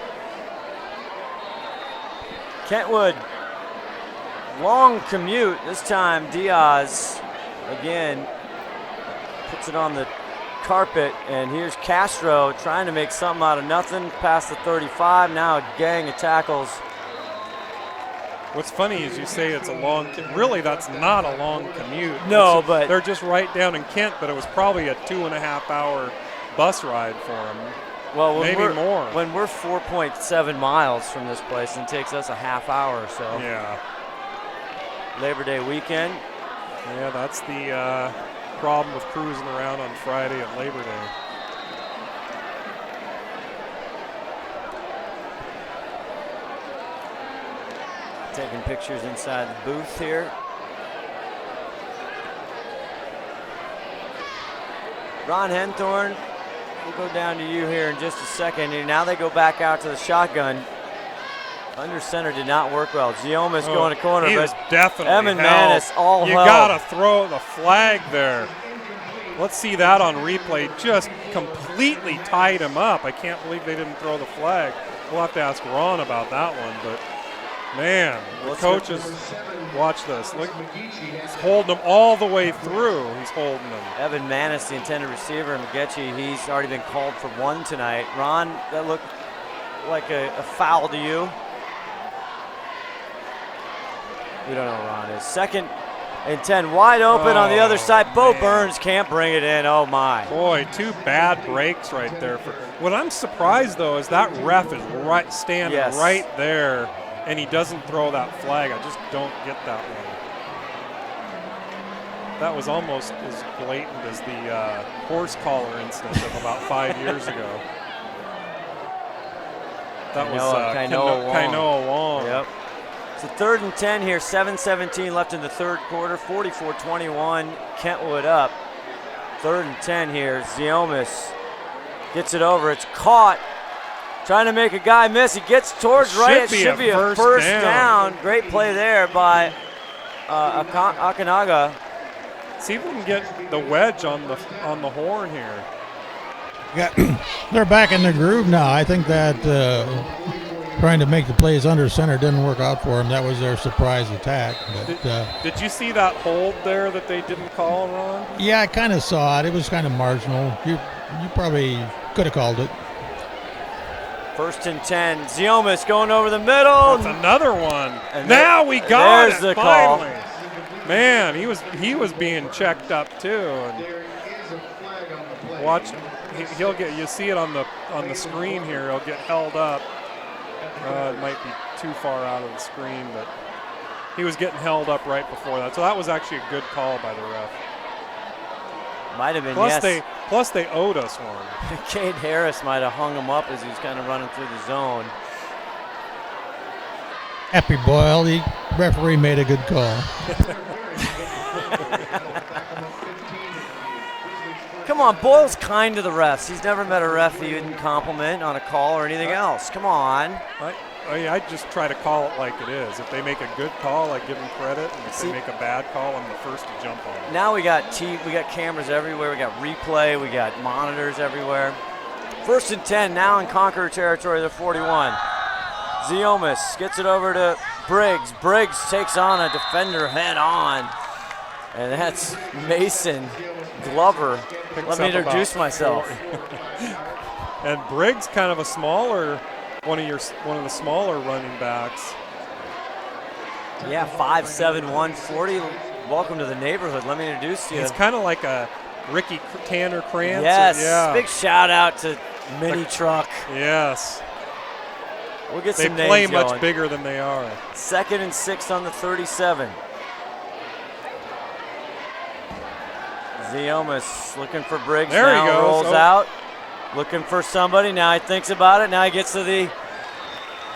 [SPEAKER 1] Kentwood, long commute. This time Diaz, again, puts it on the carpet, and here's Castro trying to make something out of nothing past the 35. Now a gang of tackles.
[SPEAKER 2] What's funny is you say it's a long, really that's not a long commute.
[SPEAKER 1] No, but
[SPEAKER 2] they're just right down in Kent, but it was probably a 2.5-hour bus ride for them.
[SPEAKER 1] Well,
[SPEAKER 2] maybe more.
[SPEAKER 1] When we're 4.7 miles from this place, and it takes us a half hour or so.
[SPEAKER 2] Yeah.
[SPEAKER 1] Labor Day weekend.
[SPEAKER 2] Yeah, that's the problem with cruising around on Friday and Labor Day.
[SPEAKER 1] Taking pictures inside the booth here. Ron Henthorn, we'll go down to you here in just a second. And now they go back out to the shotgun. Under center did not work well. Ziomas going to corner.
[SPEAKER 2] He
[SPEAKER 1] but
[SPEAKER 2] was definitely
[SPEAKER 1] Evan
[SPEAKER 2] held.
[SPEAKER 1] Manis all
[SPEAKER 2] You
[SPEAKER 1] held.
[SPEAKER 2] got to throw the flag there. Let's see that on replay. Just completely tied him up. I can't believe they didn't throw the flag. We'll have to ask Ron about that one. But, man, the coaches, watch this. Look, he's holding them all the way through. He's holding them.
[SPEAKER 1] Evan Manis, the intended receiver, and McGetchie, he's already been called for one tonight. Ron, that looked like a foul to you. We don't know who Ron is. 2nd and 10, wide open on the other side. Bo Burns can't bring it in. Oh, my.
[SPEAKER 2] Boy, 2 bad breaks right there. What I'm surprised, though, is that ref is standing right there, and he doesn't throw that flag. I just don't get that one. That was almost as blatant as the horse collar incident of about 5 years ago. That was Kainoa Wong.
[SPEAKER 1] Yep. It's a 3rd and 10 here, 7:17 left in the third quarter, 44-21, Kentwood up. 3rd and 10 here, Ziomas gets it over, it's caught. Trying to make a guy miss, he gets towards right, it should be a first down. Great play there by Akanaga.
[SPEAKER 2] See if we can get the wedge on the horn here.
[SPEAKER 6] They're back in the groove now. I think that trying to make the plays under center didn't work out for them. That was their surprise attack. But,
[SPEAKER 2] did you see that hold there that they didn't call, Ron?
[SPEAKER 6] Yeah, I kind of saw it. It was kind of marginal. You probably could have called it.
[SPEAKER 1] 1st and 10, Ziomas going over the middle.
[SPEAKER 2] That's another one. And now we got it,
[SPEAKER 1] the
[SPEAKER 2] finally.
[SPEAKER 1] Call.
[SPEAKER 2] Man, he was being checked up too. And watch, he'll get. You see it on the screen here. He'll get held up. It might be too far out of the screen, but he was getting held up right before that. So that was actually a good call by the ref.
[SPEAKER 1] Might have been,
[SPEAKER 2] Plus they owed us one.
[SPEAKER 1] Cade Harris might have hung him up as he was kind of running through the zone.
[SPEAKER 6] Happy Boyle, the referee made a good call.
[SPEAKER 1] Come on, Boyle's kind to the refs. He's never met a ref he didn't compliment on a call or anything else. Come on.
[SPEAKER 2] I just try to call it like it is. If they make a good call, I give them credit, and if they make a bad call, I'm the first to jump on it.
[SPEAKER 1] Now we got cameras everywhere. We got replay. We got monitors everywhere. 1st and 10 now in Conqueror territory, the 41. Ziomas gets it over to Briggs. Briggs takes on a defender head on, and that's Mason Glover. Let me introduce myself.
[SPEAKER 2] And Briggs, kind of a smaller. One of the smaller running backs.
[SPEAKER 1] Yeah, 5'7", 140. Welcome to the neighborhood. Let me introduce you.
[SPEAKER 2] He's kind of like a Ricky Tanner Krantz.
[SPEAKER 1] Yes,
[SPEAKER 2] yeah.
[SPEAKER 1] Big shout out to Mini Truck.
[SPEAKER 2] Yes.
[SPEAKER 1] We'll get
[SPEAKER 2] they
[SPEAKER 1] some names
[SPEAKER 2] play
[SPEAKER 1] going.
[SPEAKER 2] much bigger than they are.
[SPEAKER 1] 2nd and 6 on the 37. Ziomas looking for Briggs.
[SPEAKER 2] There
[SPEAKER 1] now
[SPEAKER 2] he goes.
[SPEAKER 1] Rolls out. Looking for somebody. Now he thinks about it. Now he gets to the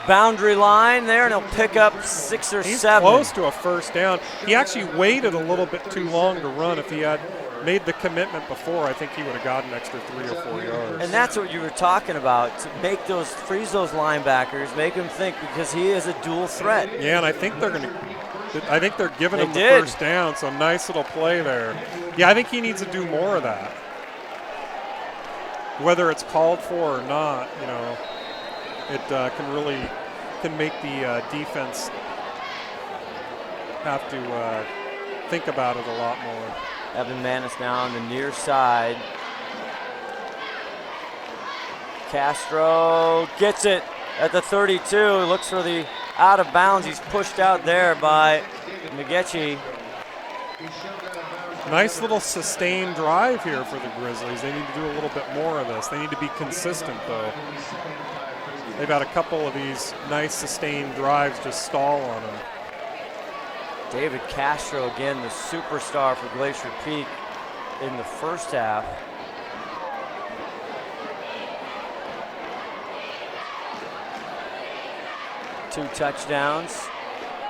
[SPEAKER 1] boundary line there, and he'll pick up 6 or 7.
[SPEAKER 2] He's close to a first down. He actually waited a little bit too long to run. If he had made the commitment before, I think he would have gotten an extra 3 or 4 yards.
[SPEAKER 1] And that's what you were talking about, to make freeze those linebackers, make them think, because he is a dual threat.
[SPEAKER 2] Yeah, and I think they're giving him the first down, so nice little play there. Yeah, I think he needs to do more of that. Whether it's called for or not, it can make the defense have to think about it a lot more.
[SPEAKER 1] Evan Manis now on the near side. Castro gets it at the 32. Looks for the out of bounds. He's pushed out there by McGetchie.
[SPEAKER 2] Nice little sustained drive here for the Grizzlies. They need to do a little bit more of this. They need to be consistent, though. They've had a couple of these nice sustained drives just stall on them.
[SPEAKER 1] David Castro, again, the superstar for Glacier Peak in the first half. Two touchdowns.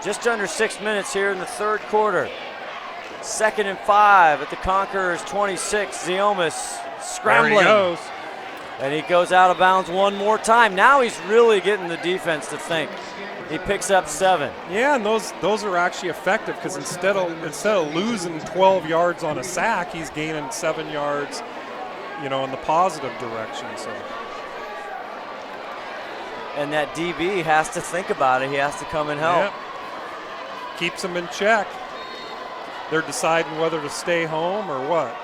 [SPEAKER 1] Just under 6 minutes here in the third quarter. 2nd and 5 at the Conquerors 26. Ziomas scrambling.
[SPEAKER 2] There he goes.
[SPEAKER 1] And he goes out of bounds one more time. Now he's really getting the defense to think. He picks up 7.
[SPEAKER 2] Yeah, and those are actually effective because instead of losing 12 yards on a sack, he's gaining 7 yards, in the positive direction. So.
[SPEAKER 1] And that DB has to think about it. He has to come and help.
[SPEAKER 2] Yep. Keeps them in check. They're deciding whether to stay home or what.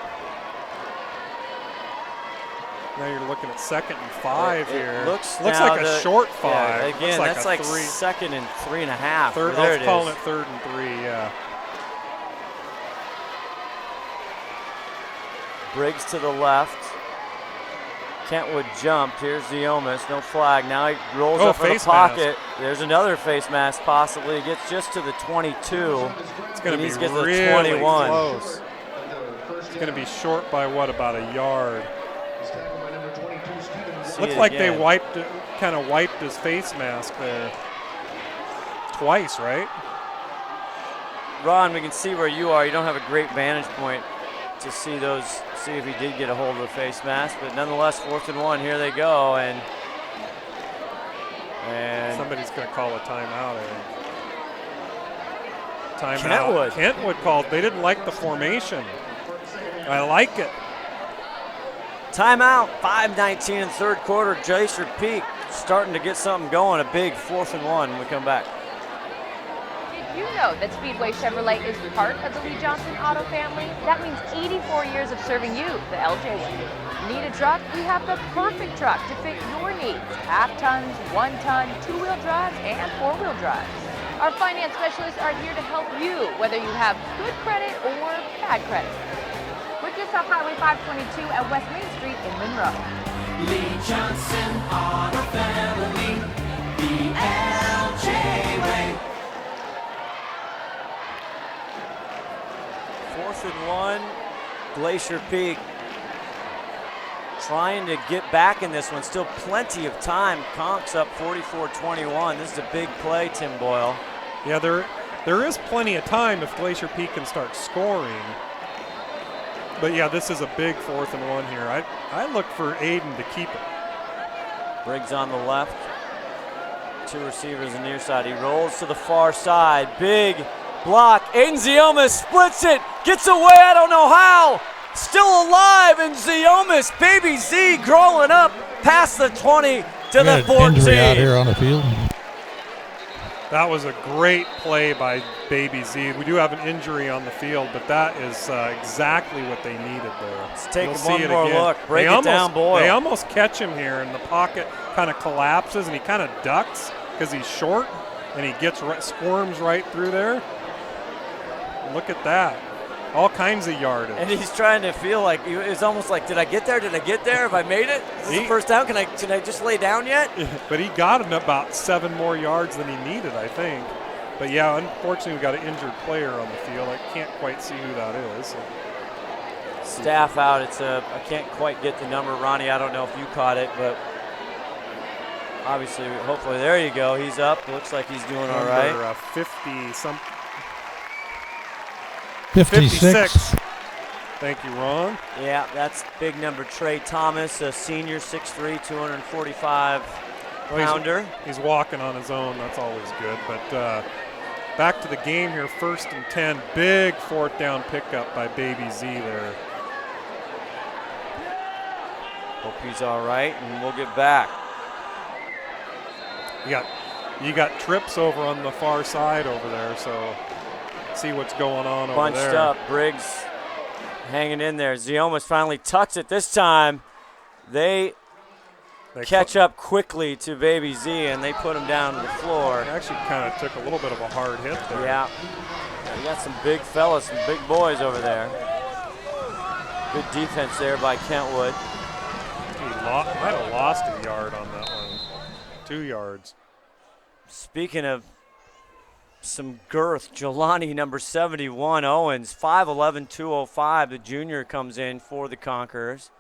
[SPEAKER 2] Now you're looking at 2nd and 5 here.
[SPEAKER 1] Looks
[SPEAKER 2] like a short 5.
[SPEAKER 1] Yeah, again,
[SPEAKER 2] like
[SPEAKER 1] that's
[SPEAKER 2] a
[SPEAKER 1] like
[SPEAKER 2] 3.
[SPEAKER 1] 2nd and 3.5.
[SPEAKER 2] Third,
[SPEAKER 1] there
[SPEAKER 2] I was calling
[SPEAKER 1] is.
[SPEAKER 2] it 3rd and 3, yeah.
[SPEAKER 1] Briggs to the left. Kentwood jumped. Here's Ziomas. No flag. Now he rolls up in the pocket. There's another face mask possibly. He gets just to the 22.
[SPEAKER 2] It's going to be
[SPEAKER 1] to get
[SPEAKER 2] really
[SPEAKER 1] the 21.
[SPEAKER 2] close. It's going to be short by what, about a yard? Looks like they kind of wiped his face mask there. Twice, right?
[SPEAKER 1] Ron, we can see where you are. You don't have a great vantage point to see if he did get a hold of the face mask, but nonetheless, 4th and 1. Here they go, and
[SPEAKER 2] somebody's going to call a timeout. I think.
[SPEAKER 1] Kentwood.
[SPEAKER 2] Kentwood called. They didn't like the formation. I like it.
[SPEAKER 1] Timeout. 5:19 in third quarter. Glacier Peak starting to get something going. A big 4th and 1 when we come back.
[SPEAKER 7] Did you know that Speedway Chevrolet is part of the Lee Johnson Auto family? That means 84 years of serving you, the LJ way. Need a truck? We have the perfect truck to fit your needs. Half tons, 1 ton, 2-wheel drives, and 4-wheel drives. Our finance specialists are here to help you, whether you have good credit or bad credit. We're just off Highway 522 at West Main Street in Monroe.
[SPEAKER 5] Lee Johnson Auto Family, the LJ way.
[SPEAKER 1] 4th and 1, Glacier Peak trying to get back in this one. Still plenty of time. Conks up 44-21. This is a big play, Tim Boyle.
[SPEAKER 2] Yeah, there is plenty of time if Glacier Peak can start scoring. But yeah, this is a big 4th and 1 here. I look for Aiden to keep it.
[SPEAKER 1] Briggs on the left. 2 receivers on the near side. He rolls to the far side. Big block. Aiden Ziomas splits it. Gets away. I don't know how. Still alive. And Ziomas, Baby Z, growing up past the 20 to the 14.
[SPEAKER 6] Injury out here on the field.
[SPEAKER 2] That was a great play by Baby Z. We do have an injury on the field, but that is exactly what they needed there.
[SPEAKER 1] Let's take
[SPEAKER 2] You'll
[SPEAKER 1] one
[SPEAKER 2] see it
[SPEAKER 1] more
[SPEAKER 2] again.
[SPEAKER 1] look. Break it down, Boyle.
[SPEAKER 2] They almost catch him here, and the pocket kind of collapses, and he kind of ducks because he's short, and he squirms right through there. Look at that. All kinds of yardage.
[SPEAKER 1] And he's trying to feel like, it's almost like, did I get there? Did I get there? Have I made it? Is this the first down? Can I just lay down yet?
[SPEAKER 2] But he got him about 7 more yards than he needed, I think. But yeah, unfortunately, we got an injured player on the field. I can't quite see who that is.
[SPEAKER 1] Staff out. I can't quite get the number, Ronnie. I don't know if you caught it, but obviously, hopefully, there you go. He's up. Looks like he's doing all right.
[SPEAKER 2] Number 50-something.
[SPEAKER 6] 56.
[SPEAKER 2] Thank you, Ron.
[SPEAKER 1] Yeah, that's big number. Trey Thomas, a senior, 6'3", 245-pounder.
[SPEAKER 2] He's walking on his own. That's always good. But back to the game here, 1st and 10. Big 4th down pickup by Baby Z there.
[SPEAKER 1] Hope he's all right, and we'll get back.
[SPEAKER 2] You got trips over on the far side over there, so see what's going on over there.
[SPEAKER 1] Bunched up, Briggs hanging in there. Ziomas finally tucks it this time. They catch up quickly to Baby Z, and they put him down to the floor.
[SPEAKER 2] He actually kind of took a little bit of a hard hit there.
[SPEAKER 1] Yeah. We got some big fellas, some big boys over there. Good defense there by Kentwood.
[SPEAKER 2] He might have lost a yard on that one. 2 yards.
[SPEAKER 1] Speaking of some girth, Jelani, number 71, Owens, 5'11", 205. The junior comes in for the Conquerors.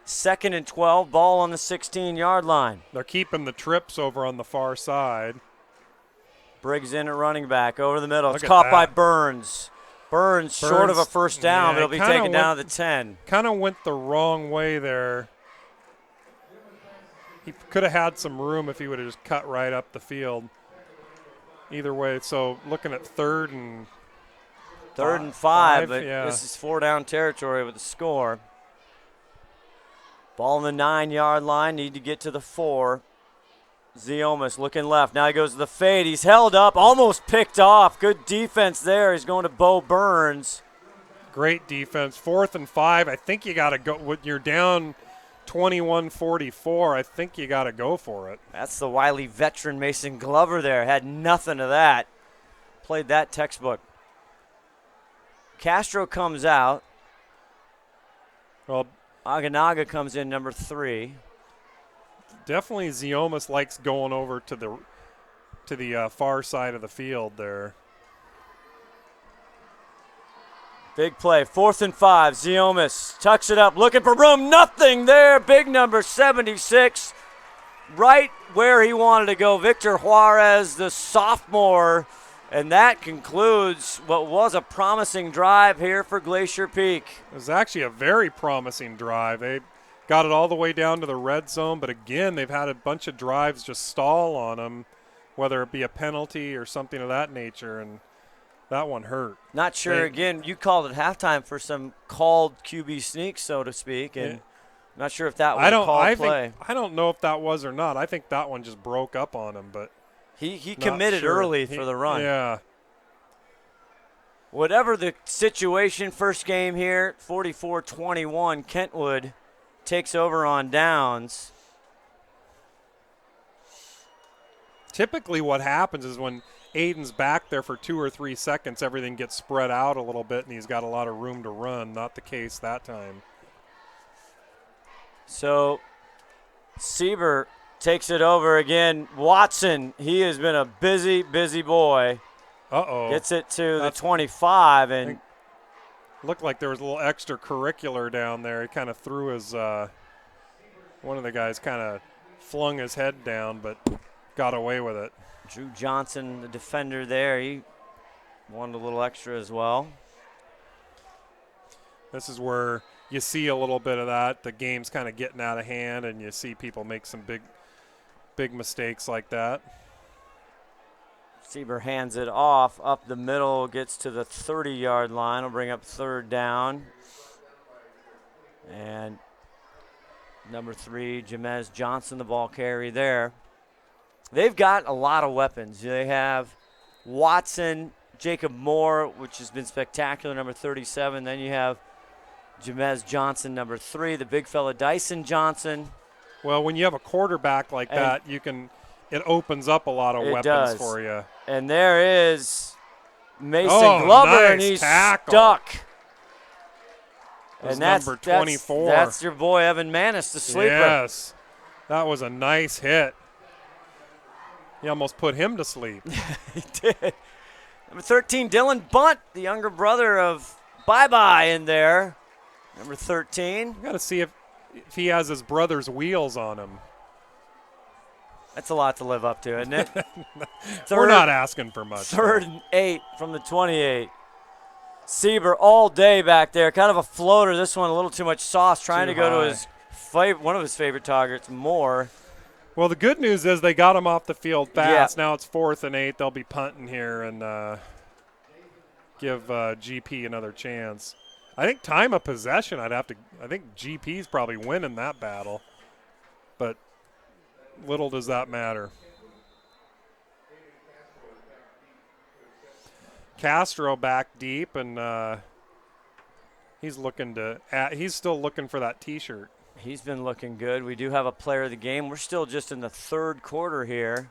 [SPEAKER 1] 2nd and 12, ball on the 16-yard line.
[SPEAKER 2] They're keeping the trips over on the far side.
[SPEAKER 1] Briggs in at running back, over the middle. It's caught by Burns. Burns short of a first down, but he'll be taken down to the 10.
[SPEAKER 2] Kind of went the wrong way there. He could have had some room if he would have just cut right up the field. Either way, so looking at third and
[SPEAKER 1] 5, but
[SPEAKER 2] yeah.
[SPEAKER 1] this is 4-down territory with the score. Ball on the 9-yard line, need to get to the 4. Ziomas looking left. Now he goes to the fade. He's held up, almost picked off. Good defense there. He's going to Bo Burns.
[SPEAKER 2] Great defense. 4th and 5. I think you got to go. When you're down 21-44, I think you got to go for it.
[SPEAKER 1] That's the wily veteran Mason Glover there. Had nothing of that. Played that textbook. Castro comes out.
[SPEAKER 2] Well,
[SPEAKER 1] Aganaga comes in, number 3.
[SPEAKER 2] Definitely Ziomas likes going over to the far side of the field there.
[SPEAKER 1] Big play, 4th and 5. Ziomas tucks it up, looking for room. Nothing there. Big number 76, right where he wanted to go. Victor Juarez, the sophomore. And that concludes what was a promising drive here for Glacier Peak.
[SPEAKER 2] It was actually a very promising drive. They got it all the way down to the red zone, but again, they've had a bunch of drives just stall on them, whether it be a penalty or something of that nature, and that one hurt.
[SPEAKER 1] Not sure, again, you called it halftime for some called QB sneak, so to speak, and not sure if that was a called play.
[SPEAKER 2] I don't know if that was or not. I think that one just broke up on him, but
[SPEAKER 1] he committed early for the run.
[SPEAKER 2] Yeah.
[SPEAKER 1] Whatever the situation, first game here, 44-21, Kentwood takes over on downs.
[SPEAKER 2] Typically what happens is when Aiden's back there for 2 or 3 seconds, everything gets spread out a little bit, and he's got a lot of room to run. Not the case that time.
[SPEAKER 1] So Sieber takes it over again. Watson, he has been a busy, busy boy.
[SPEAKER 2] Uh-oh.
[SPEAKER 1] Gets it to the 25, and
[SPEAKER 2] looked like there was a little extracurricular down there. He kind of threw his one of the guys kind of flung his head down, but got away with it.
[SPEAKER 1] Drew Johnson, the defender there, he wanted a little extra as well.
[SPEAKER 2] This is where you see a little bit of that. The game's kind of getting out of hand, and you see people make some big mistakes like that.
[SPEAKER 1] Sieber hands it off up the middle, gets to the 30-yard line. Will bring up 3rd down. And number 3, Jamez Johnson, the ball carry there. They've got a lot of weapons. They have Watson, Jacob Moore, which has been spectacular, number 37. Then you have Jamez Johnson, number 3, the big fella Dyson Johnson.
[SPEAKER 2] Well, when you have a quarterback like that, it opens up a lot of weapons for you.
[SPEAKER 1] And there is Mason Glover,
[SPEAKER 2] nice
[SPEAKER 1] and he's
[SPEAKER 2] tackle.
[SPEAKER 1] stuck.
[SPEAKER 2] And that's number 24.
[SPEAKER 1] That's your boy Evan Manis, the sleeper.
[SPEAKER 2] Yes, that was a nice hit. He almost put him to sleep.
[SPEAKER 1] He did. Number 13, Dylan Bunt, the younger brother of Bye-Bye in there. Number 13.
[SPEAKER 2] Got to see if he has his brother's wheels on him.
[SPEAKER 1] That's a lot to live up to, isn't it?
[SPEAKER 2] We're not asking for much.
[SPEAKER 1] 3rd and 8 from the 28. Sieber all day back there. Kind of a floater. This one a little too much sauce. Trying to go to his one of his favorite targets, Moore.
[SPEAKER 2] Well, the good news is they got him off the field fast. Yeah. Now it's 4th and 8. They'll be punting here and give GP another chance. I think time of possession, I think GP's probably winning that battle. But little does that matter. Castro back deep, and he's still looking for that T-shirt.
[SPEAKER 1] He's been looking good. We do have a player of the game. We're still just in the 3rd quarter here.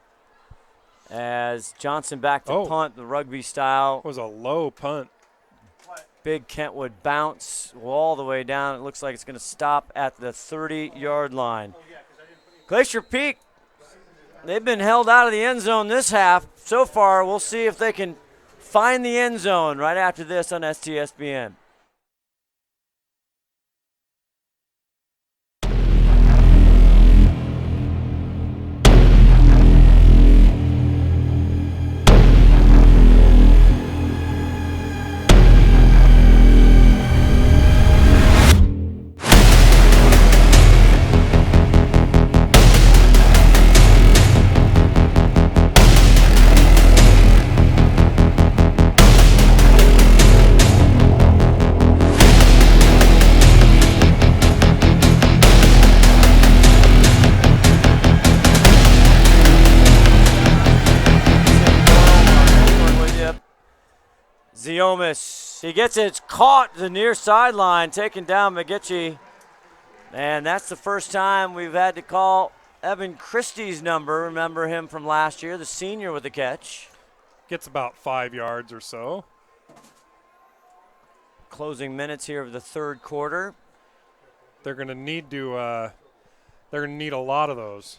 [SPEAKER 1] As Johnson back to punt, the rugby style.
[SPEAKER 2] It was a low punt.
[SPEAKER 1] Big Kentwood bounce all the way down. It looks like it's going to stop at the 30-yard line. Glacier Peak, they've been held out of the end zone this half. So far, we'll see if they can find the end zone right after this on STSPN. He gets it. It's caught the near sideline, taking down McGitchie. And that's the first time we've had to call Evan Christie's number. Remember him from last year, the senior with the catch.
[SPEAKER 2] Gets about 5 yards or so.
[SPEAKER 1] Closing minutes here of the third quarter.
[SPEAKER 2] They're going to need to. They're going to need a lot of those.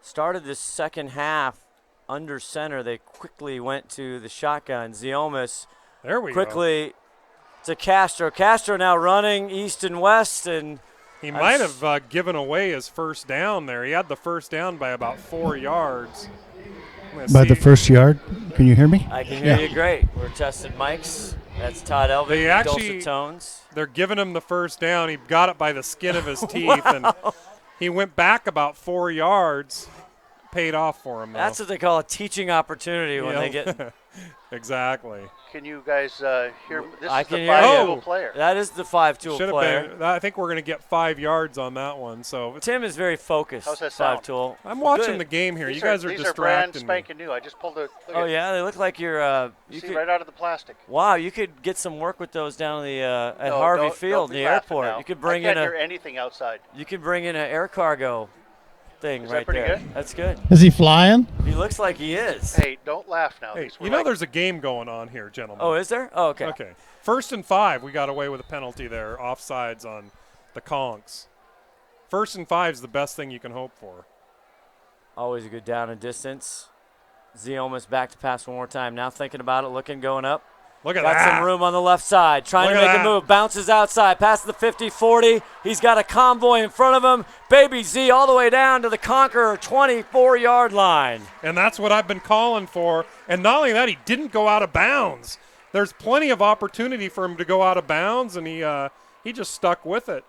[SPEAKER 1] Started this second half under center. They quickly went to the shotgun. Ziomas
[SPEAKER 2] there we
[SPEAKER 1] quickly to Castro. Castro now running east and west, and
[SPEAKER 2] he might have given away his first down there. He had the first down by about 4 yards.
[SPEAKER 10] By the first yard? Can you hear me?
[SPEAKER 1] I can hear you great. We're testing mics. That's Todd Elvey.
[SPEAKER 2] They actually,
[SPEAKER 1] dulcet tones.
[SPEAKER 2] They're giving him the first down. He got it by the skin of his teeth,
[SPEAKER 1] wow.
[SPEAKER 2] and he went back about 4 yards. Paid off for him, though.
[SPEAKER 1] That's what they call a teaching opportunity when they get.
[SPEAKER 2] Exactly.
[SPEAKER 8] Can you guys hear? This
[SPEAKER 1] I
[SPEAKER 8] is
[SPEAKER 1] can
[SPEAKER 8] the
[SPEAKER 1] hear
[SPEAKER 8] five-tool
[SPEAKER 1] you.
[SPEAKER 8] player.
[SPEAKER 1] That is the 5-tool player.
[SPEAKER 2] Been, I think we're going to get 5 yards on that one. So
[SPEAKER 1] Tim is very focused.
[SPEAKER 8] How's that sound?
[SPEAKER 1] 5-tool.
[SPEAKER 2] I'm watching
[SPEAKER 1] Good.
[SPEAKER 2] the game here.
[SPEAKER 8] These
[SPEAKER 2] you guys are
[SPEAKER 8] these
[SPEAKER 2] distracting
[SPEAKER 8] are brand spanking new. I just pulled a.
[SPEAKER 1] Oh yeah, they look like you're.
[SPEAKER 8] You see right out of the plastic.
[SPEAKER 1] Wow, you could get some work with those down at the at
[SPEAKER 8] No,
[SPEAKER 1] Harvey
[SPEAKER 8] don't
[SPEAKER 1] Field,
[SPEAKER 8] be
[SPEAKER 1] the
[SPEAKER 8] laughing
[SPEAKER 1] airport.
[SPEAKER 8] now.
[SPEAKER 1] You could bring
[SPEAKER 8] I can't
[SPEAKER 1] in
[SPEAKER 8] hear anything outside.
[SPEAKER 1] You could bring in an air cargo thing
[SPEAKER 8] Is
[SPEAKER 1] right
[SPEAKER 8] that pretty
[SPEAKER 1] there.
[SPEAKER 8] good?
[SPEAKER 1] That's good.
[SPEAKER 6] Is he flying?
[SPEAKER 1] He looks like he is.
[SPEAKER 8] Hey, don't laugh now.
[SPEAKER 2] Hey,
[SPEAKER 8] We're
[SPEAKER 2] you know
[SPEAKER 8] like,
[SPEAKER 2] there's a game going on here, gentlemen.
[SPEAKER 1] Oh, is there? Oh, okay.
[SPEAKER 2] Okay. 1st and 5, we got away with a penalty there, offsides on the Conks. 1st and 5 is the best thing you can hope for.
[SPEAKER 1] Always a good down and distance. Ziomas back to pass one more time. Now thinking about it, looking, going up.
[SPEAKER 2] Look at
[SPEAKER 1] Got
[SPEAKER 2] that.
[SPEAKER 1] some room on the left side. Trying
[SPEAKER 2] Look
[SPEAKER 1] to
[SPEAKER 2] at
[SPEAKER 1] make
[SPEAKER 2] that.
[SPEAKER 1] a move. Bounces outside. Past the 50-40. He's got a convoy in front of him. Baby Z all the way down to the Conqueror 24-yard line.
[SPEAKER 2] And that's what I've been calling for. And not only that, he didn't go out of bounds. There's plenty of opportunity for him to go out of bounds, and he just stuck with it.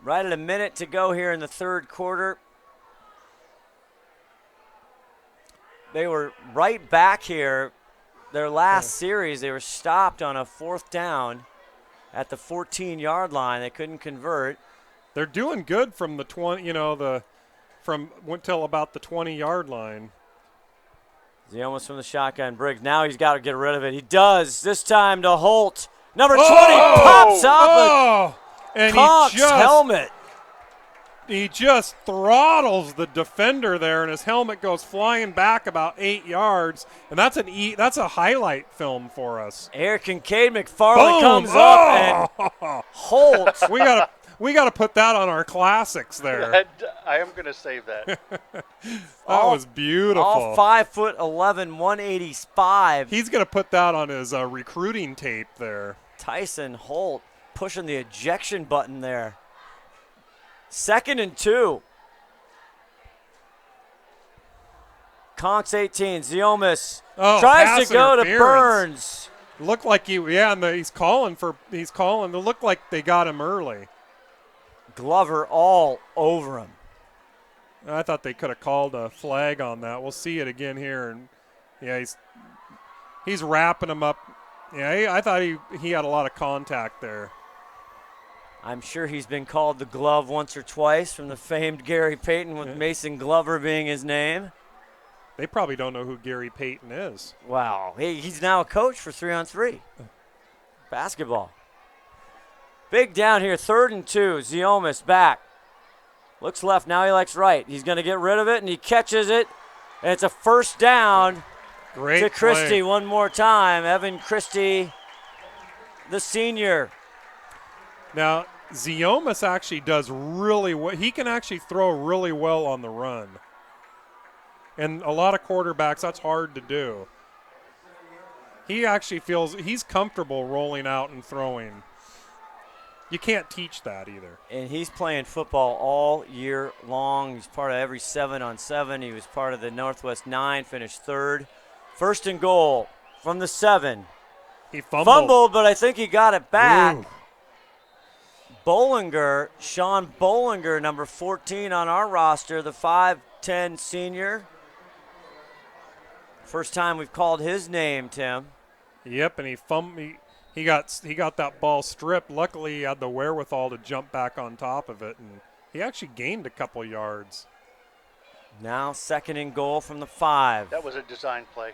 [SPEAKER 1] Right at a minute to go here in the third quarter. They were right back here. Their last series, they were stopped on a 4th down at the 14-yard line. They couldn't convert.
[SPEAKER 2] They're doing good from the 20, from until about the 20-yard line.
[SPEAKER 1] Ziomas from the shotgun. Briggs, now he's got to get rid of it. He does. This time to Holt. Number 20 pops off
[SPEAKER 2] and
[SPEAKER 1] Conk's helmet.
[SPEAKER 2] He just throttles the defender there, and his helmet goes flying back about 8 yards. And that's that's a highlight film for us.
[SPEAKER 1] Air Kincaid McFarland
[SPEAKER 2] Boom.
[SPEAKER 1] comes up and Holt.
[SPEAKER 2] We got to put that on our classics there.
[SPEAKER 8] I am going to save that.
[SPEAKER 2] That was beautiful.
[SPEAKER 1] All 5'11", 185.
[SPEAKER 2] He's going to put that on his recruiting tape there.
[SPEAKER 1] Tyson Holt pushing the ejection button there. 2nd and 2. Conks 18. Ziomas tries to go to Burns.
[SPEAKER 2] Looked like he's calling. It looked like they got him early.
[SPEAKER 1] Glover all over him.
[SPEAKER 2] I thought they could have called a flag on that. We'll see it again here, and he's wrapping him up. Yeah, I thought he had a lot of contact there.
[SPEAKER 1] I'm sure he's been called the glove once or twice from the famed Gary Payton with Mason Glover being his name.
[SPEAKER 2] They probably don't know who Gary Payton is.
[SPEAKER 1] Wow. He's now a coach for 3-on-3 basketball. Big down here, 3rd and 2. Ziomas back. Looks left, now he likes right. He's going to get rid of it, and he catches it. And it's a first down to Christie
[SPEAKER 2] play.
[SPEAKER 1] one more time. Evan Christie, the senior.
[SPEAKER 2] Now, Ziomas actually does really well. He can actually throw really well on the run. And a lot of quarterbacks, that's hard to do. He actually feels he's comfortable rolling out and throwing. You can't teach that either.
[SPEAKER 1] And he's playing football all year long. He's part of every 7-on-7. He was part of the Northwest 9, finished 3rd. 1st and goal from the 7.
[SPEAKER 2] He fumbled,
[SPEAKER 1] but I think he got it back.
[SPEAKER 2] Ooh.
[SPEAKER 1] Sean Bollinger, number 14 on our roster, the 5'10 senior. First time we've called his name, Tim.
[SPEAKER 2] Yep, and he got that ball stripped. Luckily, he had the wherewithal to jump back on top of it, and he actually gained a couple yards.
[SPEAKER 1] Now 2nd and goal from the 5.
[SPEAKER 8] That was a design play.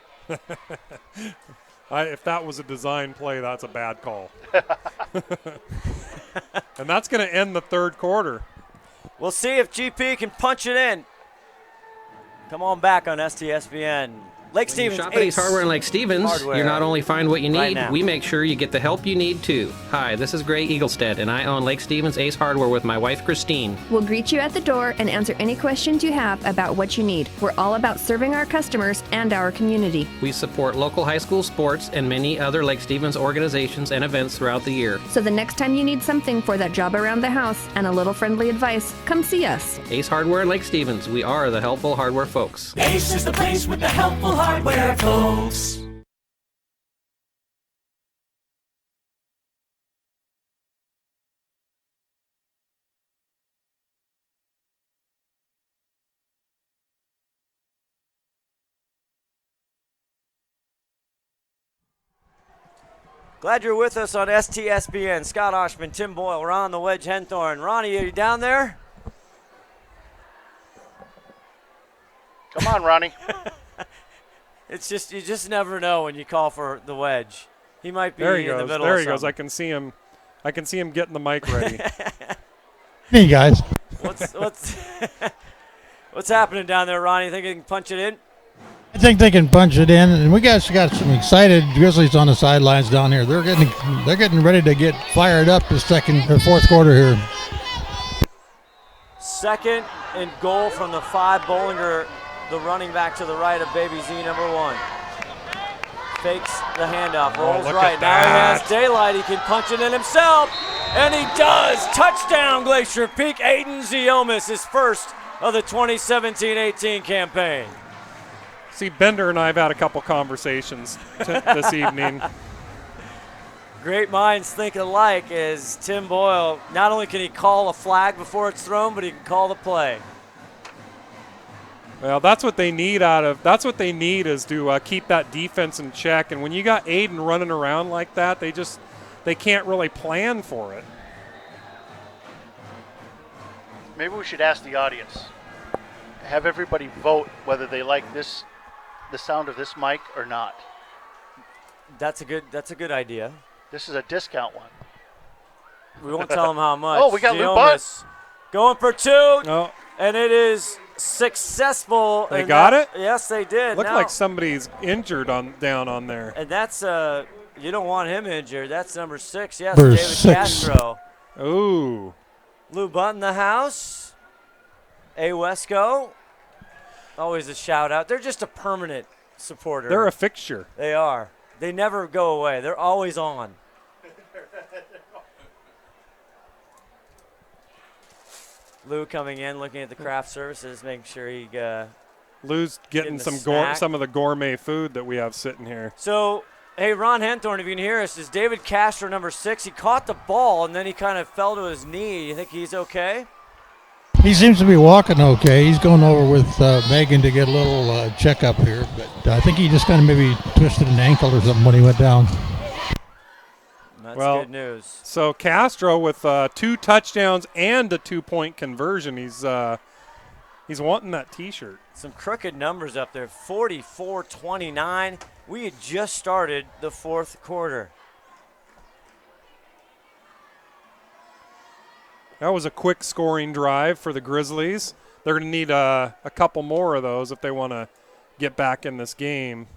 [SPEAKER 2] If that was a design play, that's a bad call. And that's going to end the third quarter.
[SPEAKER 1] We'll see if GP can punch it in. Come on back on STSPN. Lake
[SPEAKER 3] When you
[SPEAKER 1] Stevens
[SPEAKER 3] shop at Ace Hardware in Lake Stevens,
[SPEAKER 1] Hardware.
[SPEAKER 3] you not only find what you
[SPEAKER 1] Right
[SPEAKER 3] need,
[SPEAKER 1] now.
[SPEAKER 3] we make sure you get the help you need too. Hi, this is Gray Eaglestead, and I own Lake Stevens Ace Hardware with my wife Christine.
[SPEAKER 4] We'll greet you at the door and answer any questions you have about what you need. We're all about serving our customers and our community.
[SPEAKER 3] We support local high school sports and many other Lake Stevens organizations and events throughout the year.
[SPEAKER 4] So the next time you need something for that job around the house and a little friendly advice, come see us.
[SPEAKER 3] Ace Hardware in Lake Stevens, we are the helpful hardware folks.
[SPEAKER 5] Ace is the place with the helpful hardware, folks.
[SPEAKER 1] Glad you're with us on STSPN. Scott Oshman, Tim Boyle, Ron the Wedge Henthorn. Ronnie, are you down there?
[SPEAKER 8] Come on, Ronnie.
[SPEAKER 1] It's just you just never know when you call for the Wedge. He might be
[SPEAKER 2] There he
[SPEAKER 1] in
[SPEAKER 2] goes.
[SPEAKER 1] the middle
[SPEAKER 2] There
[SPEAKER 1] of
[SPEAKER 2] he goes.
[SPEAKER 1] something.
[SPEAKER 2] I can see him. I can see him getting the mic ready.
[SPEAKER 6] Hey, guys.
[SPEAKER 1] What's what's happening down there, Ronnie? Think you can punch it in?
[SPEAKER 6] I think they can punch it in, and we got some excited Grizzlies on the sidelines down here. They're getting ready to get fired up the fourth quarter here.
[SPEAKER 1] Second and goal from the 5. Bollinger, the running back to the right of Baby Z, number 1. Fakes the handoff, rolls
[SPEAKER 2] look
[SPEAKER 1] right.
[SPEAKER 2] at
[SPEAKER 1] Now he
[SPEAKER 2] that.
[SPEAKER 1] has daylight. He can punch it in himself, and he does. Touchdown, Glacier Peak. Aiden Ziomas, his first of the 2017-18 campaign.
[SPEAKER 2] See, Bender and I have had a couple conversations this evening.
[SPEAKER 1] Great minds think alike as Tim Boyle, not only can he call a flag before it's thrown, but he can call the play.
[SPEAKER 2] Well, that's what they need that's what they need is to keep that defense in check. And when you got Aiden running around like that, they can't really plan for it.
[SPEAKER 8] Maybe we should ask the audience. Have everybody vote whether they like the sound of this mic or not.
[SPEAKER 1] That's a good idea.
[SPEAKER 8] This is a discount one.
[SPEAKER 1] We won't tell them how much.
[SPEAKER 8] Oh, we got Lou
[SPEAKER 1] Ziomas going for 2,
[SPEAKER 2] Oh,
[SPEAKER 1] and it is successful.
[SPEAKER 2] They
[SPEAKER 1] and
[SPEAKER 2] got
[SPEAKER 1] that-
[SPEAKER 2] it?
[SPEAKER 1] Yes, they did.
[SPEAKER 2] looked
[SPEAKER 1] Now-
[SPEAKER 2] like somebody's injured down on there.
[SPEAKER 1] And that's you don't want him injured. That's number 6. Yes,
[SPEAKER 6] Number
[SPEAKER 1] David
[SPEAKER 6] 6.
[SPEAKER 1] Castro.
[SPEAKER 2] Ooh.
[SPEAKER 1] Lou Bunt in the house. A Wesco. Always a shout out. They're just a permanent supporter.
[SPEAKER 2] They're a fixture.
[SPEAKER 1] They are. They never go away. They're always on. Lou coming in, looking at the craft services, making sure he.
[SPEAKER 2] Lou's getting
[SPEAKER 1] Getting the
[SPEAKER 2] some of the gourmet food that we have sitting here.
[SPEAKER 1] So, hey, Ron Henthorn, if you can hear us, is David Castro number 6. He caught the ball and then he kind of fell to his knee. You think he's okay?
[SPEAKER 6] He seems to be walking okay. He's going over with Megan to get a little checkup here, but I think he just kind of maybe twisted an ankle or something when he went down.
[SPEAKER 1] That's
[SPEAKER 2] Well,
[SPEAKER 1] good news.
[SPEAKER 2] So Castro with 2 touchdowns and a 2-point conversion. He's wanting that T-shirt.
[SPEAKER 1] Some crooked numbers up there, 44-29. We had just started the fourth quarter.
[SPEAKER 2] That was a quick scoring drive for the Grizzlies. They're going to need a couple more of those if they want to get back in this game.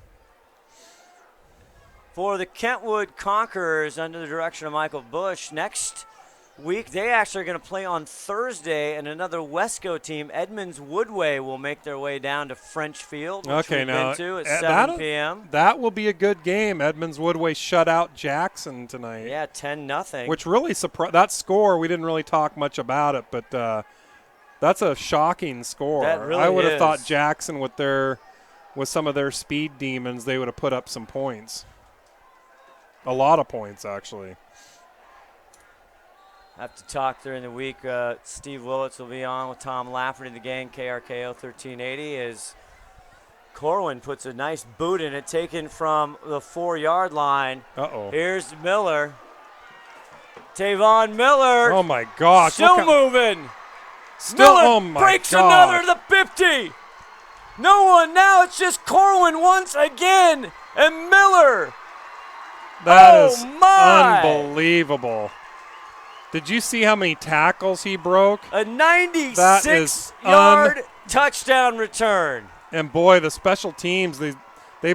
[SPEAKER 1] For the Kentwood Conquerors, under the direction of Michael Bush, next week they actually are going to play on Thursday, and another Wesco team, Edmonds Woodway, will make their way down to French Field, which
[SPEAKER 2] Okay,
[SPEAKER 1] we've
[SPEAKER 2] now
[SPEAKER 1] been to at 7 p.m.
[SPEAKER 2] That will be a good game. Edmonds Woodway shut out Jackson tonight.
[SPEAKER 1] Yeah, 10-0.
[SPEAKER 2] Which really surprised. That score, we didn't really talk much about it, but that's a shocking score.
[SPEAKER 1] That really
[SPEAKER 2] I would have
[SPEAKER 1] is.
[SPEAKER 2] thought Jackson with some of their speed demons, they would have put up some points. A lot of points, actually.
[SPEAKER 1] Have to talk during the week. Steve Willits will be on with Tom Lafferty, the gang, KRKO 1380, as Corwin puts a nice boot in it, taken from the 4-yard line.
[SPEAKER 2] Uh-oh.
[SPEAKER 1] Here's Miller. Tavon Miller.
[SPEAKER 2] Oh, my gosh.
[SPEAKER 1] Still moving.
[SPEAKER 2] Still,
[SPEAKER 1] Miller
[SPEAKER 2] oh, my
[SPEAKER 1] breaks
[SPEAKER 2] gosh.
[SPEAKER 1] another to the 50. No one. Now it's just Corwin once again. And Miller
[SPEAKER 2] That is
[SPEAKER 1] my!
[SPEAKER 2] unbelievable. Did you see how many tackles he broke?
[SPEAKER 1] A 96-yard touchdown return.
[SPEAKER 2] And boy, the special teams, they've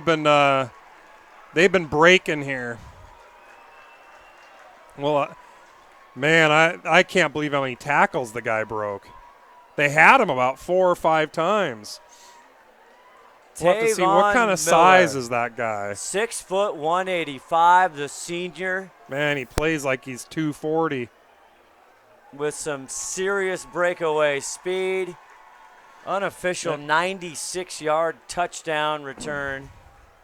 [SPEAKER 2] been breaking here. Well, man, I can't believe how many tackles the guy broke. They had him about 4 or 5 times. We'll have to see what kind of size is that guy.
[SPEAKER 1] 6 foot 185, the senior.
[SPEAKER 2] Man, he plays like he's 240.
[SPEAKER 1] With some serious breakaway speed. Unofficial 96-yard touchdown return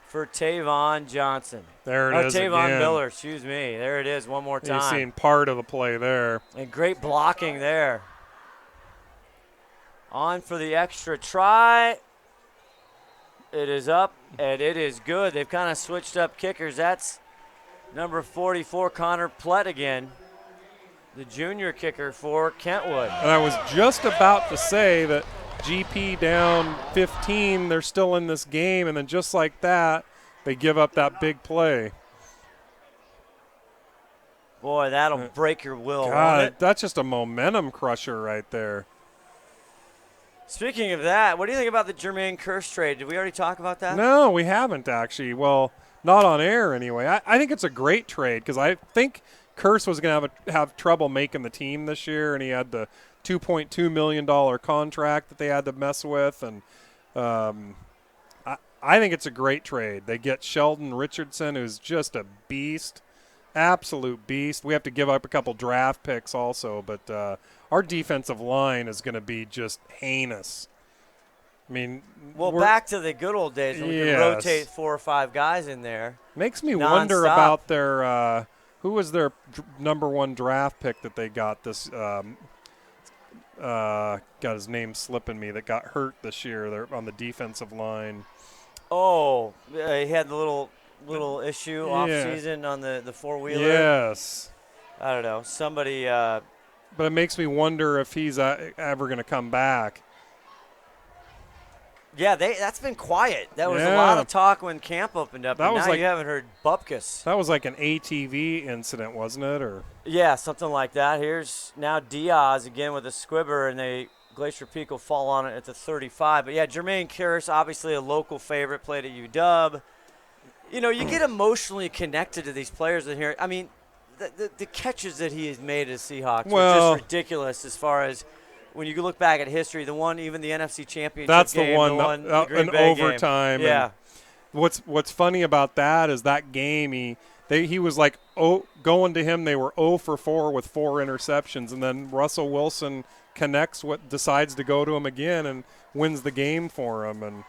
[SPEAKER 1] for Tavon Johnson.
[SPEAKER 2] There it is
[SPEAKER 1] Tavon
[SPEAKER 2] again.
[SPEAKER 1] Miller, excuse me. There it is one more time.
[SPEAKER 2] You've seen part of the play there.
[SPEAKER 1] And great blocking there. On for the extra try. It is up, and it is good. They've kind of switched up kickers. That's number 44, Connor Plett again, the junior kicker for Kentwood.
[SPEAKER 2] And I was just about to say that GP down 15, they're still in this game, and then just like that, they give up that big play.
[SPEAKER 1] Boy, that'll break your will, won't
[SPEAKER 2] God,
[SPEAKER 1] it?
[SPEAKER 2] that's just a momentum crusher right there.
[SPEAKER 1] Speaking of that, what do you think about the Jermaine Kearse trade? Did we already talk about that?
[SPEAKER 2] No, we haven't actually. Well, not on air anyway. I think it's a great trade because I think Kearse was going to have trouble making the team this year, and he had the $2.2 million contract that they had to mess with. And I think it's a great trade. They get Sheldon Richardson, who's just a beast, absolute beast. We have to give up a couple draft picks also, but our defensive line is going to be just heinous. I mean,
[SPEAKER 1] well, back to the good old days when we could rotate 4 or 5 guys in there.
[SPEAKER 2] Makes me wonder about their who was their number 1 draft pick that they got this got his name slipping me, that got hurt this year. They're on the defensive line.
[SPEAKER 1] Oh, he had the little issue off season on the 4-wheeler.
[SPEAKER 2] Yes.
[SPEAKER 1] I don't know. Somebody
[SPEAKER 2] but it makes me wonder if he's ever going to come back.
[SPEAKER 1] Yeah, that's been quiet. That was a lot of talk when camp opened up.
[SPEAKER 2] That was
[SPEAKER 1] now
[SPEAKER 2] like,
[SPEAKER 1] you haven't heard bupkis.
[SPEAKER 2] That was like an ATV incident, wasn't it? Or
[SPEAKER 1] yeah, something like that. Here's now Diaz again with a squibber, and Glacier Peak will fall on it at the 35. But yeah, Jermaine Kearse, obviously a local favorite, played at UW. You know, you get emotionally connected to these players in here. I mean, the catches that he has made as Seahawks were just ridiculous as far as when you look back at history. The one, even the NFC Championship
[SPEAKER 2] that's
[SPEAKER 1] game,
[SPEAKER 2] the one,
[SPEAKER 1] the Green Bay
[SPEAKER 2] overtime.
[SPEAKER 1] Game. Yeah.
[SPEAKER 2] What's funny about that is that game he was like going to him. They were 0 for 4 with 4 interceptions, and then Russell Wilson decides to go to him again and wins the game for him.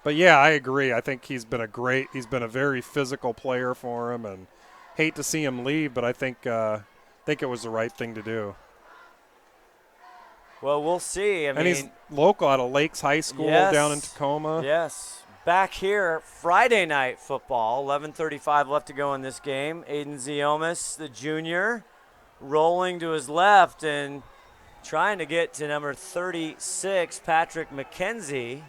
[SPEAKER 2] But yeah, I agree. I think he's been a very physical player for him, and hate to see him leave, but I think it was the right thing to do.
[SPEAKER 1] Well, we'll see. I mean,
[SPEAKER 2] he's local out of Lakes High School down in Tacoma.
[SPEAKER 1] Yes. Back here, Friday night football, 11:35 left to go in this game. Aiden Ziomas, the junior, rolling to his left and trying to get to number 36, Patrick McKenzie.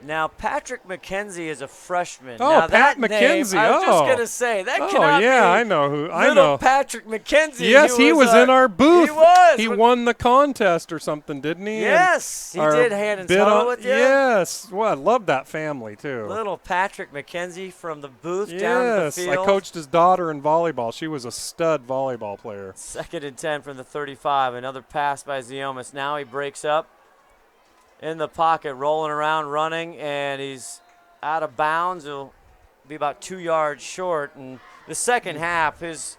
[SPEAKER 1] Now, Patrick McKenzie is a freshman.
[SPEAKER 2] Oh,
[SPEAKER 1] now,
[SPEAKER 2] Pat
[SPEAKER 1] that
[SPEAKER 2] McKenzie.
[SPEAKER 1] Name, I was just going to say, that cannot be
[SPEAKER 2] I know who. I know.
[SPEAKER 1] Patrick McKenzie.
[SPEAKER 2] Yes, he was in our booth.
[SPEAKER 1] He was.
[SPEAKER 2] He won the contest or something, didn't he?
[SPEAKER 1] Yes, he did hand and toe with you.
[SPEAKER 2] Yes. Well, I love that family, too.
[SPEAKER 1] Little Patrick McKenzie from the booth down at the field.
[SPEAKER 2] Yes, I coached his daughter in volleyball. She was a stud volleyball player.
[SPEAKER 1] 2nd and 10 from the 35. Another pass by Ziomas. Now he breaks up in the pocket, rolling around, running, and he's out of bounds. He'll be about 2 yards short. And the second half, his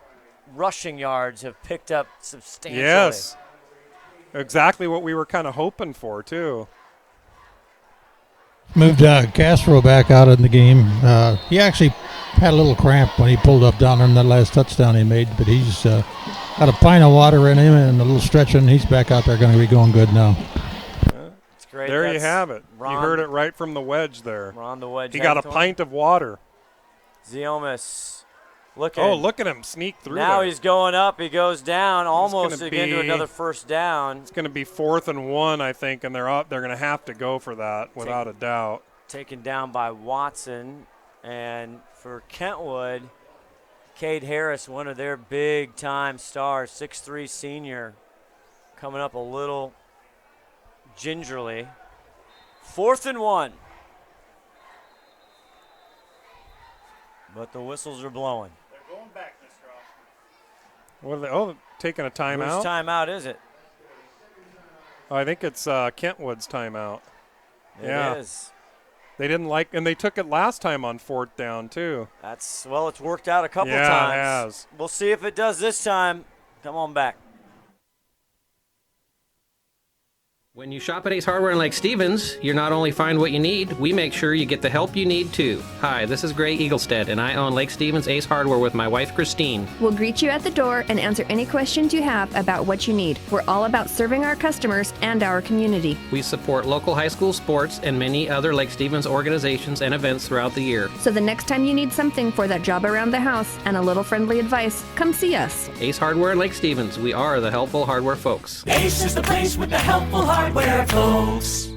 [SPEAKER 1] rushing yards have picked up substantially.
[SPEAKER 2] Yes, exactly what we were kind of hoping for, too.
[SPEAKER 6] Moved Castro back out in the game. He actually had a little cramp when he pulled up down there in that last touchdown he made, but he's got a pint of water in him and a little stretching. He's back out there, going to be going good now.
[SPEAKER 1] Great.
[SPEAKER 2] There you have it. You heard it right from the wedge there.
[SPEAKER 1] Ron the wedge.
[SPEAKER 2] He got a pint of water.
[SPEAKER 1] Ziomas looking.
[SPEAKER 2] Oh, look at him sneak through
[SPEAKER 1] now
[SPEAKER 2] there.
[SPEAKER 1] He's going up. He goes down almost to get into another first down.
[SPEAKER 2] It's going to be 4th and 1, I think, and they're going to have to go for that without a doubt.
[SPEAKER 1] Taken down by Watson. And for Kentwood, Cade Harris, one of their big-time stars, 6'3" senior, coming up a little gingerly. 4th and 1. But the whistles are blowing.
[SPEAKER 8] They're going back, Mr. Austin.
[SPEAKER 2] What are they? Oh, taking a timeout?
[SPEAKER 1] Whose timeout is it?
[SPEAKER 2] Oh, I think it's Kentwood's timeout.
[SPEAKER 1] It is.
[SPEAKER 2] They didn't like, and they took it last time on 4th down, too.
[SPEAKER 1] That's, well, it's worked out a couple times.
[SPEAKER 2] Yeah, it has.
[SPEAKER 1] We'll see if it does this time. Come on back.
[SPEAKER 3] When you shop at Ace Hardware in Lake Stevens, you not only find what you need, we make sure you get the help you need too. Hi, this is Gray Eaglestead, and I own Lake Stevens Ace Hardware with my wife Christine.
[SPEAKER 4] We'll greet you at the door and answer any questions you have about what you need. We're all about serving our customers and our community.
[SPEAKER 3] We support local high school sports and many other Lake Stevens organizations and events throughout the year.
[SPEAKER 4] So the next time you need something for that job around the house and a little friendly advice, come see us.
[SPEAKER 3] Ace Hardware in Lake Stevens, we are the helpful hardware folks.
[SPEAKER 5] Ace is the place with the helpful hardware folks.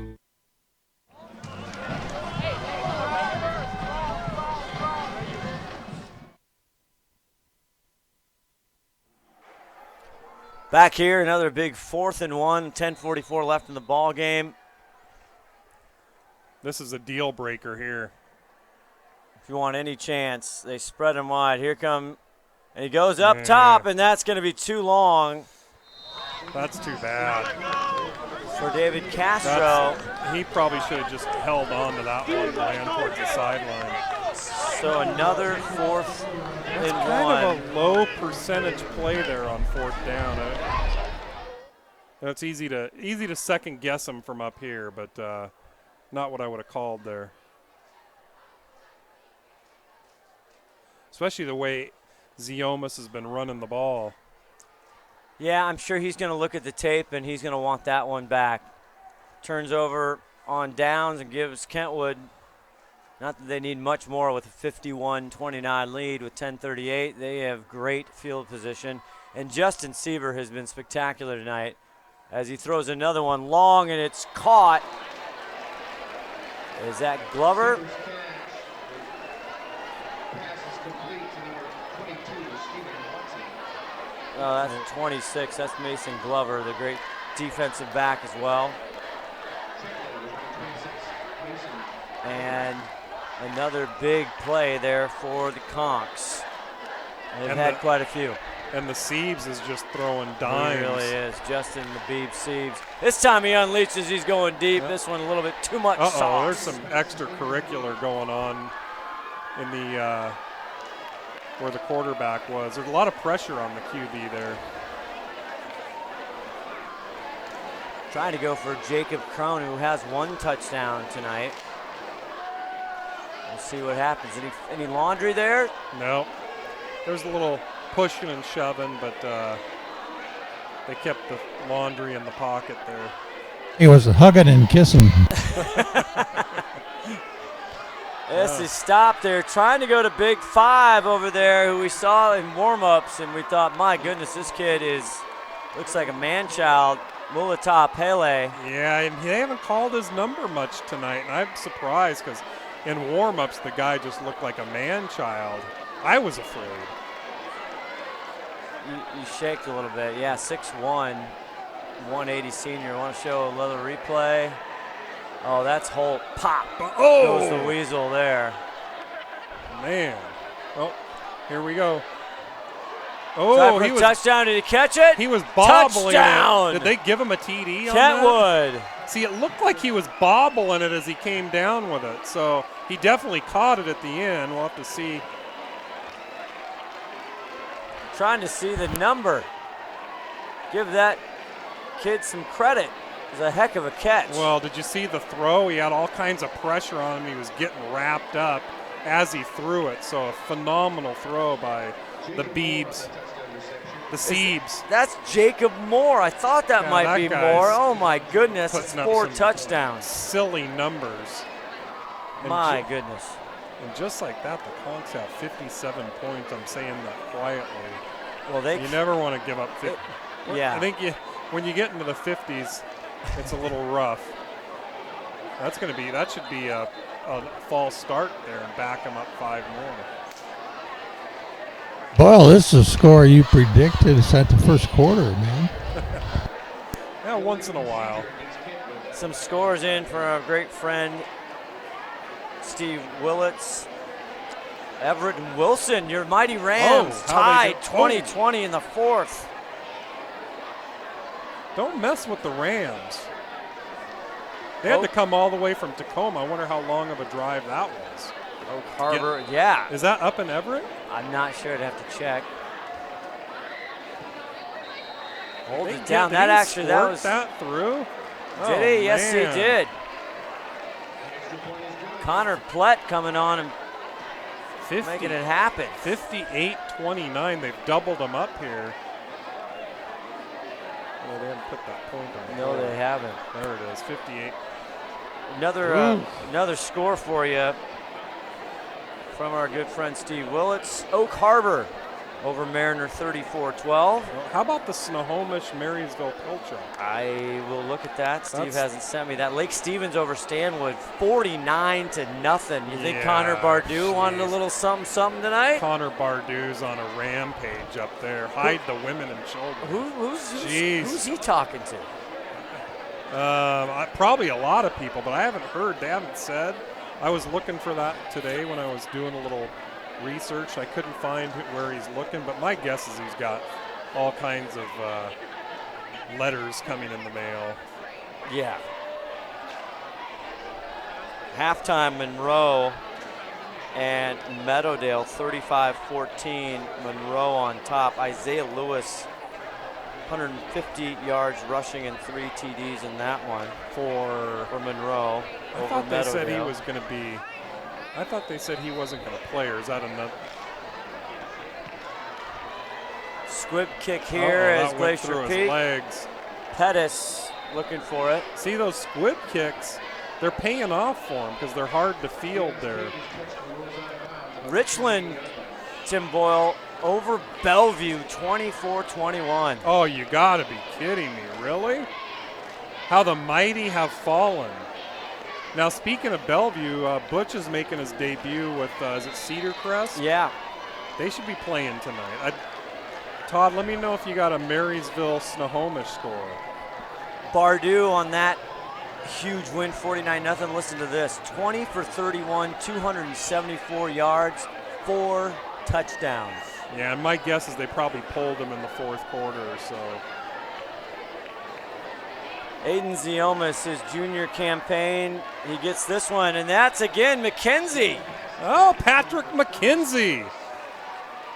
[SPEAKER 1] Back here, another big 4th and 1, 10:44 left in the ball game.
[SPEAKER 2] This is a deal breaker here.
[SPEAKER 1] If you want any chance, they spread him wide. Here come, and he goes up top, and that's going to be too long.
[SPEAKER 2] That's too bad.
[SPEAKER 1] For David Castro.
[SPEAKER 2] He probably should have just held on to that one and ran towards the sideline.
[SPEAKER 1] So another 4th and 1.
[SPEAKER 2] Kind of a low percentage play there on 4th down. It's easy to second guess him from up here, but not what I would have called there. Especially the way Ziomas has been running the ball.
[SPEAKER 1] Yeah, I'm sure he's going to look at the tape and he's going to want that one back. Turns over on downs and gives Kentwood, not that they need much more with a 51-29 lead with 10:38. They have great field position. And Justin Seaver has been spectacular tonight as he throws another one long and it's caught. Is that Glover? Oh, that's 26. That's Mason Glover, the great defensive back as well. And another big play there for the Conks. They've had quite a few.
[SPEAKER 2] And the Siebes is just throwing dimes.
[SPEAKER 1] He really is. Justin the Beeb Siebes. This time he unleashes. He's going deep. Yep. This one a little bit too much sauce.
[SPEAKER 2] There's some extracurricular going on in the where the quarterback was. There's a lot of pressure on the QB there.
[SPEAKER 1] Trying to go for Jacob Crone, who has 1 touchdown tonight. We'll see what happens. Any laundry there?
[SPEAKER 2] No. There's a little pushing and shoving, but they kept the laundry in the pocket there.
[SPEAKER 6] He was hugging and kissing.
[SPEAKER 1] Yes, he stopped there, trying to go to Big 5 over there, who we saw in warm-ups, and we thought, my goodness, this kid looks like a man-child, Mulata Pele.
[SPEAKER 2] Yeah, and they haven't called his number much tonight, and I'm surprised because in warm-ups, the guy just looked like a man-child. I was afraid.
[SPEAKER 1] You shaked a little bit. Yeah, 6'1", 180 senior. Want to show another replay? Oh, that's Holt. Pop.
[SPEAKER 2] Oh!
[SPEAKER 1] Goes the weasel there.
[SPEAKER 2] Man. Oh, here we go. Oh,
[SPEAKER 1] he was touchdown. Did he catch it?
[SPEAKER 2] He was bobbling
[SPEAKER 1] touchdown.
[SPEAKER 2] it. Did they give him a TD on
[SPEAKER 1] Kentwood.
[SPEAKER 2] That? See, it looked like he was bobbling it as he came down with it. So he definitely caught it at the end. We'll have to see.
[SPEAKER 1] Trying to see the number. Give that kid some credit. It was a heck of a catch.
[SPEAKER 2] Well, did you see the throw? He had all kinds of pressure on him. He was getting wrapped up as he threw it. So a phenomenal throw by the Beebs. The Siebes.
[SPEAKER 1] That's Jacob Moore. I thought that might be Moore. Oh, my goodness. It's 4 touchdowns.
[SPEAKER 2] Silly numbers.
[SPEAKER 1] My goodness.
[SPEAKER 2] And just like that, the Conks have 57 points. I'm saying that quietly.
[SPEAKER 1] Well,
[SPEAKER 2] you never want to give up 50.
[SPEAKER 1] Yeah.
[SPEAKER 2] I think when you get into the 50s, it's a little rough. That should be a a false start there and back them up 5 more.
[SPEAKER 6] Boyle, this is a score you predicted at the first quarter, man.
[SPEAKER 2] Yeah, once in a while.
[SPEAKER 1] Some scores in for our great friend Steve Willits. Everett and Wilson, your mighty Rams, tied 20-20 in the fourth.
[SPEAKER 2] Don't mess with the Rams. They had to come all the way from Tacoma. I wonder how long of a drive that was.
[SPEAKER 1] Oak Harbor, yeah.
[SPEAKER 2] Is that up in Everett?
[SPEAKER 1] I'm not sure. I'd have to check. Hold it down. That actually, that was.
[SPEAKER 2] That through?
[SPEAKER 1] Did he? Yes, he did. Connor Plett coming on and making it happen.
[SPEAKER 2] 58-29. They've doubled them up here. Well, they haven't put that point on.
[SPEAKER 1] No, they haven't.
[SPEAKER 2] There it is, 58.
[SPEAKER 1] Another score for you from our good friend Steve Willits. Oak Harbor over Mariner 34-12.
[SPEAKER 2] Well, how about the Snohomish Marysville Pilcher?
[SPEAKER 1] I will look at that. Steve hasn't sent me that. Lake Stevens over Stanwood 49-0. You think Connor Bardew wanted a little something tonight?
[SPEAKER 2] Connor Bardew's on a rampage up there. Hide the women and children.
[SPEAKER 1] Who's he talking to?
[SPEAKER 2] Probably a lot of people, but I haven't heard. They haven't said. I was looking for that today when I was doing a little research. I couldn't find where he's looking, but my guess is he's got all kinds of letters coming in the mail.
[SPEAKER 1] Yeah. Halftime, Monroe and Meadowdale 35-14. Monroe on top. Isaiah Lewis 150 yards rushing and 3 TDs in that one for Monroe.
[SPEAKER 2] I thought they said he was going to be. I thought they said he wasn't going to play, or is that another?
[SPEAKER 1] Squib kick here as Glacier Peak.
[SPEAKER 2] Legs.
[SPEAKER 1] Pettis looking for it.
[SPEAKER 2] See those squib kicks? They're paying off for him because they're hard to field there.
[SPEAKER 1] Richland, Tim Boyle, over Bellevue, 24-21.
[SPEAKER 2] Oh, you got to be kidding me, really? How the mighty have fallen. Now, speaking of Bellevue, Butch is making his debut with, is it Cedar Crest?
[SPEAKER 1] Yeah.
[SPEAKER 2] They should be playing tonight. Todd, let me know if you got a Marysville Snohomish score.
[SPEAKER 1] Bardew on that huge win, 49-0. Listen to this, 20 for 31, 274 yards, 4 touchdowns.
[SPEAKER 2] Yeah, and my guess is they probably pulled him in the fourth quarter or so.
[SPEAKER 1] Aiden Ziomas, his junior campaign, he gets this one, and that's again McKenzie.
[SPEAKER 2] Oh, Patrick McKenzie.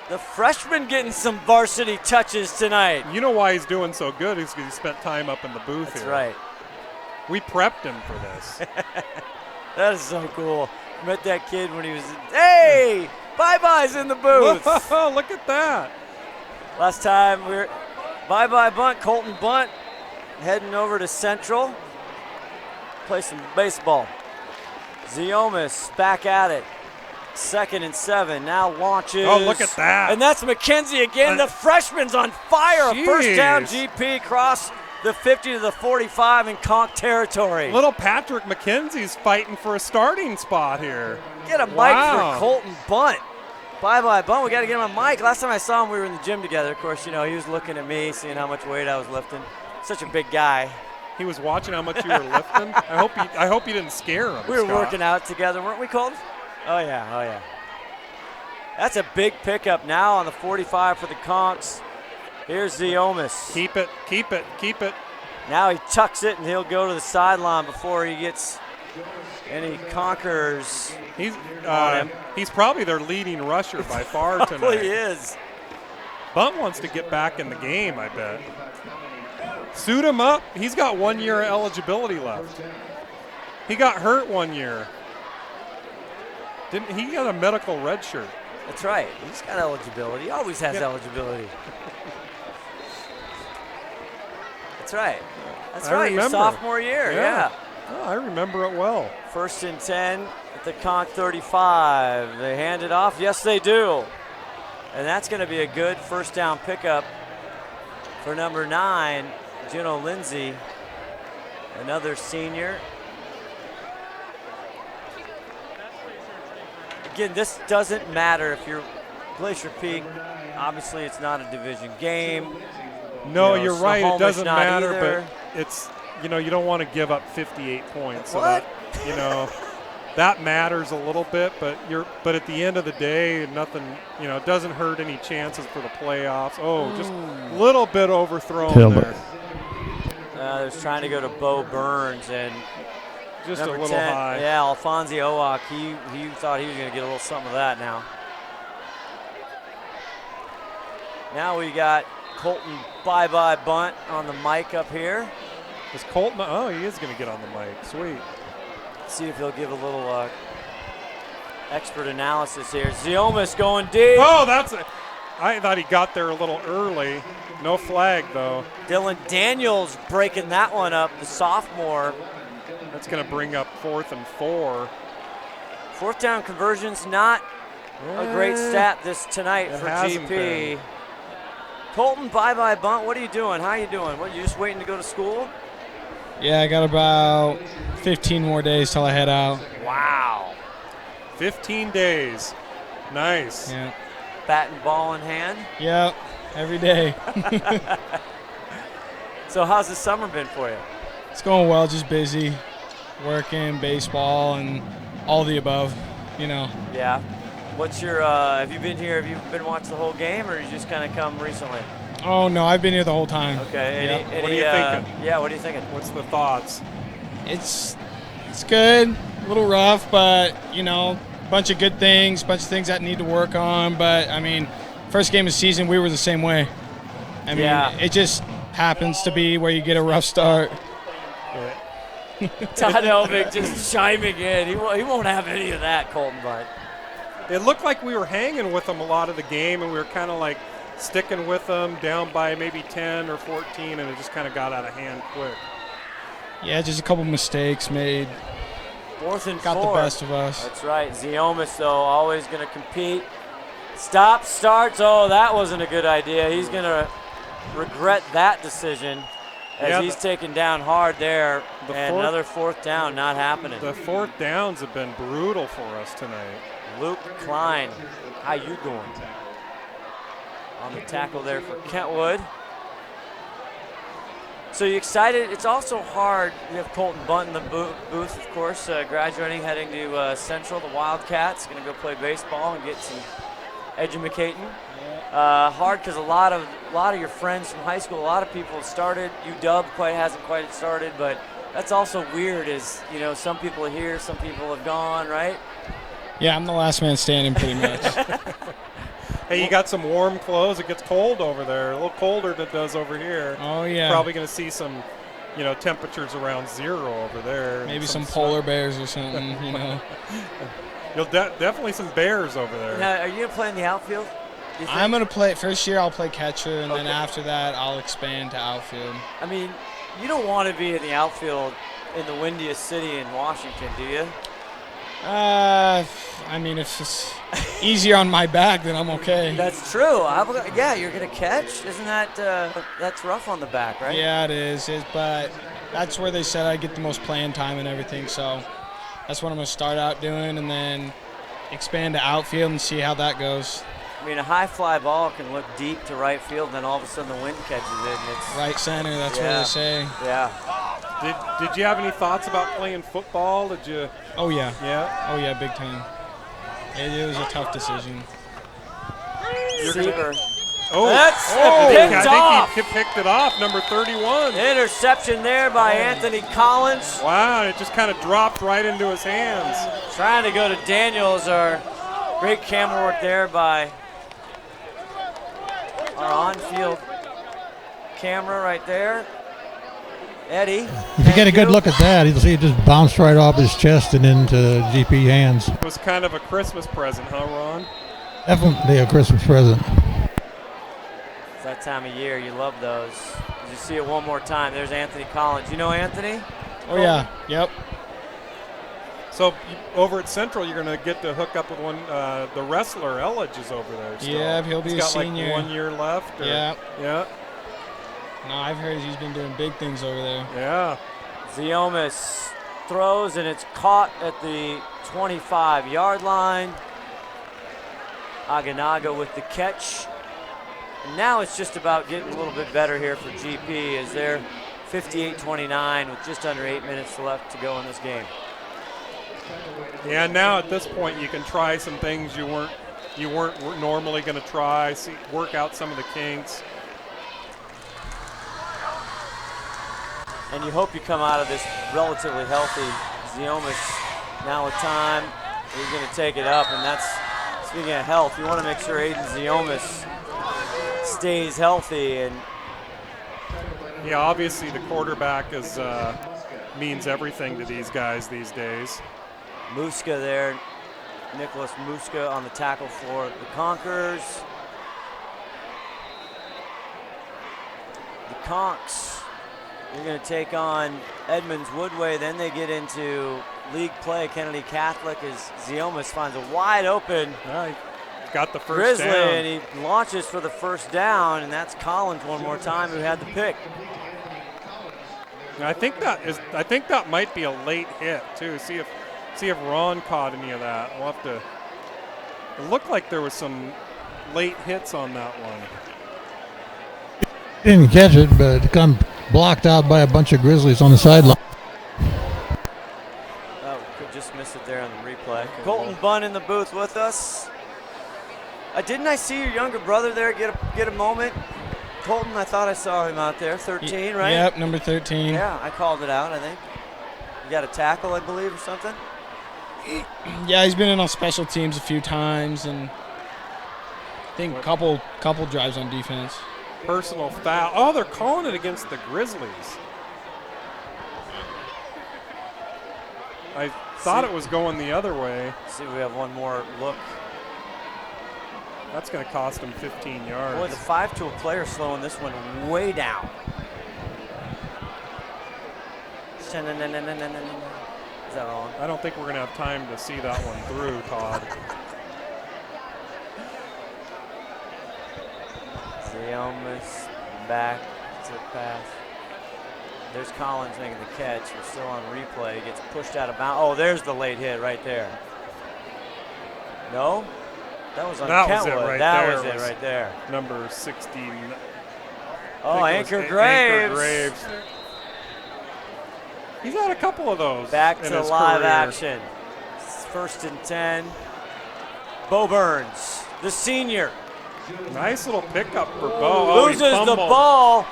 [SPEAKER 1] The freshman getting some varsity touches tonight.
[SPEAKER 2] You know why he's doing so good is because he spent time up in the booth here.
[SPEAKER 1] That's right.
[SPEAKER 2] We prepped him for this.
[SPEAKER 1] That is so cool. Met that kid when he was, hey, bye-bye's in the booth.
[SPEAKER 2] Whoa, look at that.
[SPEAKER 1] Last time we were, bye-bye bunt, Colton Bunt, heading over to Central, play some baseball. Ziomas back at it. 2nd and 7, now launches.
[SPEAKER 2] Oh, look at that.
[SPEAKER 1] And that's McKenzie again. The freshman's on fire.
[SPEAKER 2] Jeez.
[SPEAKER 1] A first down GP across the 50 to the 45 in Conk territory.
[SPEAKER 2] Little Patrick McKenzie's fighting for a starting spot here.
[SPEAKER 1] Get a mic for Colton Bunt. Bye-bye Bunt. We got to get him a mic. Last time I saw him, we were in the gym together. Of course, you know, he was looking at me, seeing how much weight I was lifting. Such a big guy.
[SPEAKER 2] He was watching how much you were lifting. I hope you didn't scare him.
[SPEAKER 1] We were working out together, weren't we, Colton? Oh, yeah. That's a big pickup now on the 45 for the Conks. Here's Ziomas.
[SPEAKER 2] Keep it.
[SPEAKER 1] Now he tucks it, and he'll go to the sideline before he gets any Conkers on him.
[SPEAKER 2] He's probably their leading rusher by far tonight.
[SPEAKER 1] Probably is.
[SPEAKER 2] Bunt wants to get back in the game, I bet. Suit him up. He's got 1 year eligibility left. He got hurt 1 year. Didn't he got a medical red shirt?
[SPEAKER 1] That's right. He's got eligibility. He always has eligibility. That's right. That's right. Your sophomore year. Yeah.
[SPEAKER 2] Oh, I remember it well.
[SPEAKER 1] 1st and 10 at the Conk 35. They hand it off. Yes, they do. And that's going to be a good first down pickup for number 9, Gino Lindsay, another senior. again, this doesn't matter if you're Glacier Peak. Obviously, it's not a division game.
[SPEAKER 2] No, you're right. It
[SPEAKER 1] Snohomish
[SPEAKER 2] doesn't
[SPEAKER 1] not
[SPEAKER 2] matter,
[SPEAKER 1] either.
[SPEAKER 2] but it's, you know, you don't want to give up 58 points. So
[SPEAKER 1] What?
[SPEAKER 2] that, you know, that matters a little bit, but at the end of the day, nothing, you know, it doesn't hurt any chances for the playoffs. Oh, just a little bit overthrown there.
[SPEAKER 1] They're trying to go to Bo Burns and
[SPEAKER 2] just a
[SPEAKER 1] number
[SPEAKER 2] little
[SPEAKER 1] 10,
[SPEAKER 2] high.
[SPEAKER 1] Yeah, Alfonso Owak, he thought he was going to get a little something of that now. Now we got Colton bye-bye bunt on the mic up here.
[SPEAKER 2] Is Colton? Oh, he is going to get on the mic. Sweet.
[SPEAKER 1] Let's see if he'll give a little expert analysis here. Ziomas going deep.
[SPEAKER 2] Oh, I thought he got there a little early. No flag, though.
[SPEAKER 1] Dylan Daniels breaking that one up, the sophomore.
[SPEAKER 2] That's going to bring up 4th and 4.
[SPEAKER 1] Fourth down conversions, not a great stat tonight for
[SPEAKER 2] hasn't
[SPEAKER 1] GP.
[SPEAKER 2] been.
[SPEAKER 1] Colton, bye-bye bunt. What are you doing? How are you doing? What, you just waiting to go to school?
[SPEAKER 11] Yeah, I got about 15 more days till I head out.
[SPEAKER 1] Wow.
[SPEAKER 2] 15 days. Nice.
[SPEAKER 11] Yeah.
[SPEAKER 1] Bat and ball in hand?
[SPEAKER 11] Yep, every day.
[SPEAKER 1] So how's the summer been for you?
[SPEAKER 11] It's going well, just busy, working, baseball, and all the above, you know.
[SPEAKER 1] Yeah. What's your, have you been here, have you been watching the whole game, or you just kind of come recently?
[SPEAKER 11] Oh, no, I've been here the whole time.
[SPEAKER 1] Okay.
[SPEAKER 11] Yep.
[SPEAKER 2] What are you thinking?
[SPEAKER 1] Yeah, what are you thinking?
[SPEAKER 2] What's the thoughts?
[SPEAKER 11] It's good, a little rough, but, you know, bunch of good things, bunch of things that need to work on. But, I mean, first game of the season, we were the same way. I mean, it just happens to be where you get a rough start.
[SPEAKER 1] Todd Elvig just chiming in. He won't have any of that, Colton, but.
[SPEAKER 2] It looked like we were hanging with them a lot of the game, and we were kind of like sticking with them down by maybe 10 or 14, and it just kind of got out of hand quick.
[SPEAKER 11] Yeah, just a couple mistakes made.
[SPEAKER 1] 4th and 4.
[SPEAKER 11] Got the best of us.
[SPEAKER 1] That's right. Ziomas, though, always going to compete. Stop, starts. Oh, that wasn't a good idea. He's going to regret that decision as he's taken down hard there. And another 4th down not happening.
[SPEAKER 2] The 4th downs have been brutal for us tonight.
[SPEAKER 1] Luke Klein, how you doing? On the tackle there for Kentwood. So you excited? It's also hard. We have Colton Bunt in the booth, of course, graduating, heading to Central, the Wildcats. Going to go play baseball and get some edumacating. Hard because a lot of your friends from high school, a lot of people have started. UW hasn't quite started, but that's also weird. Is some people are here, some people have gone, right?
[SPEAKER 11] Yeah, I'm the last man standing, pretty much.
[SPEAKER 2] Hey, you got some warm clothes. It gets cold over there, a little colder than it does over here.
[SPEAKER 11] Oh, yeah.
[SPEAKER 2] Probably going to see some, temperatures around 0 over there.
[SPEAKER 11] Maybe some polar bears or something,
[SPEAKER 2] You'll definitely some bears over there.
[SPEAKER 1] Now, are you going to play in the outfield?
[SPEAKER 11] I'm going to play, first year I'll play catcher, and then after that I'll expand to outfield.
[SPEAKER 1] I mean, you don't want to be in the outfield in the windiest city in Washington, do you?
[SPEAKER 11] I mean, if it's easier on my back, then I'm okay.
[SPEAKER 1] That's true. Yeah, you're going to catch. Isn't that that's rough on the back, right?
[SPEAKER 11] Yeah, it is. But that's where they said I'd get the most playing time and everything. So that's what I'm going to start out doing, and then expand to outfield and see how that goes.
[SPEAKER 1] I mean, a high fly ball can look deep to right field, and then all of a sudden the wind catches it. And it's
[SPEAKER 11] right center, that's what they say.
[SPEAKER 1] Yeah.
[SPEAKER 2] Did you have any thoughts about playing football? Did you?
[SPEAKER 11] Oh, yeah.
[SPEAKER 2] Yeah?
[SPEAKER 11] Oh, yeah, big time. It was a tough decision.
[SPEAKER 1] Receiver.
[SPEAKER 2] That's
[SPEAKER 1] picked off.
[SPEAKER 2] I think he picked it off, number 31.
[SPEAKER 1] Interception there by Anthony Collins.
[SPEAKER 2] Wow, it just kind of dropped right into his hands.
[SPEAKER 1] Trying to go to Daniels. Our great camera work there by our on-field camera right there. Eddie.
[SPEAKER 6] If you get a good look at that, you'll see it just bounced right off his chest and into GP hands.
[SPEAKER 2] It was kind of a Christmas present, huh, Ron?
[SPEAKER 6] Definitely a Christmas present.
[SPEAKER 1] It's that time of year. You love those. You see it one more time. There's Anthony Collins. You know Anthony?
[SPEAKER 11] Oh, yeah. Yep.
[SPEAKER 2] So over at Central, you're going to get to hook up with one. The wrestler, Elledge, is over there still.
[SPEAKER 11] Yeah, he'll be a senior.
[SPEAKER 2] He's got like 1 year left. Or,
[SPEAKER 11] yeah. No, I've heard he's been doing big things over there.
[SPEAKER 2] Yeah.
[SPEAKER 1] Ziomas throws, and it's caught at the 25-yard line. Aganaga with the catch. And now it's just about getting a little bit better here for GP as they're 58-29 with just under 8 minutes left to go in this game.
[SPEAKER 2] Yeah, now at this point you can try some things you weren't normally going to try. Work out some of the kinks.
[SPEAKER 1] And you hope you come out of this relatively healthy. Ziomas now with time. He's going to take it up, and that's, speaking of health, you want to make sure Aiden Ziomas stays healthy. And
[SPEAKER 2] yeah, obviously the quarterback means everything to these guys these days.
[SPEAKER 1] Muska there, Nicholas Muska on the tackle for the Conquerors. The Conks, you're going to take on Edmonds Woodway. Then they get into league play. Kennedy Catholic as Ziomas finds a wide open
[SPEAKER 2] got the first
[SPEAKER 1] Grizzly,
[SPEAKER 2] down.
[SPEAKER 1] and he launches for the first down, and that's Collins one more time who had the pick.
[SPEAKER 2] I think that might be a late hit too. See if Ron caught any of that. We'll have to. It looked like there was some late hits on that one.
[SPEAKER 6] Didn't catch it, but it got blocked out by a bunch of Grizzlies on the sideline.
[SPEAKER 1] Oh, could just miss it there on the replay. Colton Bunn in the booth with us. Didn't I see your younger brother there get a moment? Colton, I thought I saw him out there, 13, right?
[SPEAKER 11] Yep, number 13.
[SPEAKER 1] Yeah, I called it out, I think. You got a tackle, I believe, or something?
[SPEAKER 11] Yeah, he's been in on special teams a few times, and I think a couple drives on defense.
[SPEAKER 2] Personal foul. Oh, they're calling it against the Grizzlies. I thought it was going the other way.
[SPEAKER 1] See if we have one more look.
[SPEAKER 2] That's going to cost him 15 yards.
[SPEAKER 1] Boy, the 5-tool player slowing this one way down. Is that wrong?
[SPEAKER 2] I don't think we're going to have time to see that one through, Todd.
[SPEAKER 1] Ziomas back to the pass. There's Collins making the catch. We're still on replay. He gets pushed out of bounds. Oh, there's the late hit right there. No? That was on Kentwood. That was it right there.
[SPEAKER 2] Number 16.
[SPEAKER 1] Oh, Anchor Graves.
[SPEAKER 2] He's had a couple of those.
[SPEAKER 1] Back
[SPEAKER 2] in
[SPEAKER 1] to
[SPEAKER 2] his
[SPEAKER 1] live
[SPEAKER 2] career.
[SPEAKER 1] action. 1st and 10. Bo Burns, the senior.
[SPEAKER 2] Nice little pickup for Bo.
[SPEAKER 1] Loses the ball.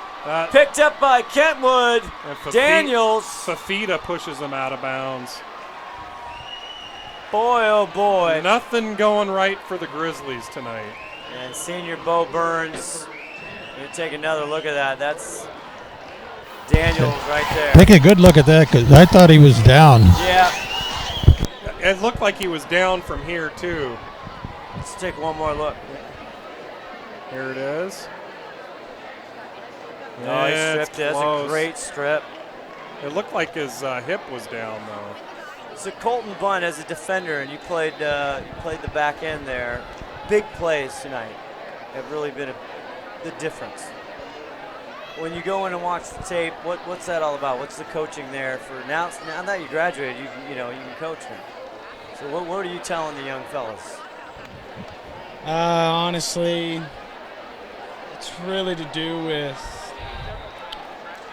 [SPEAKER 1] Picked up by Kentwood. Daniels.
[SPEAKER 2] Fafita pushes him out of bounds.
[SPEAKER 1] Boy, oh boy.
[SPEAKER 2] Nothing going right for the Grizzlies tonight.
[SPEAKER 1] And senior Bo Burns. Going to take another look at that. That's Daniels right there.
[SPEAKER 6] Take a good look at that, because I thought he was down.
[SPEAKER 1] Yeah.
[SPEAKER 2] It looked like he was down from here, too.
[SPEAKER 1] Let's take one more look.
[SPEAKER 2] Here it is.
[SPEAKER 1] Oh, he stripped it. That's a great strip.
[SPEAKER 2] It looked like his hip was down, though.
[SPEAKER 1] So Colton Bunn, as a defender, and you played the back end there. Big plays tonight have really been the difference. When you go in and watch the tape, what's that all about? What's the coaching there for now? Now that you graduated, you can coach now. So what are you telling the young fellas?
[SPEAKER 11] Honestly, it's really to do with,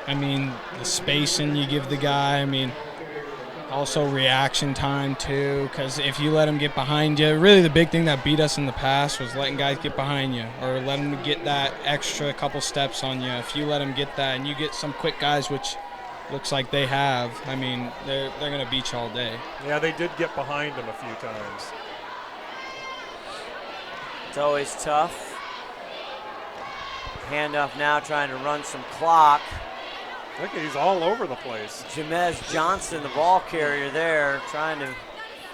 [SPEAKER 11] the spacing you give the guy. Also reaction time too, because if you let him get behind you, really the big thing that beat us in the past was letting guys get behind you or let them get that extra couple steps on you. If you let them get that and you get some quick guys, which looks like they have, they're going to beat you all day.
[SPEAKER 2] Yeah, they did get behind him a few times.
[SPEAKER 1] It's always tough. Handoff now, trying to run some clock.
[SPEAKER 2] Look, he's all over the place.
[SPEAKER 1] Jamez Johnson, the ball carrier there, trying to.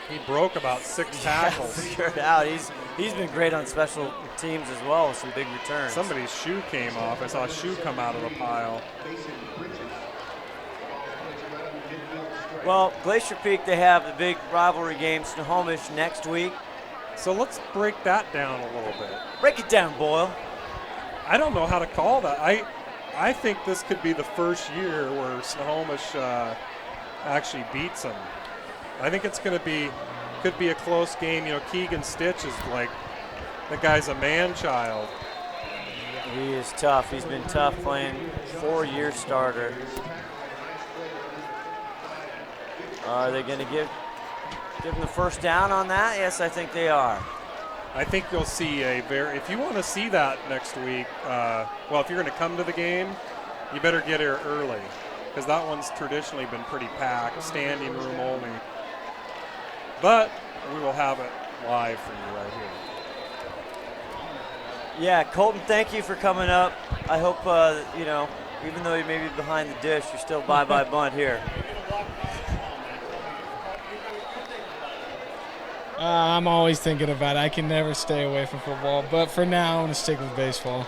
[SPEAKER 2] He broke about 6 tackles.
[SPEAKER 1] Figure it out. He's been great on special teams as well with some big returns.
[SPEAKER 2] Somebody's shoe came off. I saw a shoe come out of the pile.
[SPEAKER 1] Well, Glacier Peak, they have the big rivalry game, Snohomish, next week.
[SPEAKER 2] So let's break that down a little bit.
[SPEAKER 1] Break it down, Boyle.
[SPEAKER 2] I don't know how to call that. I think this could be the first year where Snohomish actually beats them. I think it's going to be, could be a close game. Keegan Stitch is like That guy's a man-child.
[SPEAKER 1] He is tough. He's been tough playing 4-year starter. Are they going to give him the first down on that? Yes, I think they are.
[SPEAKER 2] I think you'll see if you want to see that next week, well, if you're going to come to the game, you better get here early, because that one's traditionally been pretty packed, standing room only. But we will have it live for you right here.
[SPEAKER 1] Yeah, Colton, thank you for coming up. I hope, you know, even though you may be behind the dish, you're still bye-bye bunt here.
[SPEAKER 11] I'm always thinking about it. I can never stay away from football, but for now, I'm going to stick with baseball.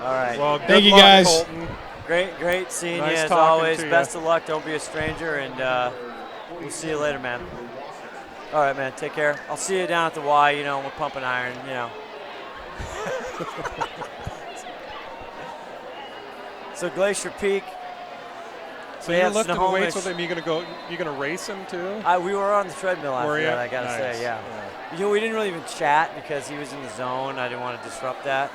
[SPEAKER 1] All right.
[SPEAKER 2] Well,
[SPEAKER 11] thank you, guys.
[SPEAKER 2] Colton.
[SPEAKER 1] Great seeing
[SPEAKER 2] Nice
[SPEAKER 1] you as
[SPEAKER 2] talking
[SPEAKER 1] always.
[SPEAKER 2] to you.
[SPEAKER 1] Best of luck. Don't be a stranger, and we'll see you later, man. All right, man. Take care. I'll see you down at the Y. You know, we're pumping iron. You know. So Glacier Peak.
[SPEAKER 2] So you're lifting weights with him. You gonna race him too?
[SPEAKER 1] We were on the treadmill after that. I gotta say, yeah. You know, we didn't really even chat because he was in the zone. I didn't want to disrupt that.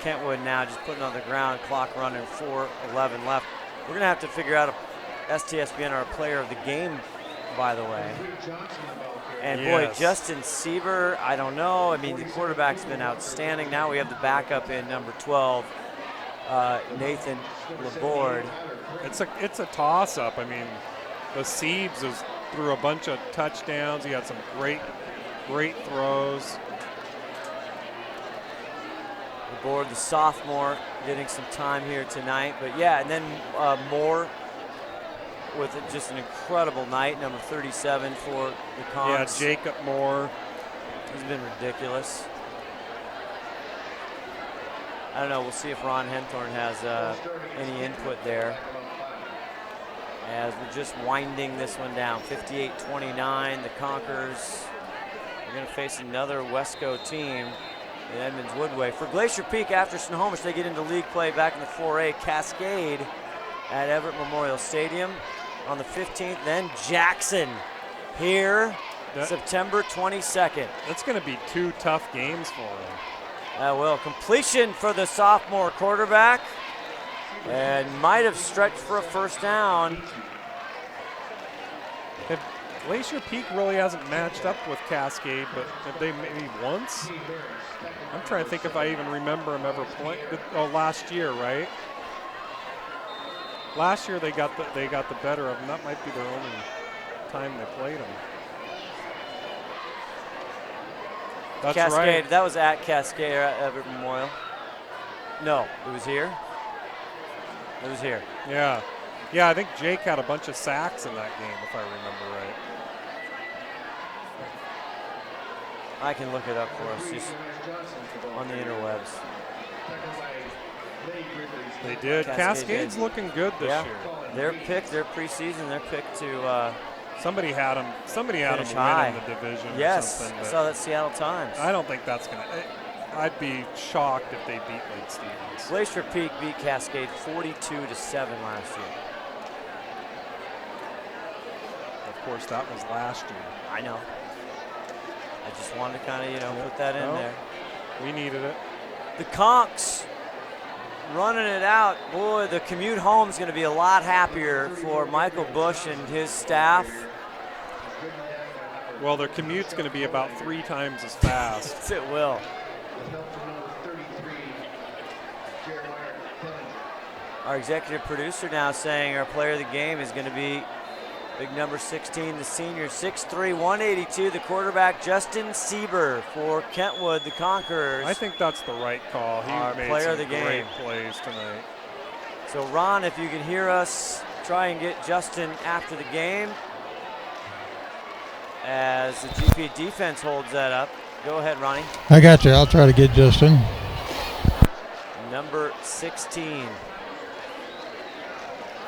[SPEAKER 1] Kentwood now just putting on the ground, clock running, 4:11 left. We're gonna have to figure out if STSPN our player of the game, by the way. And boy, Justin Sieber, I don't know. I mean, the quarterback's been outstanding. Now we have the backup in number 12, Nathan Laborde.
[SPEAKER 2] It's a toss-up. I mean, the Siebes threw a bunch of touchdowns. He had some great throws.
[SPEAKER 1] Laborde, the sophomore, getting some time here tonight. But yeah, and then Moore with just an incredible night, number 37 for the Conks.
[SPEAKER 2] Yeah, Jacob Moore.
[SPEAKER 1] He's been ridiculous. I don't know. We'll see if Ron Henthorn has any input there. As we're just winding this one down, 58-29, the Conkers are going to face another Wesco team in Edmonds Woodway. For Glacier Peak, after Snohomish, they get into league play back in the 4A. Cascade at Everett Memorial Stadium on the 15th. Then Jackson here, September 22nd.
[SPEAKER 2] That's going to be 2 tough games for him.
[SPEAKER 1] That will. Completion for the sophomore quarterback. And might have stretched for a first down.
[SPEAKER 2] Glacier Peak really hasn't matched up with Cascade, but have they maybe once? I'm trying to think if I even remember them ever playing. Oh, last year, right? Last year they got the better of them. That might be their only time they played them. That's
[SPEAKER 1] Cascade,
[SPEAKER 2] right.
[SPEAKER 1] that was at Cascade or at Everett Memorial. No, it was here. It was here.
[SPEAKER 2] Yeah. Yeah, I think Jake had a bunch of sacks in that game, if I remember right.
[SPEAKER 1] I can look it up for us, just on the interwebs.
[SPEAKER 2] They did. Cascade's looking good this year.
[SPEAKER 1] Their preseason, their pick to
[SPEAKER 2] somebody had them
[SPEAKER 1] high.
[SPEAKER 2] win in the division.
[SPEAKER 1] Yes,
[SPEAKER 2] or something,
[SPEAKER 1] I saw that Seattle Times.
[SPEAKER 2] I don't think that's gonna. I'd be shocked if they beat Lake Stevens.
[SPEAKER 1] Glacier Peak beat Cascade 42-7 last year.
[SPEAKER 2] Of course, that was last year.
[SPEAKER 1] I know. I just wanted to kind of, put that in there.
[SPEAKER 2] We needed it.
[SPEAKER 1] The Conks running it out. Boy, the commute home is going to be a lot happier for Michael Bush and his staff.
[SPEAKER 2] Well, their commute's going to be about 3 times as fast.
[SPEAKER 1] It will. Our executive producer now saying our player of the game is going to be big number 16, the senior, 6'3", 182, the quarterback, Justin Sieber for Kentwood, the Conquerors.
[SPEAKER 2] I think that's the right call. He made
[SPEAKER 1] player
[SPEAKER 2] some
[SPEAKER 1] of the game.
[SPEAKER 2] great plays tonight.
[SPEAKER 1] So, Ron, if you can hear us, try and get Justin after the game as the GP defense holds that up. Go ahead, Ronnie.
[SPEAKER 6] I got you. I'll try to get Justin.
[SPEAKER 1] Number 16.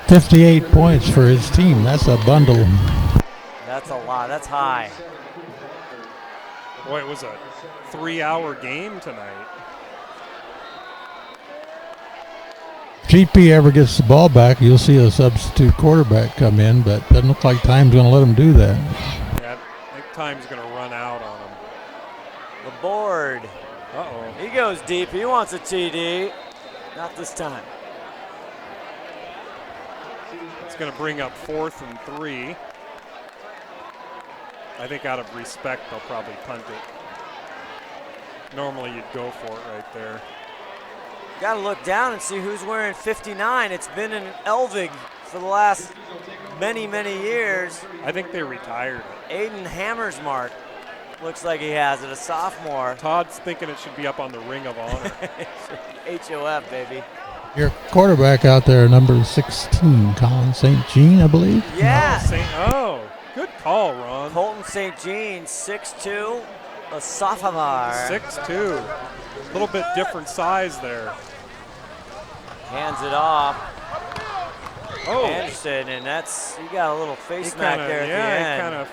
[SPEAKER 6] 58 points for his team. That's a bundle.
[SPEAKER 1] That's a lot. That's high.
[SPEAKER 2] Boy, it was a 3-hour game tonight.
[SPEAKER 6] If GP ever gets the ball back, you'll see a substitute quarterback come in, but doesn't look like Time's going to let him do that.
[SPEAKER 2] Yeah, I think Time's going to run out on him.
[SPEAKER 1] The board.
[SPEAKER 2] Uh-oh.
[SPEAKER 1] He goes deep. He wants a TD. Not this time.
[SPEAKER 2] It's going to bring up 4th and 3. I think out of respect, they'll probably punt it. Normally, you'd go for it right there.
[SPEAKER 1] Got to look down and see who's wearing 59. It's been in Elvig for the last many, many years.
[SPEAKER 2] I think they retired it.
[SPEAKER 1] Aiden Hammersmark looks like he has it, a sophomore.
[SPEAKER 2] Todd's thinking it should be up on the Ring of Honor.
[SPEAKER 1] HOF, baby.
[SPEAKER 6] Your quarterback out there, number 16, Colin St. Jean, I believe.
[SPEAKER 1] Yeah.
[SPEAKER 2] Oh, good call, Ron.
[SPEAKER 1] Colton St. Jean, 6'2", a sophomore.
[SPEAKER 2] 6'2". A little bit different size there.
[SPEAKER 1] Hands it off.
[SPEAKER 2] Oh.
[SPEAKER 1] Anderson, and he got a little face smack there at the
[SPEAKER 2] end.
[SPEAKER 1] end.
[SPEAKER 2] He kind of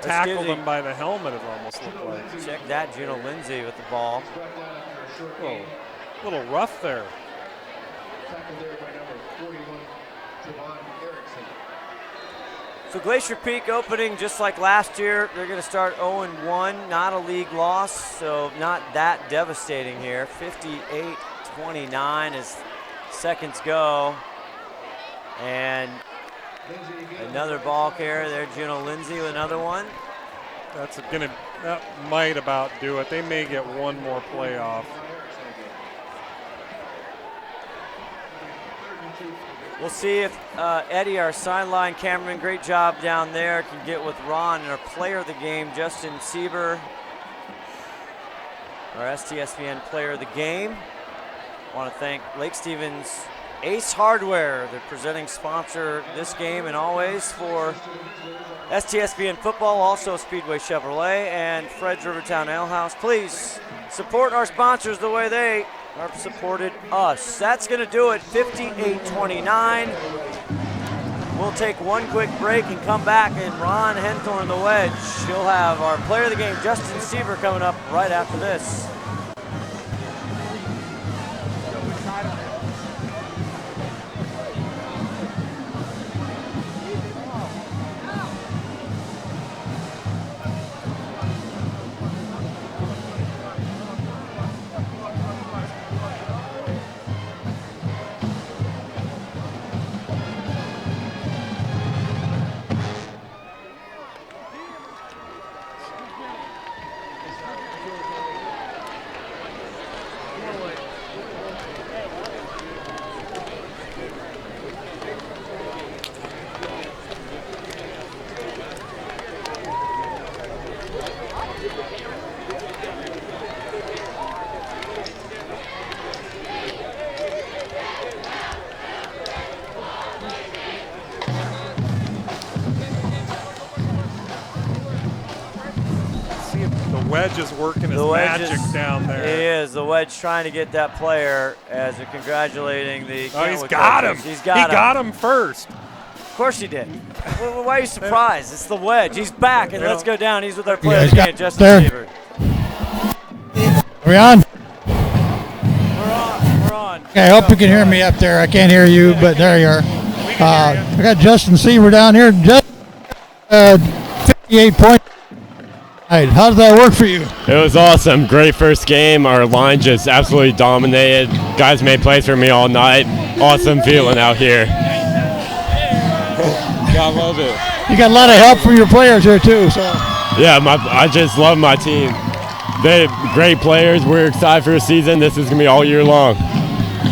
[SPEAKER 2] tackled him by the helmet, it almost looked like.
[SPEAKER 1] Check that, Juno Lindsay with the ball.
[SPEAKER 2] Whoa, a little rough there.
[SPEAKER 1] So Glacier Peak opening just like last year. They're going to start 0-1, not a league loss, so not that devastating here. 58-29 as seconds go. And another ball carrier there, Juno Lindsay with another one.
[SPEAKER 2] That might about do it. They may get one more play off.
[SPEAKER 1] We'll see if Eddie, our sideline cameraman, great job down there, can get with Ron and our player of the game, Justin Sieber, our STSPN player of the game. I want to thank Lake Stevens Ace Hardware, the presenting sponsor this game and always for STSPN football, also Speedway Chevrolet and Fred's Rivertown Ale House. Please support our sponsors the way they have supported us. That's going to do it, 58-29. We'll take one quick break and come back, and Ron Henthorn the wedge. She'll have our player of the game, Justin Sieber, coming up right after this.
[SPEAKER 2] Wedge is working his magic down there.
[SPEAKER 1] He is. The wedge trying to get that player as they're congratulating the
[SPEAKER 2] Kentwood
[SPEAKER 1] he's
[SPEAKER 2] got
[SPEAKER 1] coaches.
[SPEAKER 2] him.
[SPEAKER 1] He's got him.
[SPEAKER 2] He got him first.
[SPEAKER 1] Of course he did. Why are you surprised? It's the wedge. He's back, and let's go down. He's with our player of the game, Justin Sieber.
[SPEAKER 6] Are we on?
[SPEAKER 1] We're on.
[SPEAKER 6] Okay, I hope you can hear me up there. I can't hear you, but there you are. I got Justin Sieber down here. 58 points. All right, how did that work for you?
[SPEAKER 12] It was awesome. Great first game. Our line just absolutely dominated. Guys made plays for me all night. Awesome feeling out here. I love it.
[SPEAKER 6] You got a lot of help from your players here too. So.
[SPEAKER 12] Yeah, I just love my team. They great players. We're excited for the season. This is gonna be all year long.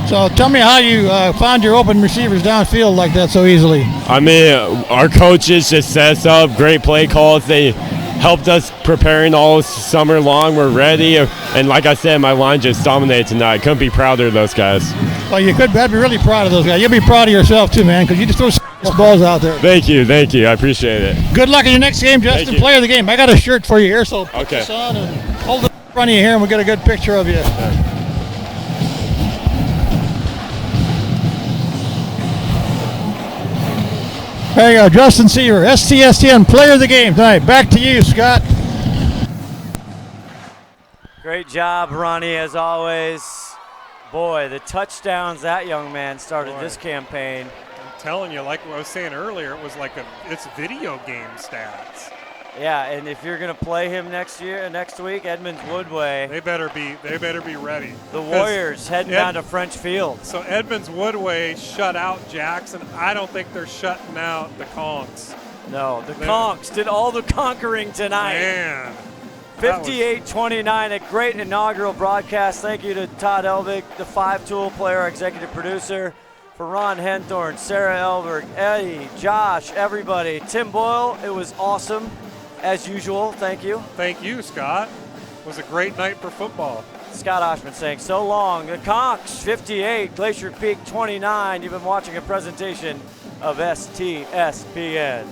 [SPEAKER 6] So tell me how you found your open receivers downfield like that so easily.
[SPEAKER 12] I mean, our coaches just set us up. Great play calls. They helped us preparing all summer long. We're ready. And like I said, my line just dominated tonight. Couldn't be prouder of those guys.
[SPEAKER 6] Well, you could be really proud of those guys. You'll be proud of yourself too, man, because you just throw balls out there.
[SPEAKER 12] Thank you. I appreciate it.
[SPEAKER 6] Good luck in your next game, Justin. Player of the game. I got a shirt for you here, so put this on and hold it in front of you here, and we'll get a good picture of you. Yeah. There you go, Justin Sieber, STSPN player of the game tonight. Back to you, Scott.
[SPEAKER 1] Great job, Ronnie, as always. Boy, the touchdowns that young man started this campaign.
[SPEAKER 2] I'm telling you, like what I was saying earlier, it was like it's video game stats.
[SPEAKER 1] Yeah, and if you're going to play him next week, Edmonds Woodway.
[SPEAKER 2] They better be ready.
[SPEAKER 1] The Warriors heading down to French Field.
[SPEAKER 2] So Edmonds Woodway shut out Jackson. I don't think they're shutting out the Conks.
[SPEAKER 1] No, the Conks did all the conquering tonight.
[SPEAKER 2] Man.
[SPEAKER 1] 58-29, a great inaugural broadcast. Thank you to Todd Elvig, the 5-tool player, our executive producer. For Ron Henthorn, Sarah Elberg, Eddie, Josh, everybody. Tim Boyle, it was awesome, as usual. Thank you.
[SPEAKER 2] Thank you, Scott. It was a great night for football.
[SPEAKER 1] Scott Oshman saying so long. The Conks, 58, Glacier Peak, 29. You've been watching a presentation of STSPN.